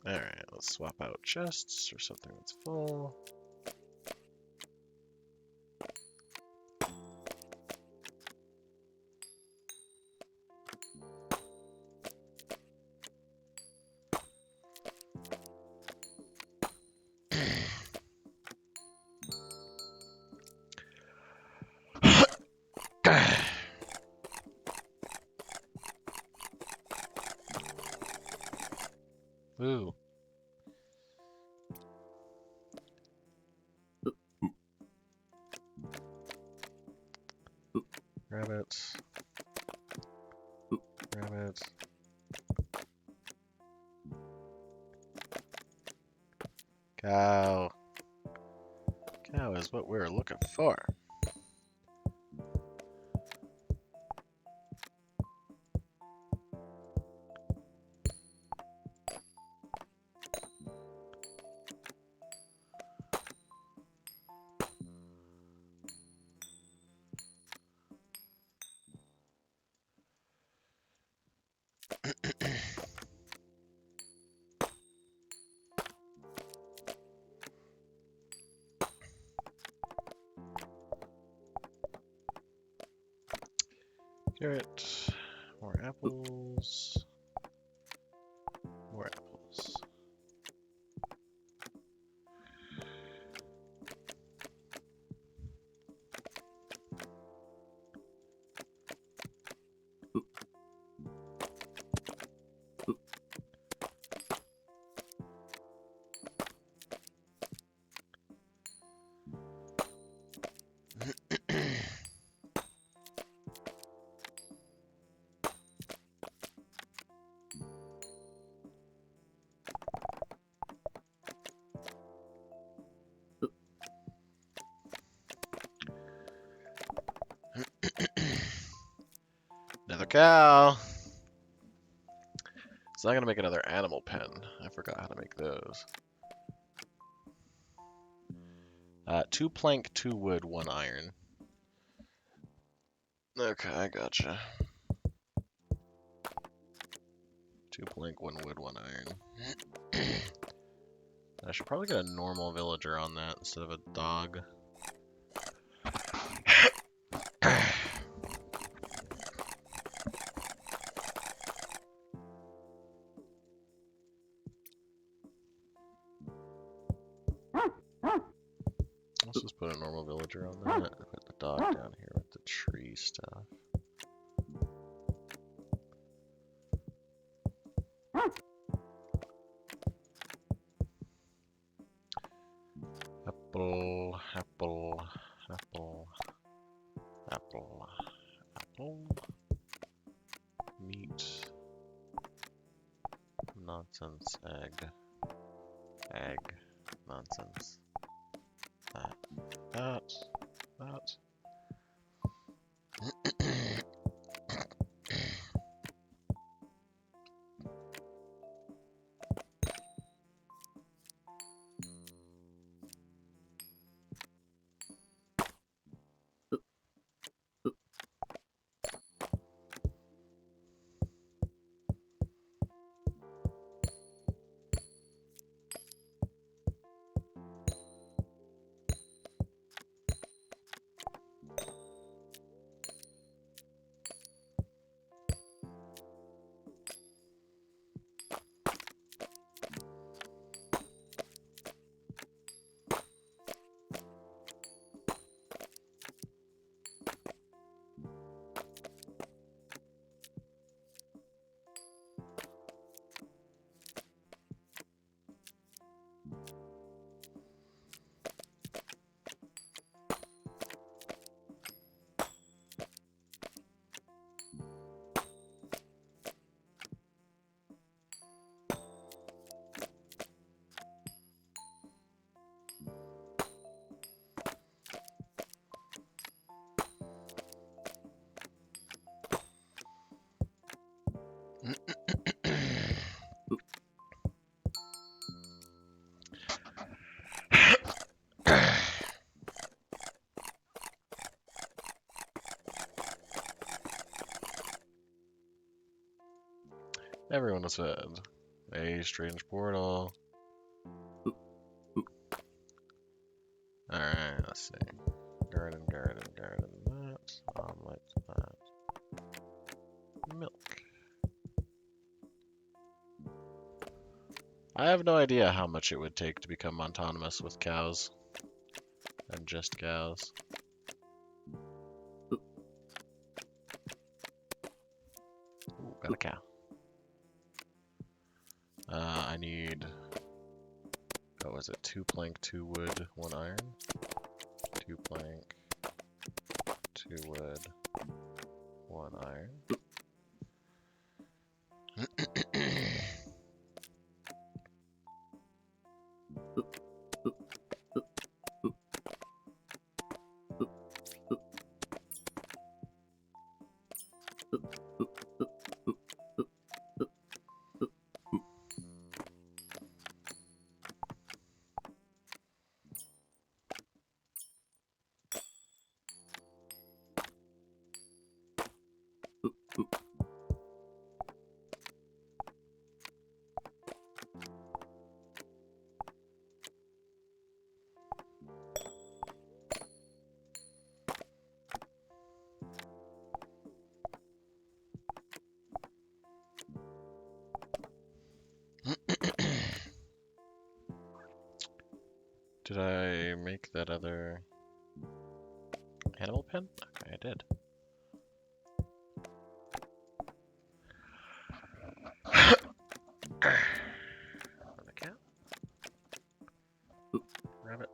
Alright, let's swap out chests for something that's full. Ooh. Rabbits. Rabbits. Cow. Cow is what we're looking for. Carrot. More apples. More apples. Another cow. So I'm gonna make another animal pen. I forgot how to make those. 2 plank, 2 wood, 1 iron. Okay, I gotcha. 2 plank, 1 wood, 1 iron. I should probably get a normal villager on that instead of a dog. Let's just put a normal villager on that. Put the dog down here with the tree stuff. Apple, apple, apple, apple, apple. Meat. Nonsense. Egg. Egg. Nonsense. That. Everyone was fed. A strange portal. Alright, let's see. Garden. That's omelet. That's milk. I have no idea how much it would take to become autonomous with cows. And just cows. Ooh, got a cow. I need... What was it? 2 plank, 2 wood, 1 iron? 2 plank, 2 wood, 1 iron. Did I make that other animal pen? Okay, I did. A cat? Rabbit?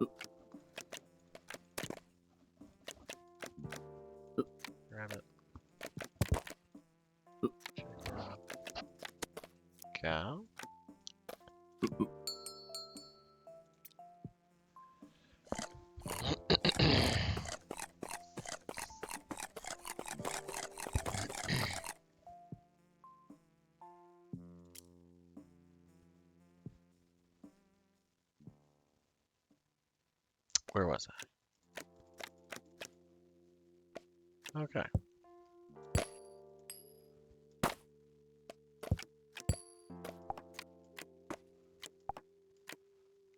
Rabbit? Chicken? Cow? Where was I? Okay.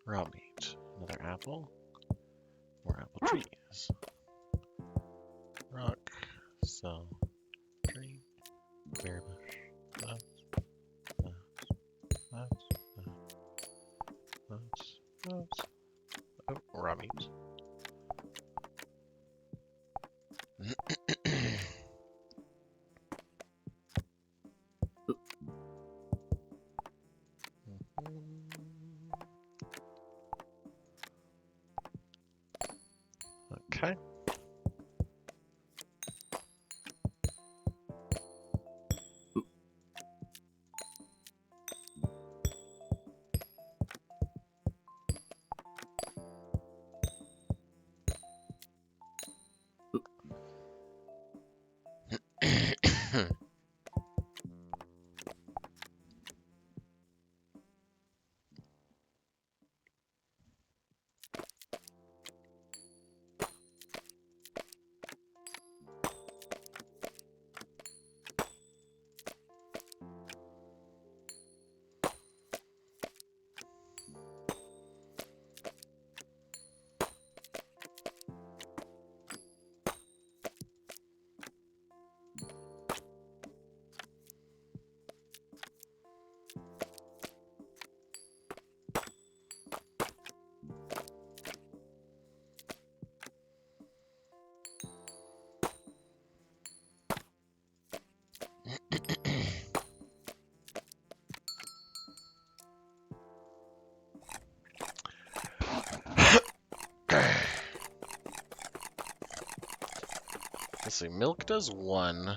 Raw meat. Another apple. More apple trees. Rock. So. Tree. Berry bush. That's. Oh, raw meat. Okay. Let's see, milk does 1.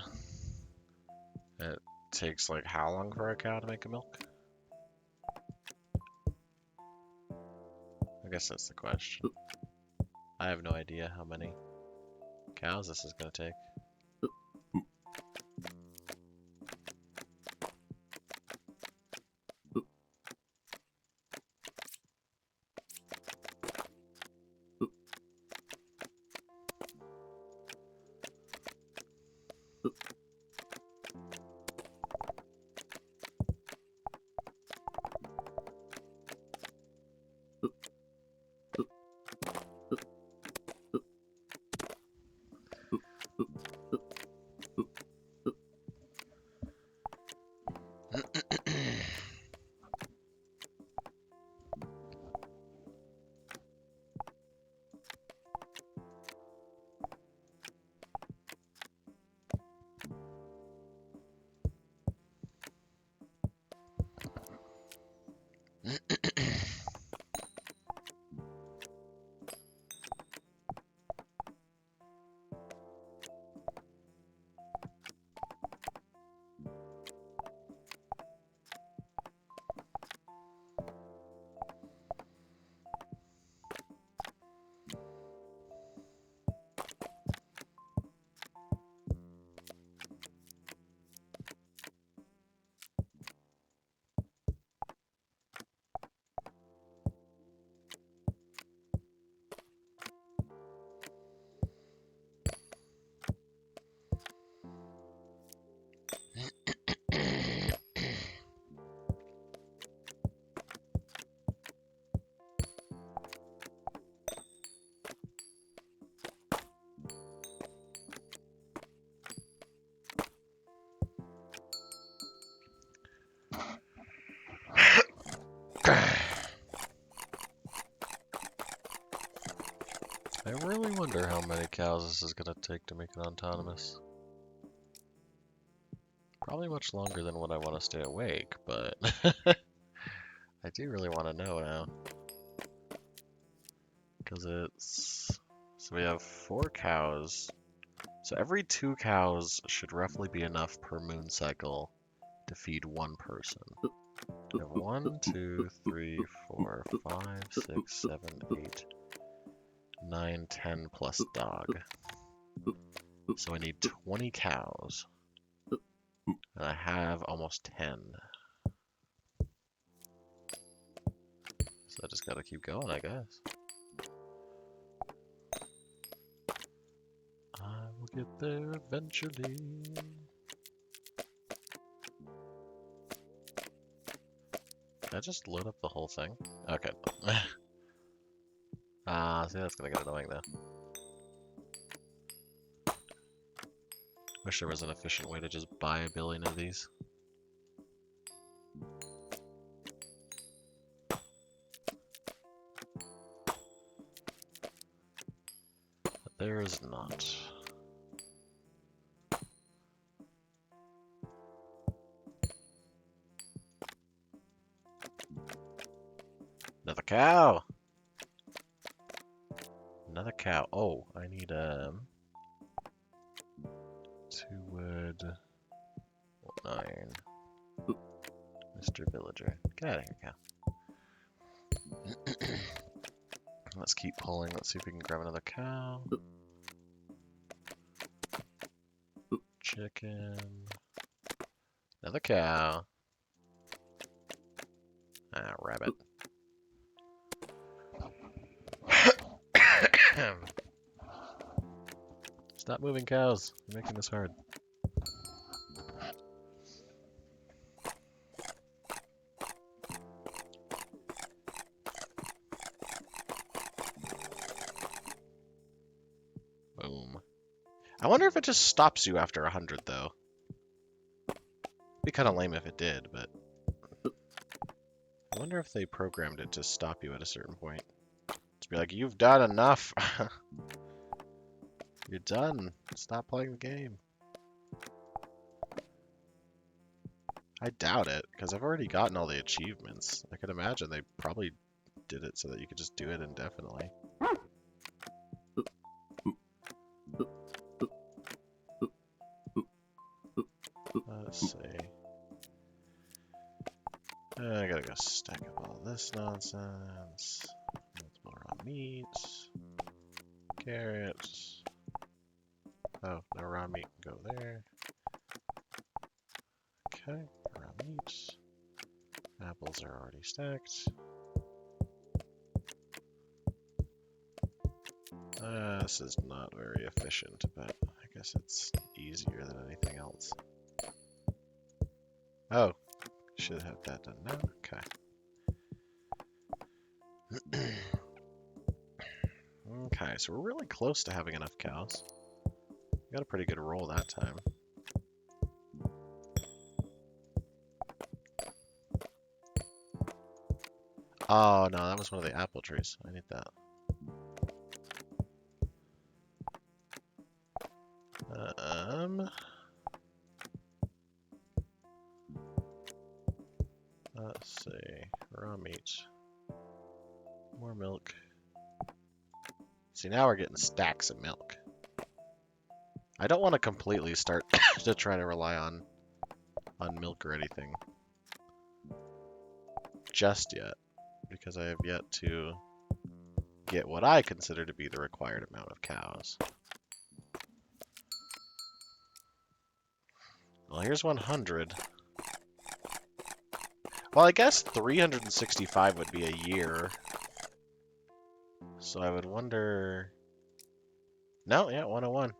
It takes like how long for a cow to make a milk? I guess that's the question. I have no idea how many cows this is gonna take. wonder how many cows this is gonna take to make it autonomous. Probably much longer than what I want to stay awake, but I do really want to know now. Because it's... So we have 4 cows. So every 2 cows should roughly be enough per moon cycle to feed 1 person. We have 1, 2, 3, 4, 5, 6, 7, 8, 9, 10 plus dog. So I need 20 cows. And I have almost 10. So I just gotta keep going, I guess. I will get there eventually. Can I just load up the whole thing? Okay. See, that's gonna get annoying though. Wish there was an efficient way to just buy a billion of these. But there is not. Another cow! Another cow. Oh, I need 2 wood. 9. Mr. Villager. Get out of here, cow. Let's keep pulling. Let's see if we can grab another cow. Chicken. Another cow. Ah, rabbit. Stop moving, cows. You're making this hard. Boom. I wonder if it just stops you after 100, though. Be kind of lame if it did, but... I wonder if they programmed it to stop you at a certain point. To be like, you've done enough! You're done. Stop playing the game. I doubt it, because I've already gotten all the achievements. I could imagine they probably did it so that you could just do it indefinitely. Let's see. I gotta go stack up all this nonsense. Multiple raw meats. Carrots. Oh, no raw meat can go there. Okay, raw meats. Apples are already stacked. This is not very efficient, but I guess it's easier than anything else. Oh, should have that done now. Okay. Okay, so we're really close to having enough cows. We got a pretty good roll that time. Oh no, that was one of the apple trees. I need that. Let's see. Raw meat. More milk. See, now we're getting stacks of milk. I don't want to completely start to try to rely on milk or anything just yet, because I have yet to get what I consider to be the required amount of cows. Well, here's 100. Well, I guess 365 would be a year. So I would wonder... No, yeah, 101.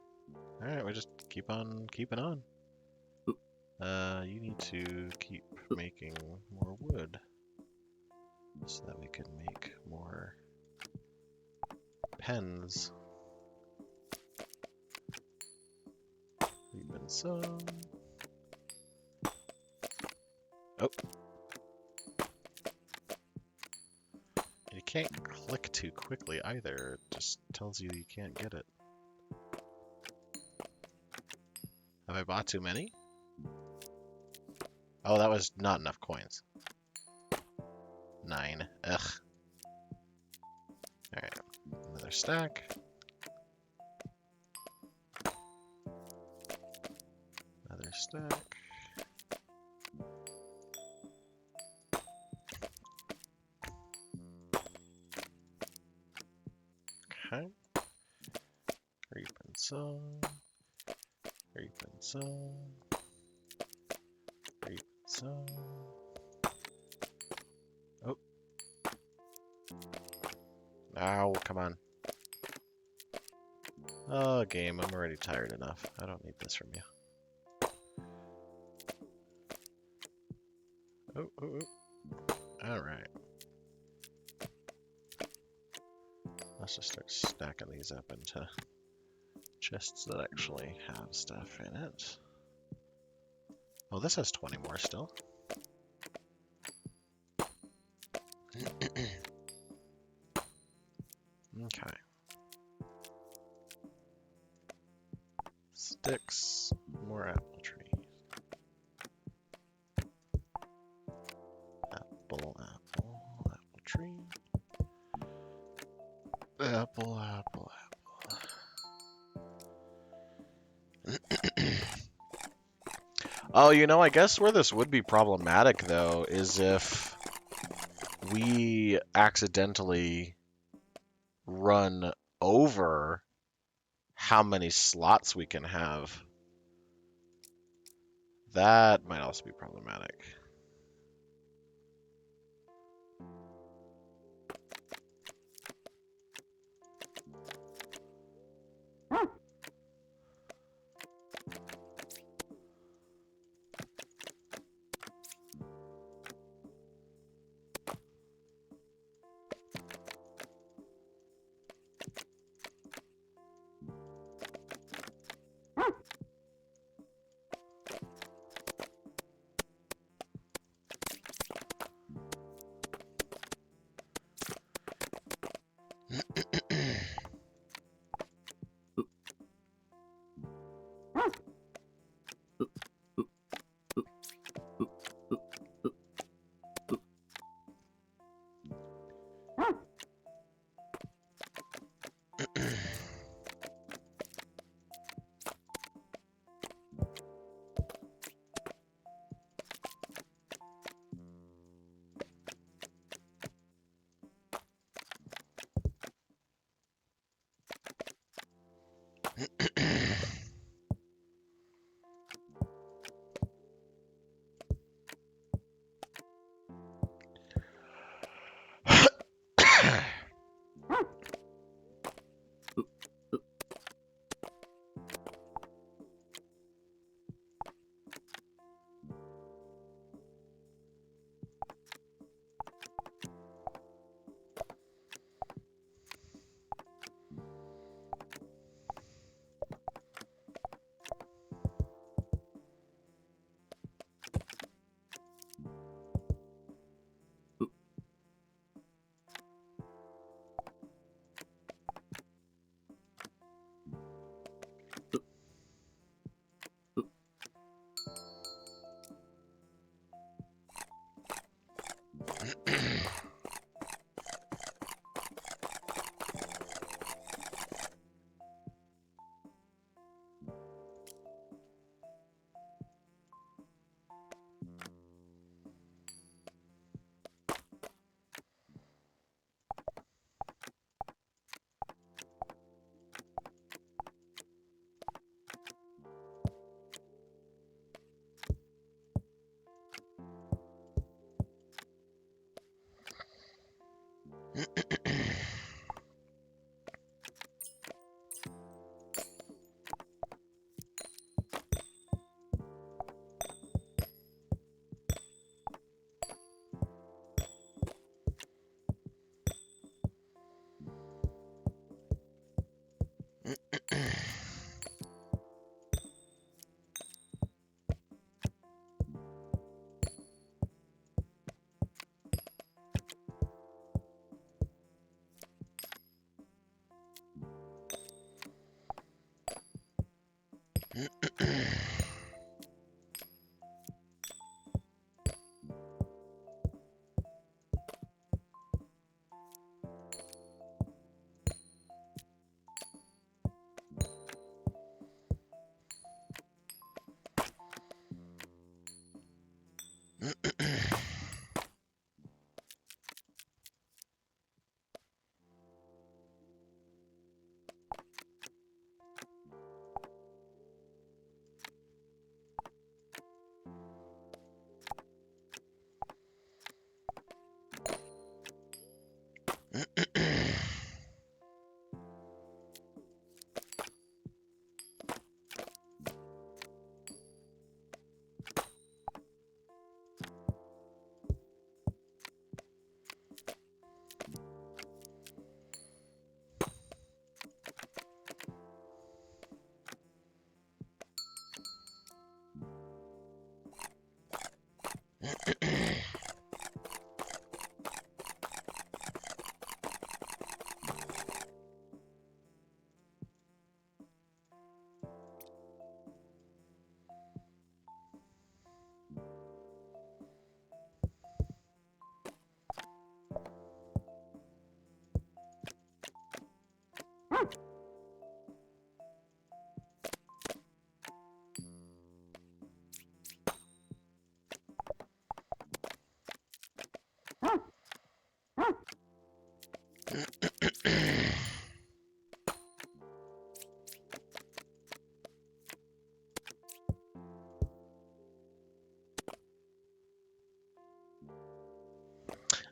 Alright, we just keep on keeping on. You need to keep making more wood so that we can make more pens. Even so. Oh. You can't click too quickly either. It just tells you can't get it. Have I bought too many? Oh, that was not enough coins. 9. Ugh. Alright. Another stack. Another stack. Okay. Reap and sow. Reap and sow. Reap and sow. Oh. Ow, come on. Oh, game, I'm already tired enough. I don't need this from you. Oh, oh, oh. Alright. Let's just start stacking these up into chests that actually have stuff in it. Oh, this has 20 more still. Okay. Sticks, more apple trees. Apple, apple, apple tree. Apple, apple, apple. Oh, you know, I guess where this would be problematic, though, is if we accidentally run over how many slots we can have. That might also be problematic.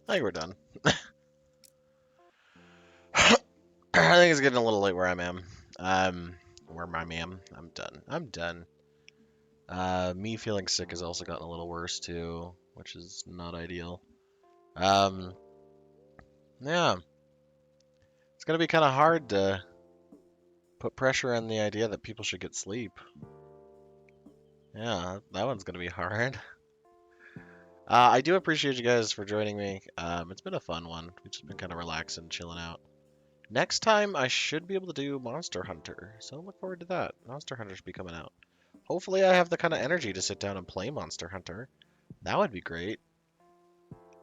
I think we're done. I think it's getting a little late where I'm am. Where I'm am. I'm done. I'm done. Me feeling sick has also gotten a little worse too, which is not ideal. Um, yeah, it's gonna be kind of hard to put pressure on the idea that people should get sleep. Yeah, that one's gonna be hard. I do appreciate you guys for joining me. It's been a fun one. We've just been kind of relaxing, chilling out. Next time, I should be able to do Monster Hunter, so look forward to that. Monster Hunter should be coming out. Hopefully, I have the kind of energy to sit down and play Monster Hunter. That would be great.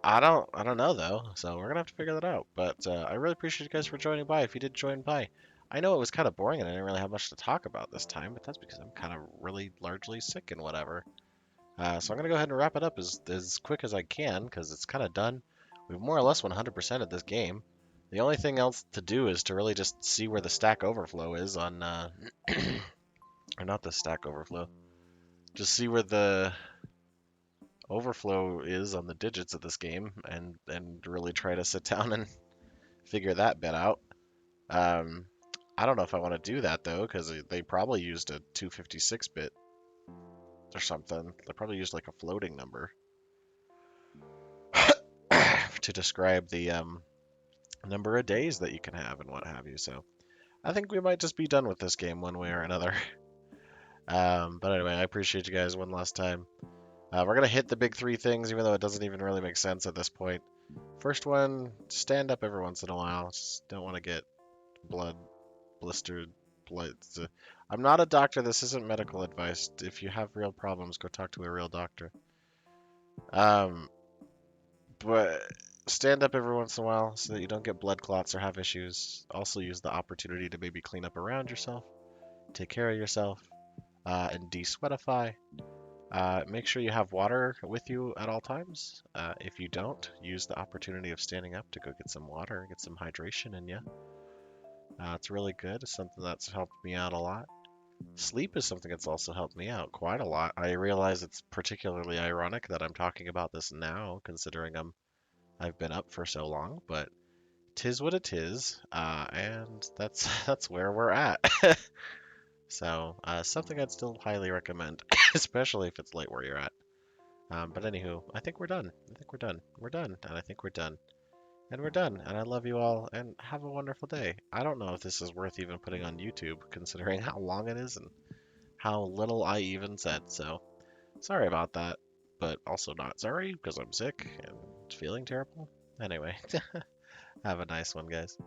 I don't know though, so we're gonna have to figure that out. But I really appreciate you guys for joining by. If you did join by, I know it was kind of boring and I didn't really have much to talk about this time, but that's because I'm kind of really largely sick and whatever. So I'm gonna go ahead and wrap it up as quick as I can because it's kind of done. We've more or less 100% of this game. The only thing else to do is to really just see where the stack overflow is on, or not the stack overflow. Just see where the overflow is on the digits of this game, and really try to sit down and figure that bit out. Um, I don't know if I want to do that though, because they probably used a 256-bit or something. They probably used like a floating number to describe the number of days that you can have and what have you. So I think we might just be done with this game one way or another. But anyway, I appreciate you guys one last time. We're gonna hit the big three things, even though it doesn't even really make sense at this point. First one, stand up every once in a while. Just don't want to get blood blistered. Blood. I'm not a doctor. This isn't medical advice. If you have real problems, go talk to a real doctor. Um, but stand up every once in a while so that you don't get blood clots or have issues. Also use the opportunity to maybe clean up around yourself, take care of yourself, and de-sweatify. Make sure you have water with you at all times. If you don't, use the opportunity of standing up to go get some water, get some hydration in you. It's really good. It's something that's helped me out a lot. Sleep is something that's also helped me out quite a lot. I realize it's particularly ironic that I'm talking about this now, considering I've been up for so long, but tis what it is, and that's that's where we're at. So, something I'd still highly recommend, especially if it's late where you're at. But anywho, I think we're done. I think we're done. We're done, and I think we're done. And we're done. And I love you all, and have a wonderful day. I don't know if this is worth even putting on YouTube, considering how long it is and how little I even said. So, sorry about that, but also not sorry because I'm sick and feeling terrible. Anyway, have a nice one, guys.